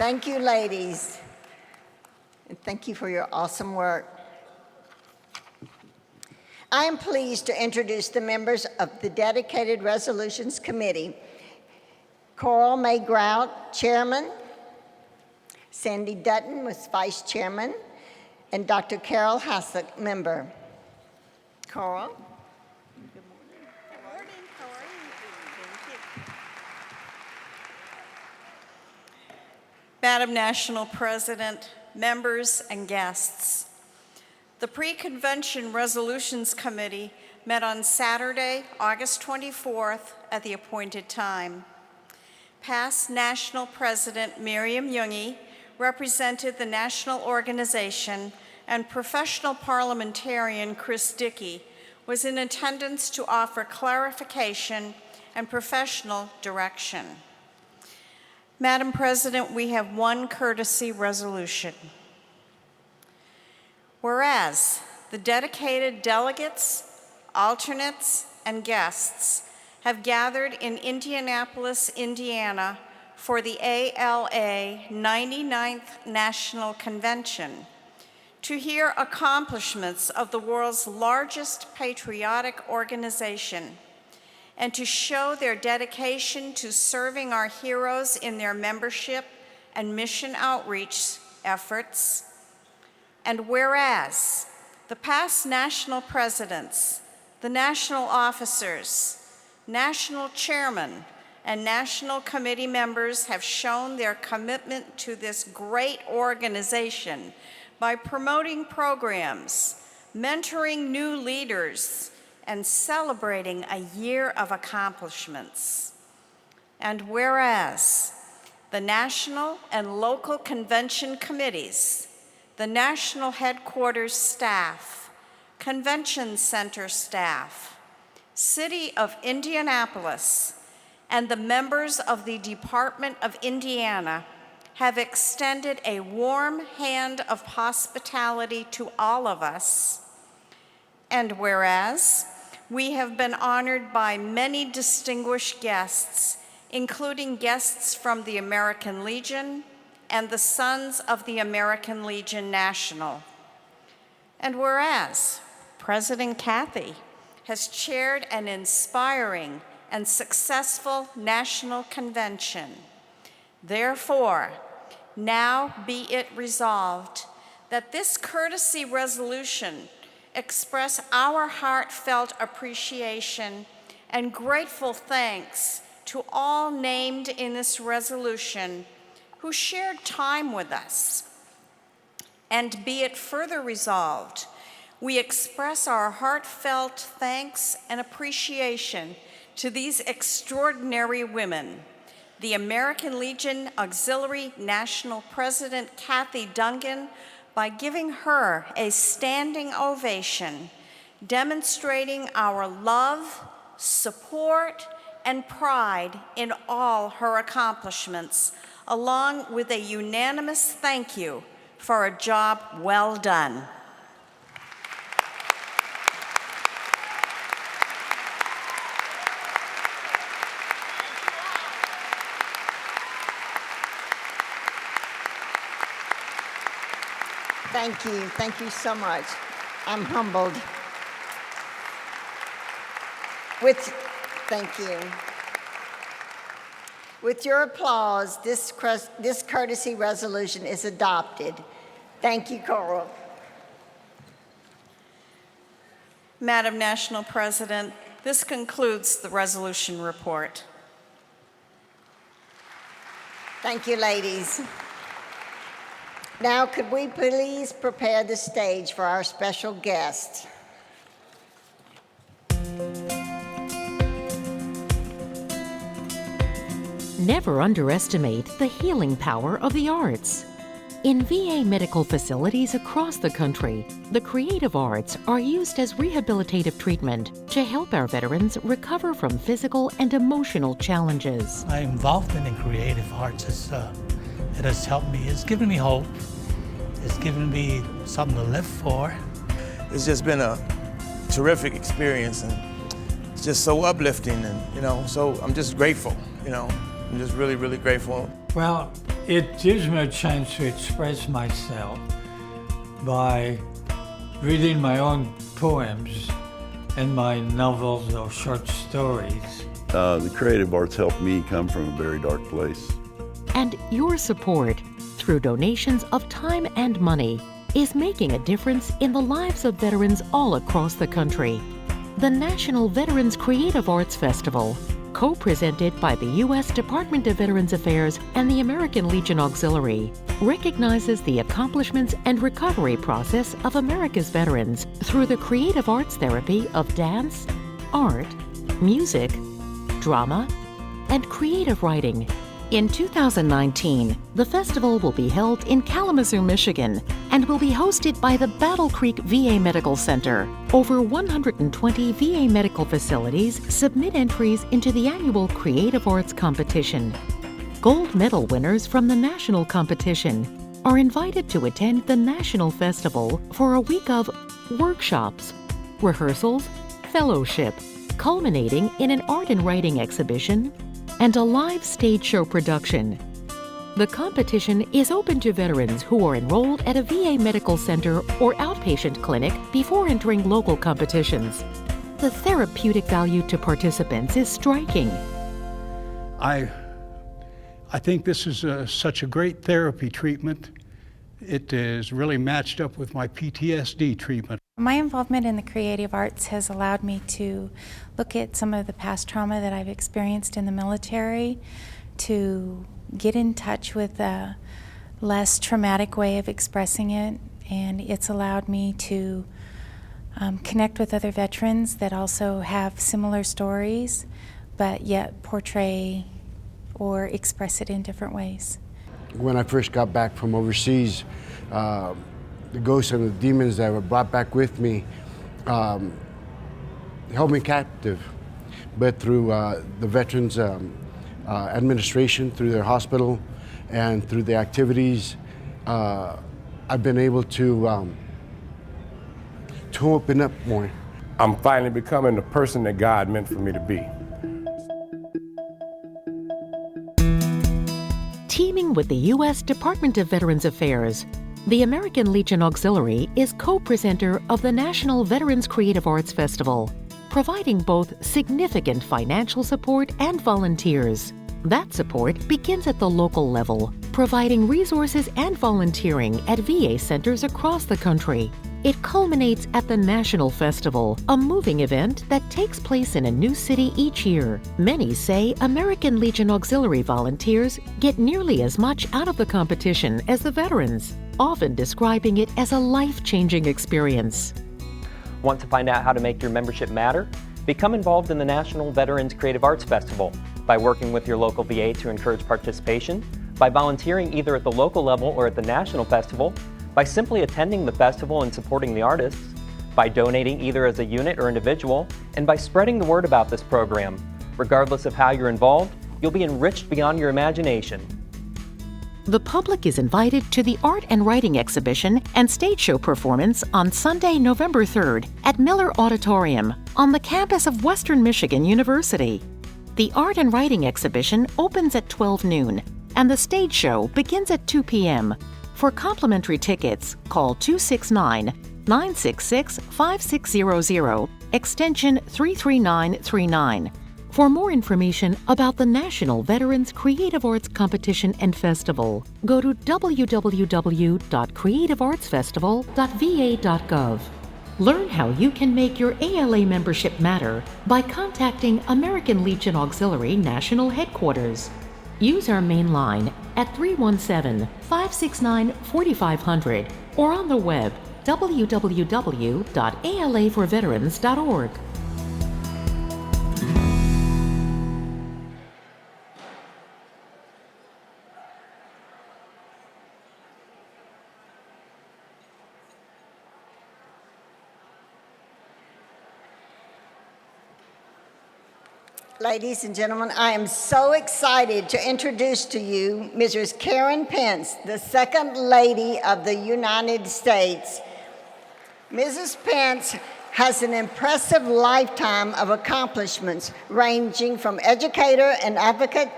Thank you, ladies. And thank you for your awesome work. I am pleased to introduce the members of the Dedicated Resolutions Committee. Coral May Grout, Chairman. Sandy Dutton was Vice Chairman. And Dr. Carol Hassett, Member. Coral? Madam National President, members and guests, the Pre-Convention Resolutions Committee met on Saturday, August 24th at the appointed time. Past National President Miriam Junge represented the national organization, and professional parliamentarian Chris Dickey was in attendance to offer clarification and professional direction. Madam President, we have one courtesy resolution. Whereas the dedicated delegates, alternates, and guests have gathered in Indianapolis, Indiana for the ALA 99th National Convention to hear accomplishments of the world's largest patriotic organization and to show their dedication to serving our heroes in their membership and mission outreach efforts. And whereas the past national presidents, the national officers, national chairmen, and national committee members have shown their commitment to this great organization by promoting programs, mentoring new leaders, and celebrating a year of accomplishments. And whereas the national and local convention committees, the national headquarters staff, Convention Center staff, City of Indianapolis, and the members of the Department of Indiana have extended a warm hand of hospitality to all of us. And whereas we have been honored by many distinguished guests, including guests from the American Legion and the Sons of the American Legion National. And whereas President Kathy has chaired an inspiring and successful national convention, therefore, now be it resolved that this courtesy resolution express our heartfelt appreciation and grateful thanks to all named in this resolution who shared time with us. And be it further resolved, we express our heartfelt thanks and appreciation to these extraordinary women, the American Legion Auxiliary National President Kathy Duncan, by giving her a standing ovation, demonstrating our love, support, and pride in all her accomplishments, along with a unanimous thank you for a job well done. Thank you so much. I'm humbled. Thank you. With your applause, this courtesy resolution is adopted. Thank you, Coral. Madam National President, this concludes the resolution report. Thank you, ladies. Now, could we please prepare the stage for our special guest? Never underestimate the healing power of the arts. In VA medical facilities across the country, the creative arts are used as rehabilitative treatment to help our veterans recover from physical and emotional challenges. I'm involved in the creative arts. It has helped me. It's given me hope. It's given me something to live for. It's just been a terrific experience, and it's just so uplifting, and so I'm just grateful. I'm just really, really grateful. Well, it gives me a chance to express myself by reading my own poems and my novels or short stories. The creative arts helped me come from a very dark place. And your support, through donations of time and money, is making a difference in the lives of veterans all across the country. The National Veterans Creative Arts Festival, co-presented by the U.S. Department of Veterans Affairs and the American Legion Auxiliary, recognizes the accomplishments and recovery process of America's veterans through the creative arts therapy of dance, art, music, drama, and creative writing. In 2019, the festival will be held in Kalamazoo, Michigan, and will be hosted by the Battle Creek VA Medical Center. Over 120 VA medical facilities submit entries into the annual Creative Arts Competition. Gold medal winners from the national competition are invited to attend the National Festival for a week of workshops, rehearsals, fellowship, culminating in an art and writing exhibition, and a live stage show production. The competition is open to veterans who are enrolled at a VA medical center or outpatient clinic before entering local competitions. The therapeutic value to participants is striking. I think this is such a great therapy treatment. It is really matched up with my PTSD treatment. My involvement in the creative arts has allowed me to look at some of the past trauma that I've experienced in the military, to get in touch with a less traumatic way of expressing it, and it's allowed me to connect with other veterans that also have similar stories, but yet portray or express it in different ways. When I first got back from overseas, the ghosts and the demons that were brought back with me held me captive. But through the Veterans Administration, through their hospital, and through the activities, I've been able to open up more. I'm finally becoming the person that God meant for me to be. Teaming with the U.S. Department of Veterans Affairs, the American Legion Auxiliary is co-presenter of the National Veterans Creative Arts Festival, providing both significant financial support and volunteers. That support begins at the local level, providing resources and volunteering at VA centers across the country. It culminates at the National Festival, a moving event that takes place in a new city each year. Many say American Legion Auxiliary volunteers get nearly as much out of the competition as the veterans, often describing it as a life-changing experience. Want to find out how to make your membership matter? Become involved in the National Veterans Creative Arts Festival by working with your local VA to encourage participation, by volunteering either at the local level or at the National Festival, by simply attending the festival and supporting the artists, by donating either as a unit or individual, and by spreading the word about this program. Regardless of how you're involved, you'll be enriched beyond your imagination. The public is invited to the art and writing exhibition and stage show performance on Sunday, November 3rd at Miller Auditorium on the campus of Western Michigan University. The art and writing exhibition opens at 12 noon and the stage show begins at 2 p.m. For complimentary tickets, call 269-966-5600, extension 33939. For more information about the National Veterans Creative Arts Competition and Festival, go to www.creativeartsfestival.va.gov. Learn how you can make your ALA membership matter by contacting American Legion Auxiliary National Headquarters. Use our main line at 317-569-4500 or on the web www.alaforveterans.org. Ladies and gentlemen, I am so excited to introduce to you Mrs. Karen Pence, the Second Lady of the United States. Mrs. Pence has an impressive lifetime of accomplishments ranging from educator and advocate,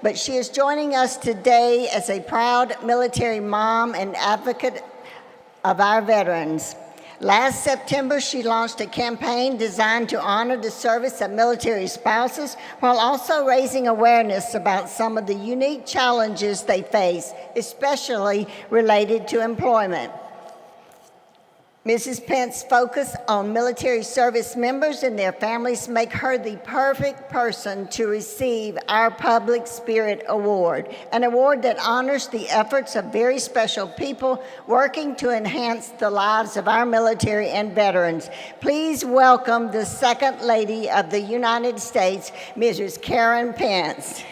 but she is joining us today as a proud military mom and advocate of our veterans. Last September, she launched a campaign designed to honor the service of military spouses while also raising awareness about some of the unique challenges they face, especially related to employment. Mrs. Pence's focus on military service members and their families make her the perfect person to receive our Public Spirit Award, an award that honors the efforts of very special people working to enhance the lives of our military and veterans. Please welcome the Second Lady of the United States, Mrs. Karen Pence.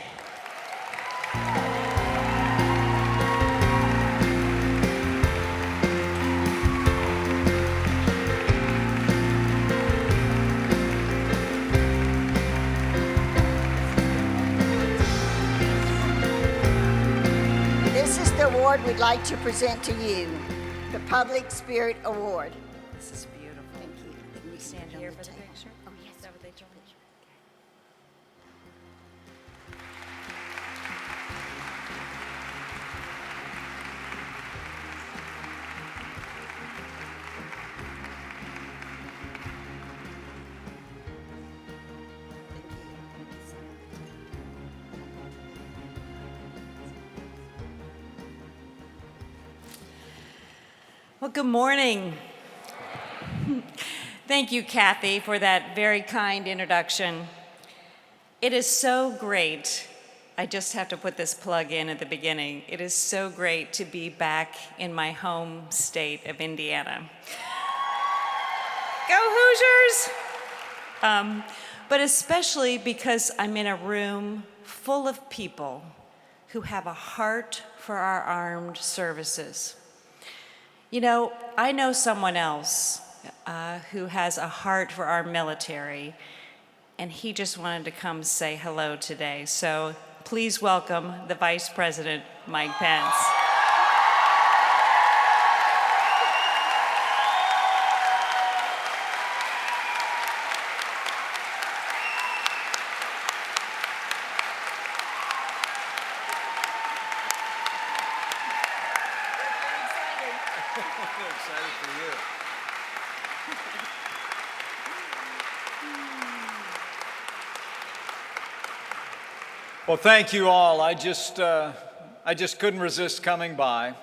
We'd like to present to you the Public Spirit Award. This is beautiful. Thank you. Can you stand here for the picture? Oh, yes. Is that what they told me? Well, good morning. Thank you, Kathy, for that very kind introduction. It is so great. I just have to put this plug in at the beginning. It is so great to be back in my home state of Indiana. Go Hoosiers! But especially because I'm in a room full of people who have a heart for our armed services. You know, I know someone else who has a heart for our military, and he just wanted to come say hello today. So please welcome the Vice President, Mike Pence. Well, thank you all. I just couldn't resist coming by.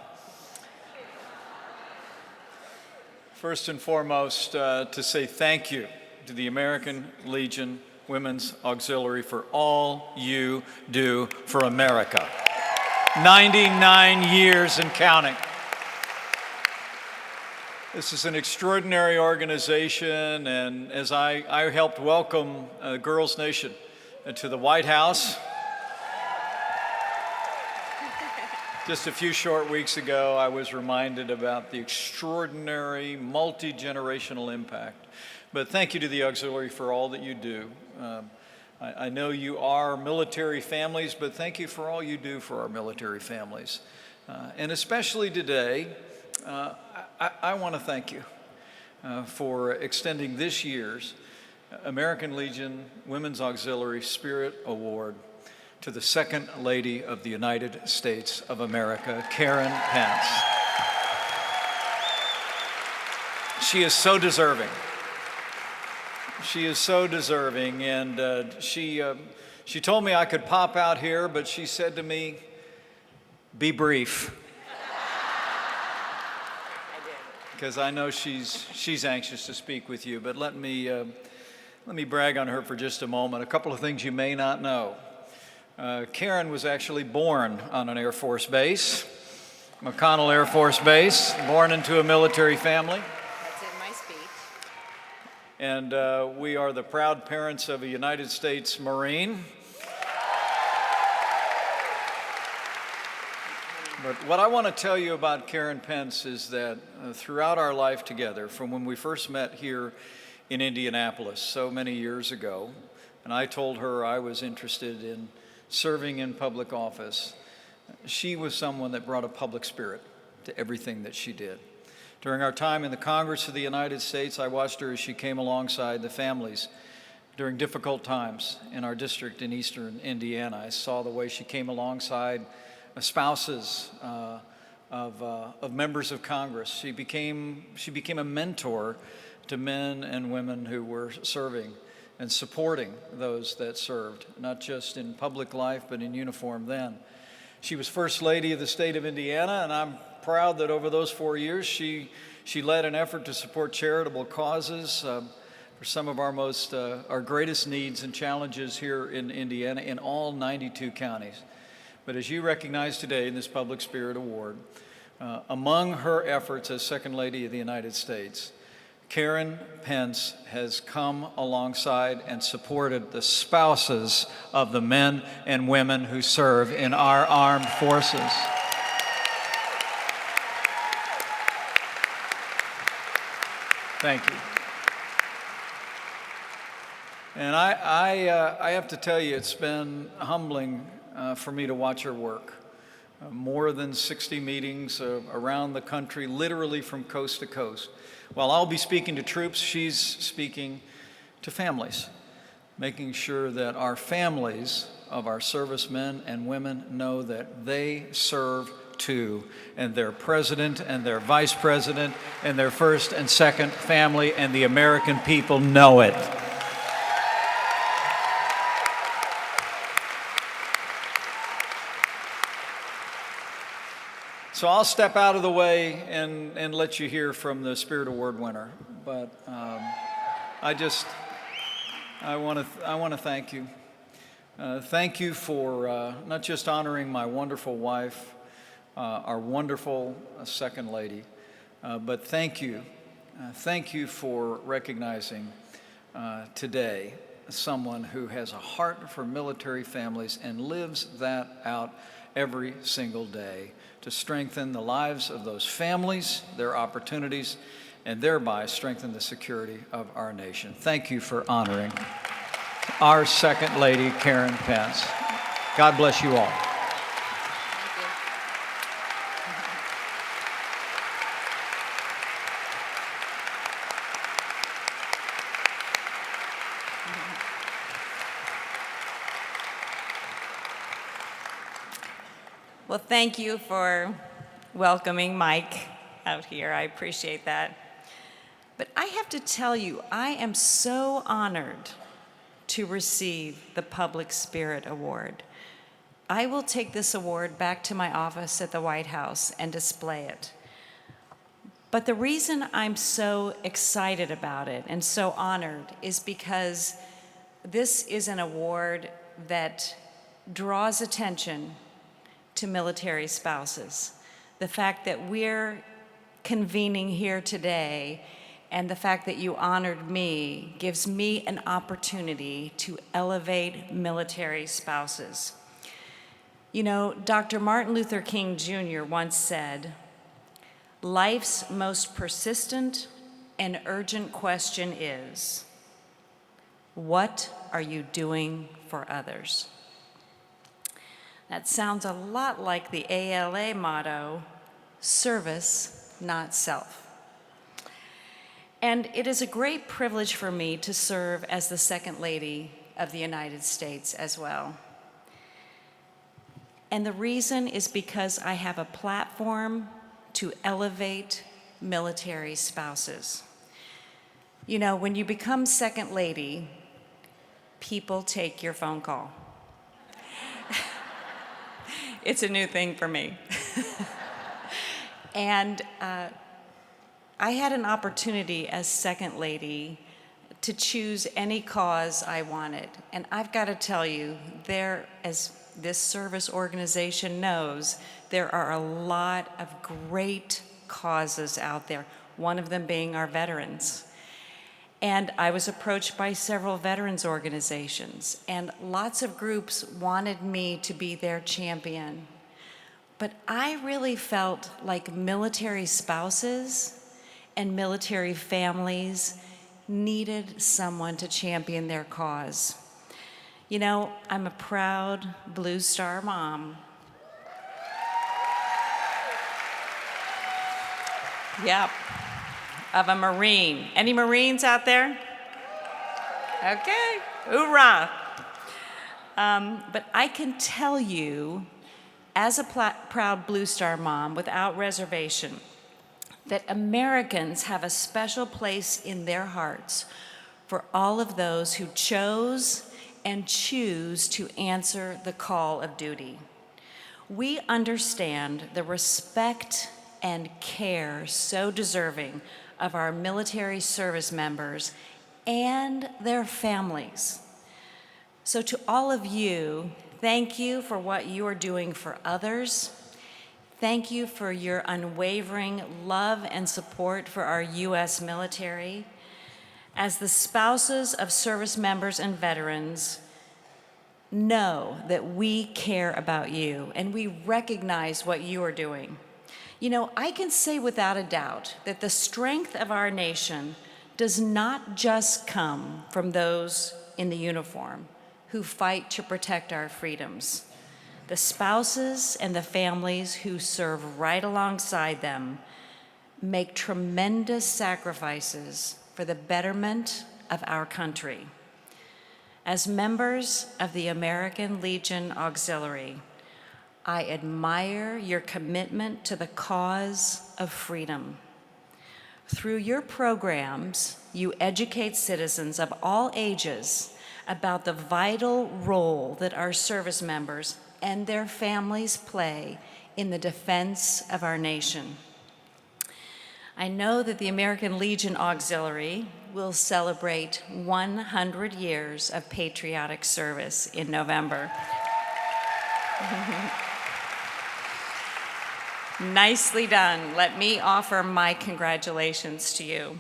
First and foremost, to say thank you to the American Legion Women's Auxiliary for all you do for America. 99 years and counting. This is an extraordinary organization, and as I helped welcome Girls Nation to the White House just a few short weeks ago, I was reminded about the extraordinary multi-generational impact. But thank you to the Auxiliary for all that you do. I know you are military families, but thank you for all you do for our military families. And especially today, I want to thank you for extending this year's American Legion Women's Auxiliary Spirit Award to the Second Lady of the United States of America, Karen Pence. She is so deserving. She is so deserving, and she told me I could pop out here, but she said to me, "Be brief." Because I know she's anxious to speak with you, but let me brag on her for just a moment. A couple of things you may not know. Karen was actually born on an Air Force base, McConnell Air Force Base, born into a military family. That's in my speech. And we are the proud parents of a United States Marine. But what I want to tell you about Karen Pence is that throughout our life together, from when we first met here in Indianapolis so many years ago, and I told her I was interested in serving in public office, she was someone that brought a public spirit to everything that she did. During our time in the Congress of the United States, I watched her as she came alongside the families during difficult times in our district in eastern Indiana. I saw the way she came alongside spouses of members of Congress. She became a mentor to men and women who were serving and supporting those that served, not just in public life, but in uniform then. She was First Lady of the state of Indiana, and I'm proud that over those 4 years, she led an effort to support charitable causes for some of our greatest needs and challenges here in Indiana in all 92 counties. But as you recognize today in this Public Spirit Award, among her efforts as Second Lady of the United States, Karen Pence has come alongside and supported the spouses of the men and women who serve in our armed forces. Thank you. And I have to tell you, it's been humbling for me to watch her work. More than 60 meetings around the country, literally from coast to coast. While I'll be speaking to troops, she's speaking to families, making sure that our families of our servicemen and women know that they serve too, and their president and their vice president and their first and second family and the American people know it. So I'll step out of the way and let you hear from the Spirit Award winner. But I want to thank you. Thank you for not just honoring my wonderful wife, our wonderful Second Lady, but thank you. Thank you for recognizing today someone who has a heart for military families and lives that out every single day to strengthen the lives of those families, their opportunities, and thereby strengthen the security of our nation. Thank you for honoring our Second Lady, Karen Pence. God bless you all. Well, thank you for welcoming Mike out here. I appreciate that. But I have to tell you, I am so honored to receive the Public Spirit Award. I will take this award back to my office at the White House and display it. But the reason I'm so excited about it and so honored is because this is an award that draws attention to military spouses. The fact that we're convening here today and the fact that you honored me gives me an opportunity to elevate military spouses. You know, Dr. Martin Luther King Jr. once said, "Life's most persistent and urgent question is, what are you doing for others?" That sounds a lot like the ALA motto, service, not self. And it is a great privilege for me to serve as the Second Lady of the United States as well. And the reason is because I have a platform to elevate military spouses. You know, when you become Second Lady, people take your phone call. It's a new thing for me. And I had an opportunity as Second Lady to choose any cause I wanted. And I've got to tell you, as this service organization knows, there are a lot of great causes out there, one of them being our veterans. And I was approached by several veterans organizations, and lots of groups wanted me to be their champion. But I really felt like military spouses and military families needed someone to champion their cause. You know, I'm a proud Blue Star mom. Yep. Of a Marine. Any Marines out there? Okay, hoorah. But I can tell you, as a proud Blue Star mom, without reservation, that Americans have a special place in their hearts for all of those who chose and choose to answer the call of duty. We understand the respect and care so deserving of our military service members and their families. So to all of you, thank you for what you are doing for others. Thank you for your unwavering love and support for our U.S. military. As the spouses of service members and veterans, know that we care about you and we recognize what you are doing. You know, I can say without a doubt that the strength of our nation does not just come from those in the uniform who fight to protect our freedoms. The spouses and the families who serve right alongside them make tremendous sacrifices for the betterment of our country. As members of the American Legion Auxiliary, I admire your commitment to the cause of freedom. Through your programs, you educate citizens of all ages about the vital role that our service members and their families play in the defense of our nation. I know that the American Legion Auxiliary will celebrate 100 years of patriotic service in November. Nicely done. Let me offer my congratulations to you.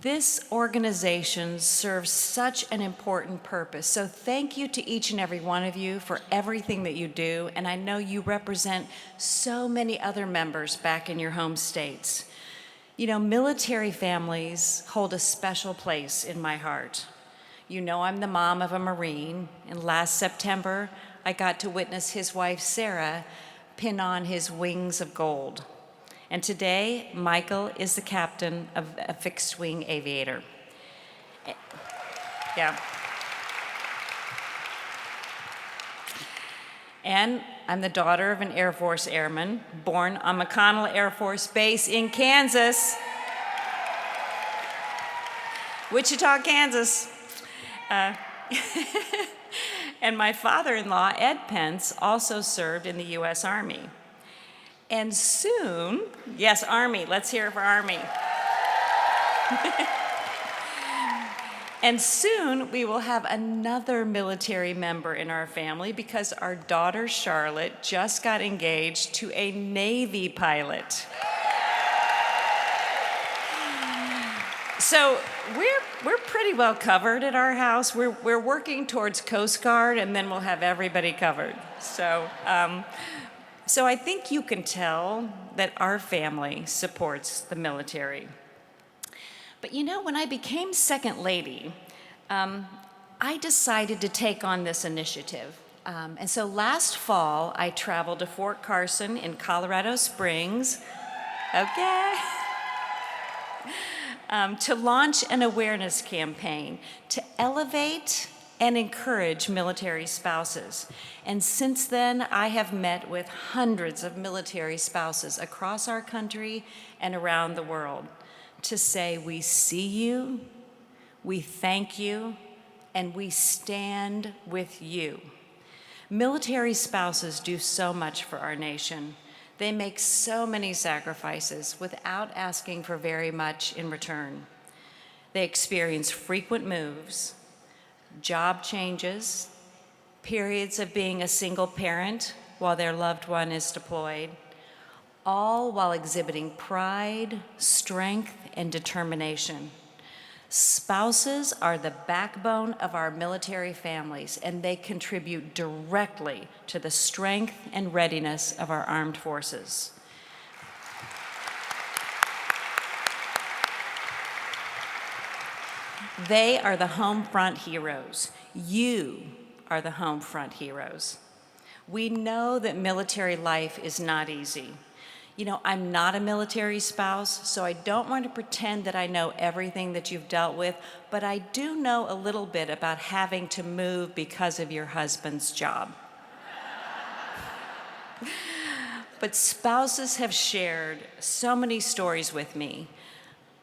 This organization serves such an important purpose, so thank you to each and every one of you for everything that you do, and I know you represent so many other members back in your home states. You know, military families hold a special place in my heart. You know, I'm the mom of a Marine, and last September, I got to witness his wife, Sarah, pin on his wings of gold. And today, Michael is the captain of a fixed-wing aviator. Yeah. And I'm the daughter of an Air Force airman born on McConnell Air Force Base in Kansas, Wichita, Kansas. And my father-in-law, Ed Pence, also served in the U.S. Army. And soon, yes, Army, let's hear it for Army. And soon we will have another military member in our family because our daughter Charlotte just got engaged to a Navy pilot. So we're pretty well covered at our house. We're working towards Coast Guard, and then we'll have everybody covered. So I think you can tell that our family supports the military. But you know, when I became second lady, I decided to take on this initiative. And so last fall, I traveled to Fort Carson in Colorado Springs, okay, to launch an awareness campaign to elevate and encourage military spouses. And since then, I have met with hundreds of military spouses across our country and around the world to say, we see you, we thank you, and we stand with you. Military spouses do so much for our nation. They make so many sacrifices without asking for very much in return. They experience frequent moves, job changes, periods of being a single parent while their loved one is deployed, all while exhibiting pride, strength, and determination. Spouses are the backbone of our military families, and they contribute directly to the strength and readiness of our armed forces. They are the home front heroes. You are the home front heroes. We know that military life is not easy. You know, I'm not a military spouse, so I don't want to pretend that I know everything that you've dealt with, but I do know a little bit about having to move because of your husband's job. But spouses have shared so many stories with me.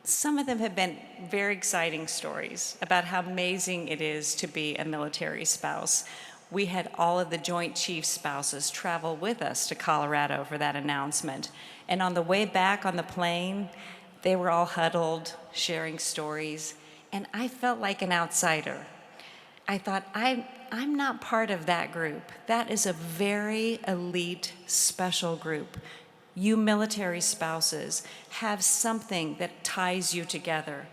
Some of them have been very exciting stories about how amazing it is to be a military spouse. We had all of the Joint Chiefs spouses travel with us to Colorado for that announcement. And on the way back on the plane, they were all huddled, sharing stories, and I felt like an outsider. I thought, I'm not part of that group. That is a very elite, special group. You military spouses have something that ties you together.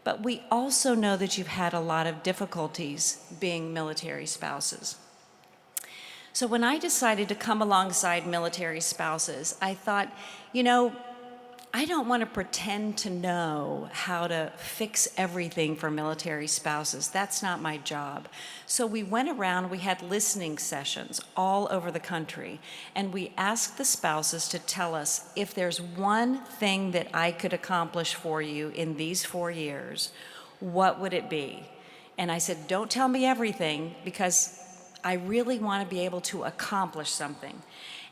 But we also know that you've had a lot of difficulties being military spouses. So when I decided to come alongside military spouses, I thought, you know, I don't want to pretend to know how to fix everything for military spouses. That's not my job. So we went around, we had listening sessions all over the country, and we asked the spouses to tell us, if there's one thing that I could accomplish for you in these 4 years, what would it be? And I said, don't tell me everything, because I really want to be able to accomplish something.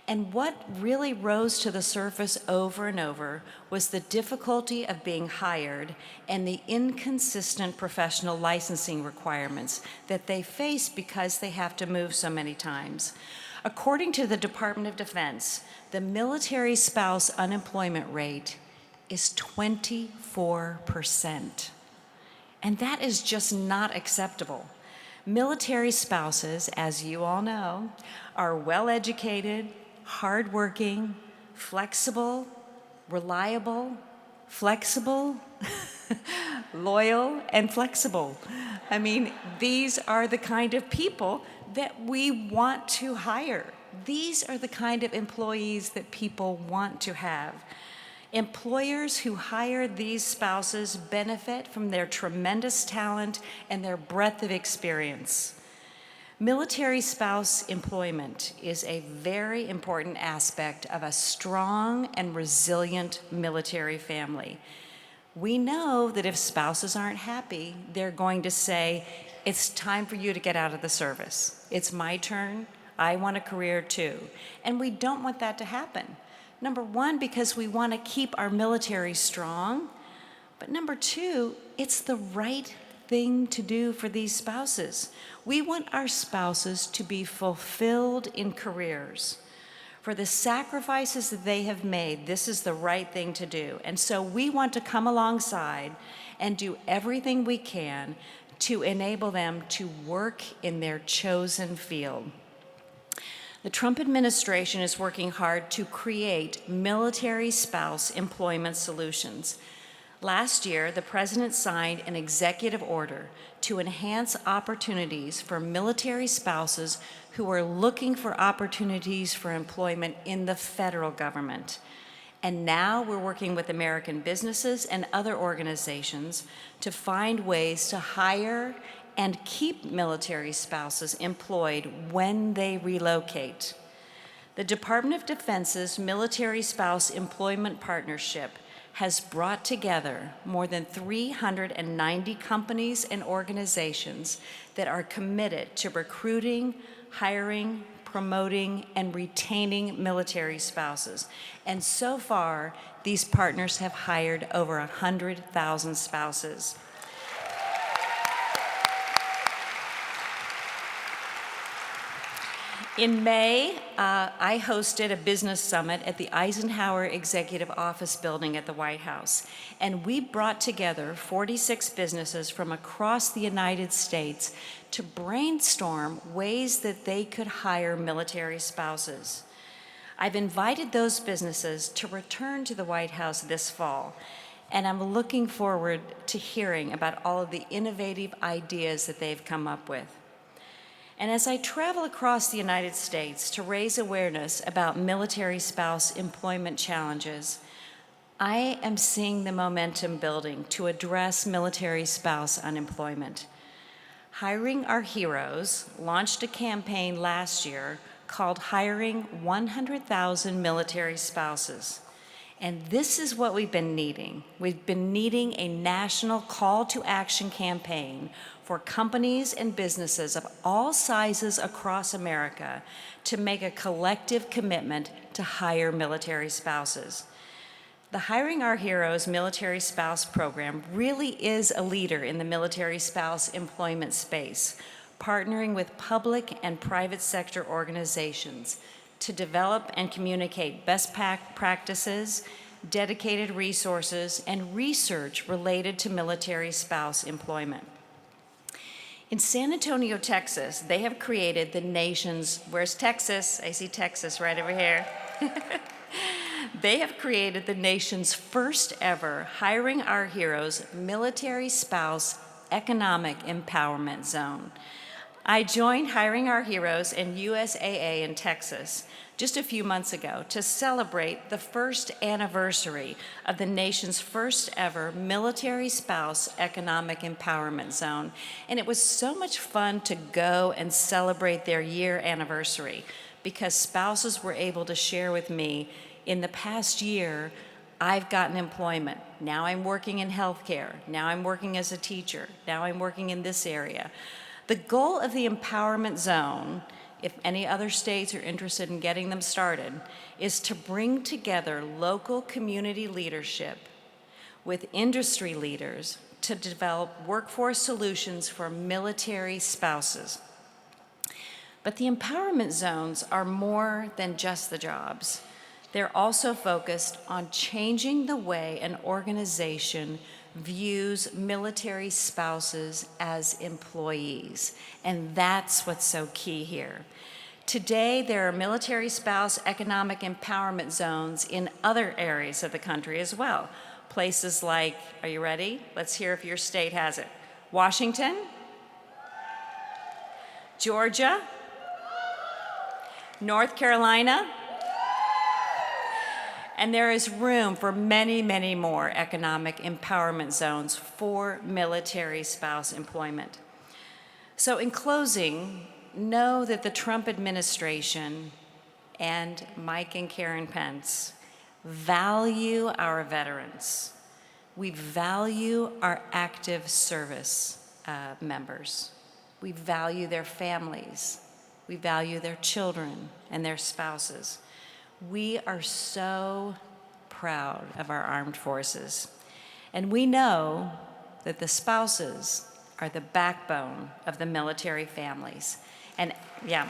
And what really rose to the surface over and over was the difficulty of being hired and the inconsistent professional licensing requirements that they face because they have to move so many times. According to the Department of Defense, the military spouse unemployment rate is 24%. And that is just not acceptable. Military spouses, as you all know, are well-educated, hardworking, flexible, reliable, flexible, loyal, and flexible. I mean, these are the kind of people that we want to hire. These are the kind of employees that people want to have. Employers who hire these spouses benefit from their tremendous talent and their breadth of experience. Military spouse employment is a very important aspect of a strong and resilient military family. We know that if spouses aren't happy, they're going to say, it's time for you to get out of the service. It's my turn. I want a career too. And we don't want that to happen. Number one, because we want to keep our military strong. But number two, it's the right thing to do for these spouses. We want our spouses to be fulfilled in careers. For the sacrifices that they have made, this is the right thing to do. And so we want to come alongside and do everything we can to enable them to work in their chosen field. The Trump administration is working hard to create military spouse employment solutions. Last year, the president signed an executive order to enhance opportunities for military spouses who are looking for opportunities for employment in the federal government. And now we're working with American businesses and other organizations to find ways to hire and keep military spouses employed when they relocate. The Department of Defense's Military Spouse Employment Partnership has brought together more than 390 companies and organizations that are committed to recruiting, hiring, promoting, and retaining military spouses. And so far, these partners have hired over 100,000 spouses. In May, I hosted a business summit at the Eisenhower Executive Office building at the White House, and we brought together 46 businesses from across the United States to brainstorm ways that they could hire military spouses. I've invited those businesses to return to the White House this fall, and I'm looking forward to hearing about all of the innovative ideas that they've come up with. And as I travel across the United States to raise awareness about military spouse employment challenges, I am seeing the momentum building to address military spouse unemployment. Hiring Our Heroes launched a campaign last year called Hiring 100,000 Military Spouses. And this is what we've been needing. We've been needing a national call to action campaign for companies and businesses of all sizes across America to make a collective commitment to hire military spouses. The Hiring Our Heroes Military Spouse Program really is a leader in the military spouse employment space, partnering with public and private sector organizations to develop and communicate best practices, dedicated resources, and research related to military spouse employment. In San Antonio, Texas, they have created the nation's, where's Texas? I see Texas right over here. They have created the nation's first ever Hiring Our Heroes Military Spouse Economic Empowerment Zone. I joined Hiring Our Heroes and USAA in Texas just a few months ago to celebrate the first anniversary of the nation's first ever Military Spouse Economic Empowerment Zone. And it was so much fun to go and celebrate their year anniversary because spouses were able to share with me, in the past year, I've gotten employment. Now I'm working in healthcare. Now I'm working as a teacher. Now I'm working in this area. The goal of the Empowerment Zone, if any other states are interested in getting them started, is to bring together local community leadership with industry leaders to develop workforce solutions for military spouses. But the empowerment zones are more than just the jobs. They're also focused on changing the way an organization views military spouses as employees, and that's what's so key here. Today, there are military spouse economic empowerment zones in other areas of the country as well. Places like, are you ready? Let's hear if your state has it. Washington, Georgia, North Carolina, And there is room for many, many more economic empowerment zones for military spouse employment. So in closing, know that the Trump administration and Mike and Karen Pence value our veterans. We value our active service members. We value their families. We value their children and their spouses. We are so proud of our armed forces. And we know that the spouses are the backbone of the military families. And yeah.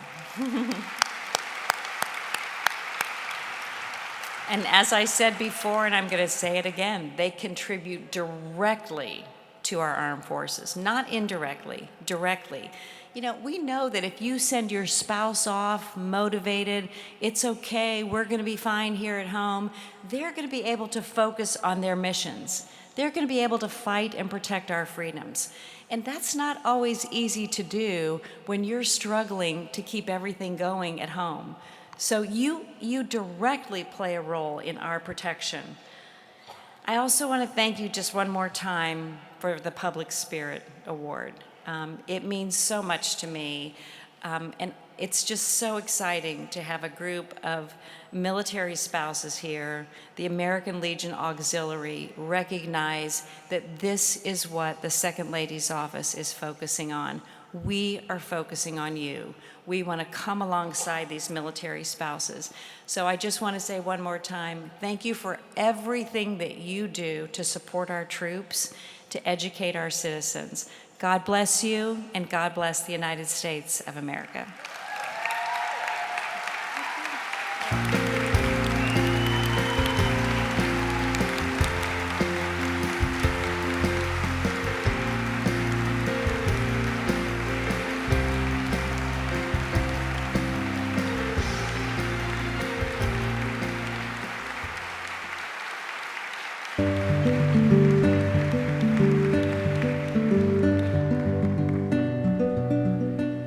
And as I said before, and I'm going to say it again, they contribute directly to our armed forces, not indirectly, directly. You know, we know that if you send your spouse off motivated, it's okay, we're going to be fine here at home, they're going to be able to focus on their missions. They're going to be able to fight and protect our freedoms. And that's not always easy to do when you're struggling to keep everything going at home. So you directly play a role in our protection. I also want to thank you just one more time for the Public Spirit Award. It means so much to me, and it's just so exciting to have a group of military spouses here, the American Legion Auxiliary, recognize that this is what the Second Lady's office is focusing on. We are focusing on you. We want to come alongside these military spouses. So I just want to say one more time, thank you for everything that you do to support our troops, to educate our citizens. God bless you, and God bless the United States of America.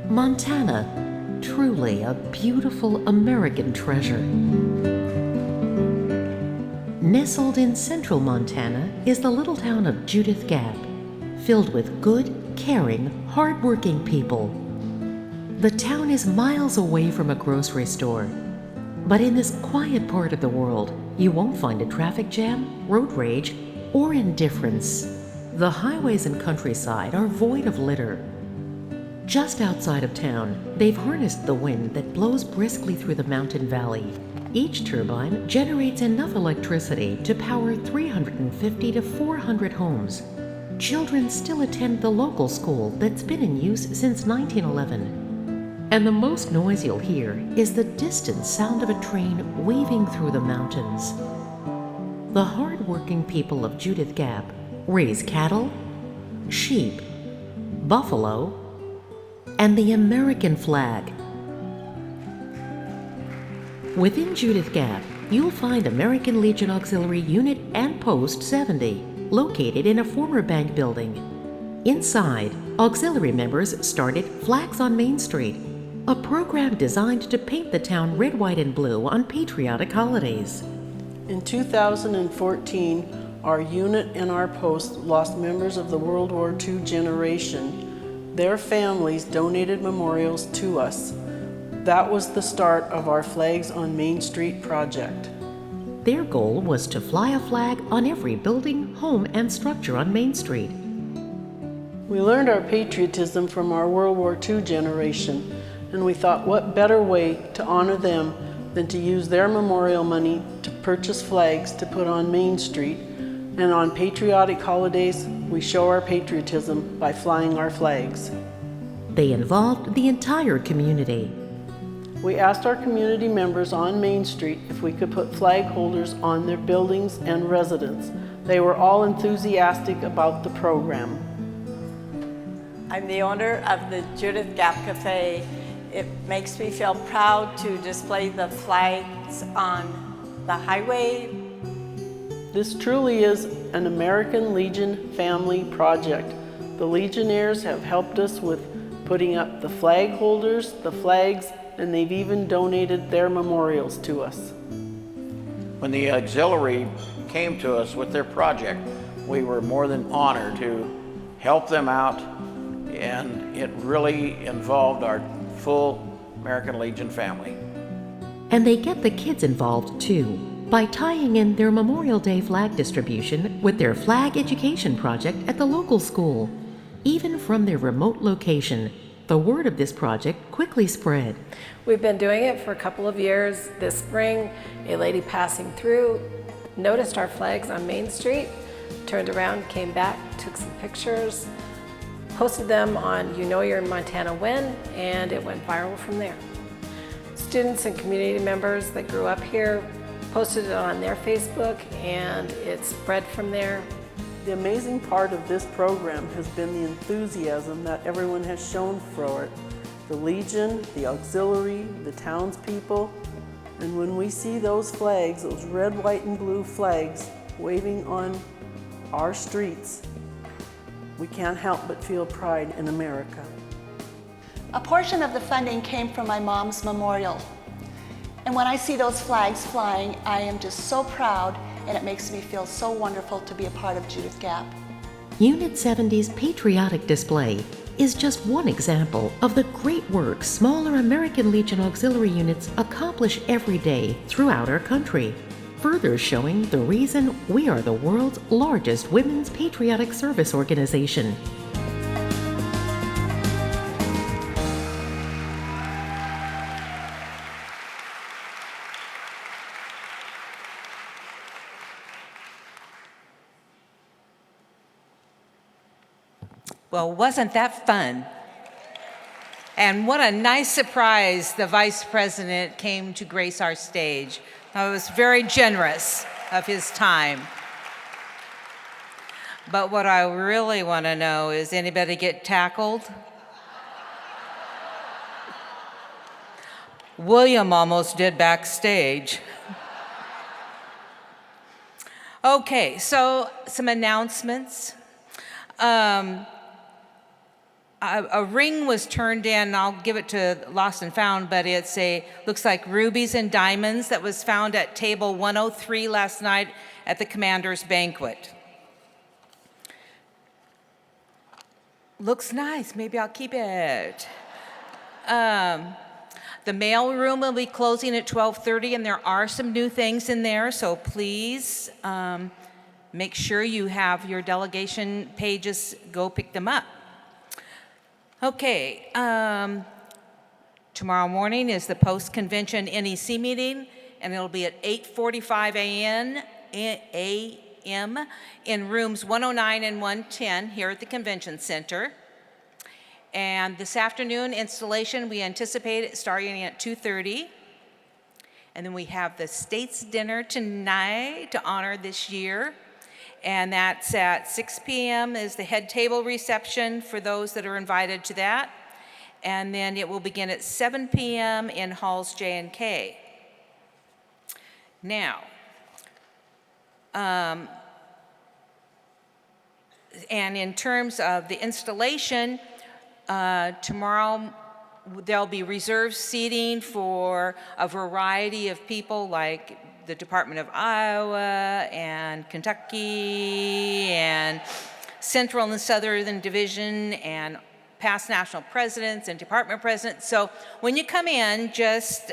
Montana, truly a beautiful American treasure. Nestled in central Montana is the little town of Judith Gap, filled with good, caring, hardworking people. The town is miles away from a grocery store, but in this quiet part of the world, you won't find a traffic jam, road rage, or indifference. The highways and countryside are void of litter. Just outside of town, they've harnessed the wind that blows briskly through the mountain valley. Each turbine generates enough electricity to power 350 to 400 homes. Children still attend the local school that's been in use since 1911. And the most noise you'll hear is the distant sound of a train weaving through the mountains. The hard-working people of Judith Gap raise cattle, sheep, buffalo, and the American flag. Within Judith Gap, you'll find American Legion Auxiliary Unit and Post 70, located in a former bank building. Inside, auxiliary members started Flags on Main Street, a program designed to paint the town red, white, and blue on patriotic holidays. In 2014, our unit and our post lost members of the World War II generation. Their families donated memorials to us. That was the start of our Flags on Main Street project. Their goal was to fly a flag on every building, home, and structure on Main Street. We learned our patriotism from our World War II generation, and we thought what better way to honor them than to use their memorial money to purchase flags to put on Main Street. And on patriotic holidays, we show our patriotism by flying our flags. They involved the entire community. We asked our community members on Main Street if we could put flag holders on their buildings and residents. They were all enthusiastic about the program. I'm the owner of the Judith Gap Cafe. It makes me feel proud to display the flags on the highway. This truly is an American Legion family project. The Legionnaires have helped us with putting up the flag holders, the flags, and they've even donated their memorials to us. When the auxiliary came to us with their project, we were more than honored to help them out, and it really involved our full American Legion family. And they get the kids involved too, by tying in their Memorial Day flag distribution with their flag education project at the local school. Even from their remote location, the word of this project quickly spread. We've been doing it for a couple of years. This spring, a lady passing through noticed our flags on Main Street, turned around, came back, took some pictures, posted them on You Know You're in Montana When, and it went viral from there. Students and community members that grew up here posted it on their Facebook, and it spread from there. The amazing part of this program has been the enthusiasm that everyone has shown for it. The Legion, the auxiliary, the townspeople, and when we see those flags, those red, white, and blue flags waving on our streets, we can't help but feel pride in America. A portion of the funding came from my mom's memorial. And when I see those flags flying, I am just so proud, and it makes me feel so wonderful to be a part of Judith Gap. Unit 70's patriotic display is just one example of the great work smaller American Legion auxiliary units accomplish every day throughout our country, further showing the reason we are the world's largest women's patriotic service organization. Well, wasn't that fun? And what a nice surprise the Vice President came to grace our stage. It was very generous of his time. But what I really want to know is, anybody get tackled? William almost did backstage. Okay, so some announcements. A ring was turned in, I'll give it to Lost and Found, but it's looks like rubies and diamonds that was found at table 103 last night at the Commander's Banquet. Looks nice, maybe I'll keep it. The mail room will be closing at 12:30, and there are some new things in there, so please make sure you have your delegation pages, go pick them up. Okay, tomorrow morning is the post-convention NEC meeting, and it'll be at 8:45 a.m. in rooms 109 and 110 here at the Convention Center. And this afternoon installation, we anticipate it starting at 2:30. And then we have the States Dinner tonight to honor this year. And that's at 6 p.m. is the head table reception for those that are invited to that. And then it will begin at 7 p.m. in halls J and K. Now, and in terms of the installation, tomorrow there'll be reserved seating for a variety of people, like the Department of Iowa and Kentucky and Central and Southern Division and past national presidents and department presidents. So when you come in, just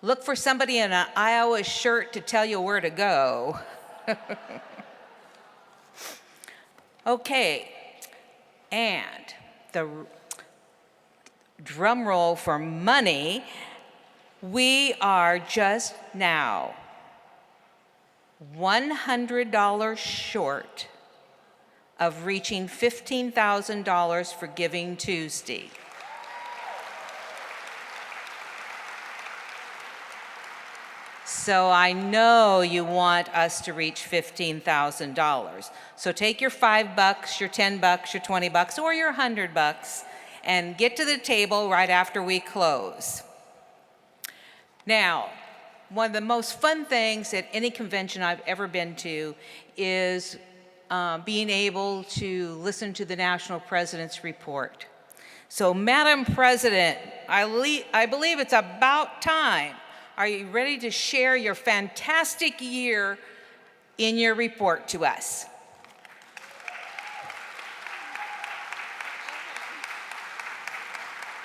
look for somebody in an Iowa shirt to tell you where to go. Okay, and the drum roll for money. We are just now $100 short of reaching $15,000 for Giving Tuesday. So I know you want us to reach $15,000. So take your $5, your $10, your $20, or your $100 and get to the table right after we close. Now, one of the most fun things at any convention I've ever been to is being able to listen to the National President's Report. So, Madam President, I believe it's about time are you ready to share your fantastic year in your report to us?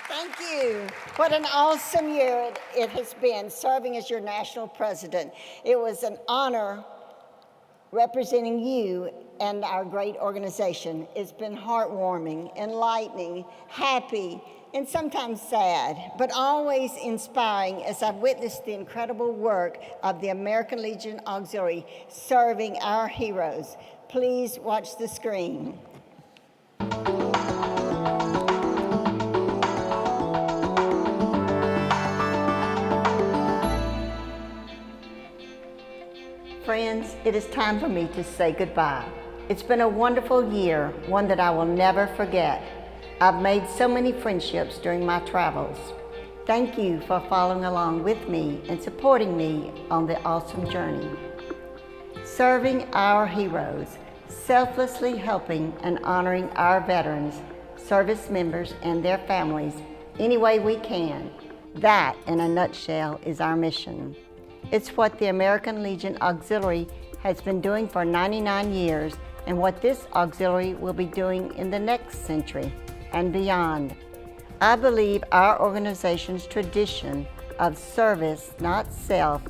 Thank you. What an awesome year it has been serving as your national president. It was an honor representing you and our great organization. It's been heartwarming, enlightening, happy, and sometimes sad, but always inspiring as I've witnessed the incredible work of the American Legion Auxiliary serving our heroes. Please watch the screen. Friends, it is time for me to say goodbye. It's been a wonderful year, one that I will never forget. I've made so many friendships during my travels. Thank you for following along with me and supporting me on the awesome journey. Serving our heroes, selflessly helping and honoring our veterans, service members, and their families any way we can. That, in a nutshell, is our mission. It's what the American Legion Auxiliary has been doing for 99 years and what this auxiliary will be doing in the next century and beyond. I believe our organization's tradition of service, not self,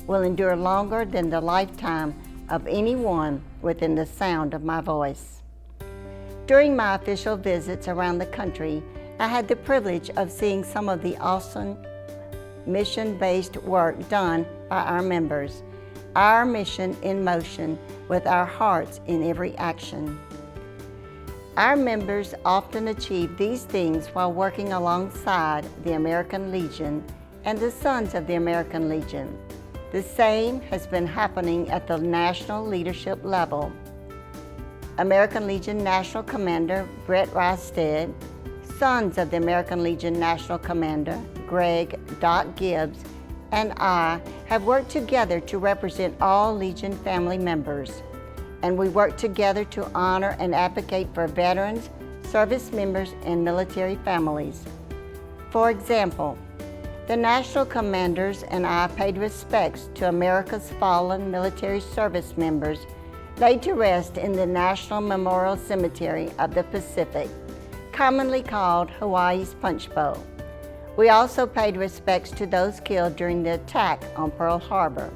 will endure longer than the lifetime of anyone within the sound of my voice. During my official visits around the country, I had the privilege of seeing some of the awesome mission-based work done by our members, our mission in motion with our hearts in every action. Our members often achieve these things while working alongside the American Legion and the Sons of the American Legion. The same has been happening at the national leadership level. American Legion National Commander Brett Rysted, Sons of the American Legion National Commander Greg Doc Gibbs, and I have worked together to represent all Legion family members. And we work together to honor and advocate for veterans, service members, and military families. For example, the National Commanders and I paid respects to America's fallen military service members laid to rest in the National Memorial Cemetery of the Pacific, commonly called Hawaii's Punch Bowl. We also paid respects to those killed during the attack on Pearl Harbor.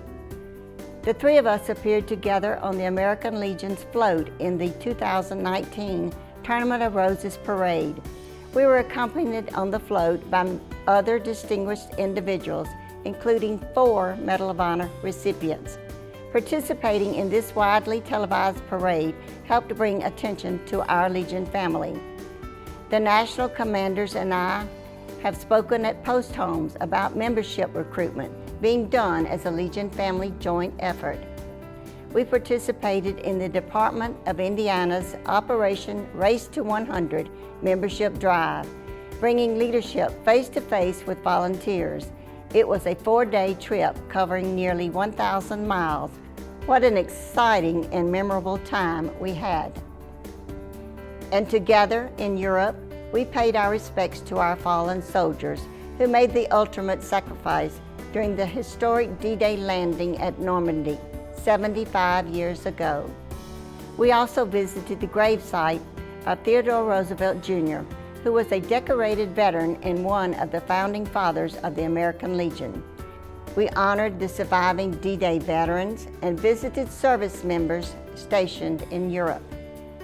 The three of us appeared together on the American Legion's float in the 2019 Tournament of Roses Parade. We were accompanied on the float by other distinguished individuals, including 4 Medal of Honor recipients. Participating in this widely televised parade helped bring attention to our Legion family. The National Commanders and I have spoken at post homes about membership recruitment being done as a Legion family joint effort. We participated in the Department of Indiana's Operation Race to 100 membership drive, bringing leadership face-to-face with volunteers. It was a 4-day trip covering nearly 1,000 miles. What an exciting and memorable time we had. And together in Europe, we paid our respects to our fallen soldiers who made the ultimate sacrifice during the historic D-Day landing at Normandy 75 years ago. We also visited the gravesite of Theodore Roosevelt Jr., who was a decorated veteran and one of the founding fathers of the American Legion. We honored the surviving D-Day veterans and visited service members stationed in Europe.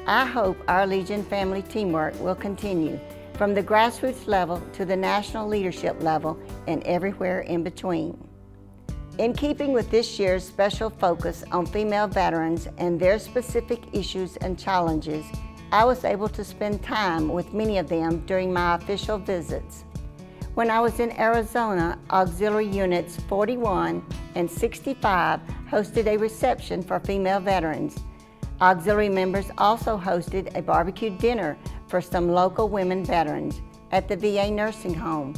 I hope our Legion family teamwork will continue from the grassroots level to the national leadership level and everywhere in between. In keeping with this year's special focus on female veterans and their specific issues and challenges, I was able to spend time with many of them during my official visits. When I was in Arizona, Auxiliary Units 41 and 65 hosted a reception for female veterans. Auxiliary members also hosted a barbecue dinner for some local women veterans at the VA nursing home,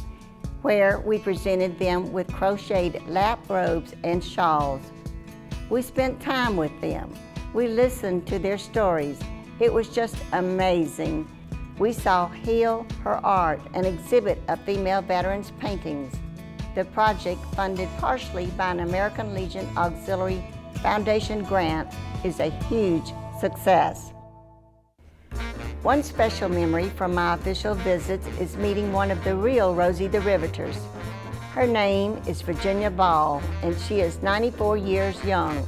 where we presented them with crocheted lap robes and shawls. We spent time with them. We listened to their stories. It was just amazing. We saw Heal Her Art, an exhibit of female veterans' paintings. the project, funded partially by an American Legion Auxiliary Foundation grant, is a huge success. One special memory from my official visits is meeting one of the real Rosie the Riveters. Her name is Virginia Ball, and she is 94 years young.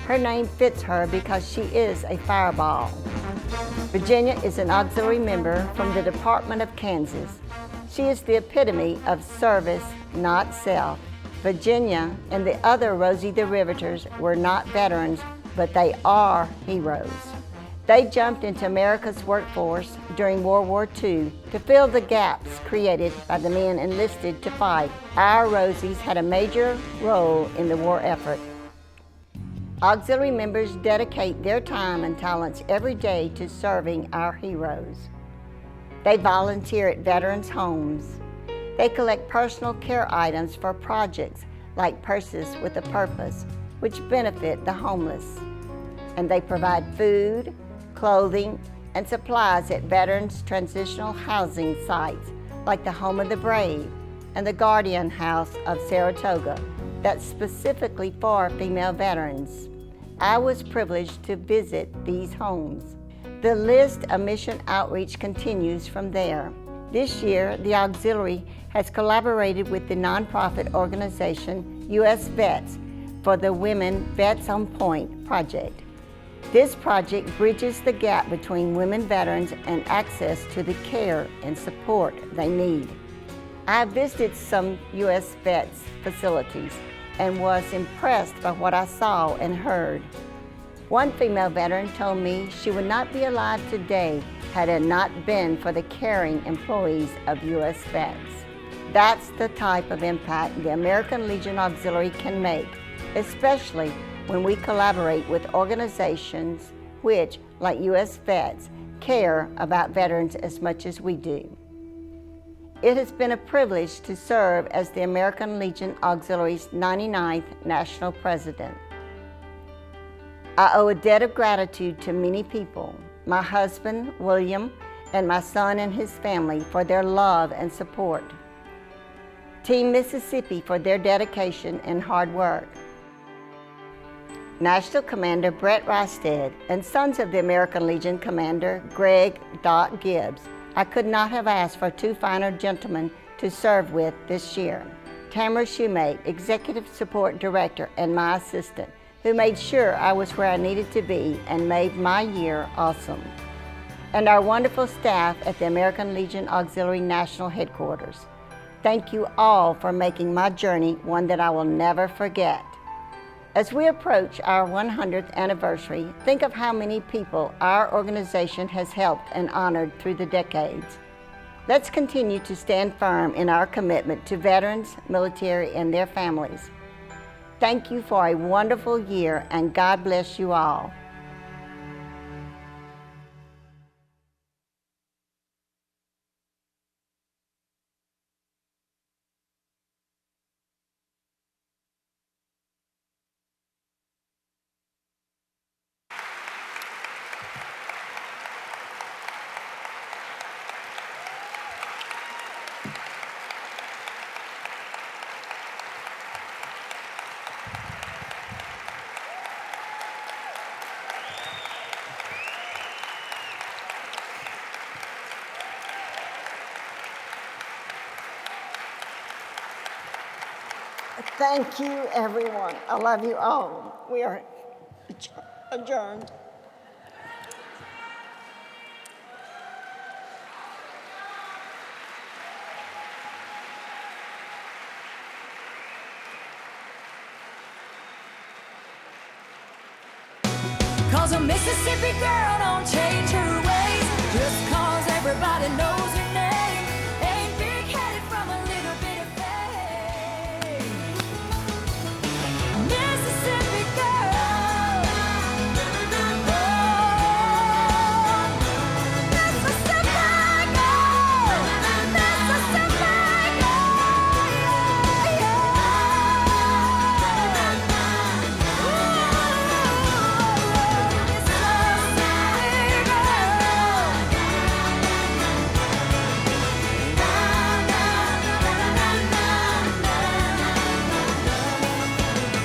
Her name fits her because she is a fireball. Virginia is an auxiliary member from the Department of Kansas. She is the epitome of service, not self. Virginia and the other Rosie the Riveters were not veterans, but they are heroes. They jumped into America's workforce during World War II to fill the gaps created by the men enlisted to fight. Our Rosies had a major role in the war effort. Auxiliary members dedicate their time and talents every day to serving our heroes. They volunteer at veterans' homes. They collect personal care items for projects like Purses with a Purpose, which benefit the homeless. And they provide food, clothing, and supplies at veterans' transitional housing sites like the Home of the Brave and the Guardian House of Saratoga, that's specifically for female veterans. I was privileged to visit these homes. The list of mission outreach continues from there. This year, the Auxiliary has collaborated with the nonprofit organization U.S. Vets for the Women Vets on Point project. This project bridges the gap between women veterans and access to the care and support they need. I visited some U.S. Vets facilities and was impressed by what I saw and heard. One female veteran told me she would not be alive today had it not been for the caring employees of U.S. Vets. That's the type of impact the American Legion Auxiliary can make, especially when we collaborate with organizations which, like U.S. Vets, care about veterans as much as we do. It has been a privilege to serve as the American Legion Auxiliary's 99th National President. I owe a debt of gratitude to many people, my husband, William, and my son and his family for their love and support. Team Mississippi for their dedication and hard work. National Commander Brett Rysted and Sons of the American Legion Commander Greg Doc Gibbs. I could not have asked for two finer gentlemen to serve with this year. Tamara Shoemate, Executive Support Director and my assistant, who made sure I was where I needed to be and made my year awesome. And our wonderful staff at the American Legion Auxiliary National Headquarters. Thank you all for making my journey one that I will never forget. As we approach our 100th anniversary, think of how many people our organization has helped and honored through the decades. Let's continue to stand firm in our commitment to veterans, military, and their families. Thank you for a wonderful year, and God bless you all. Thank you, everyone. I love you all. We are adjourned. Cause a Mississippi girl don't change her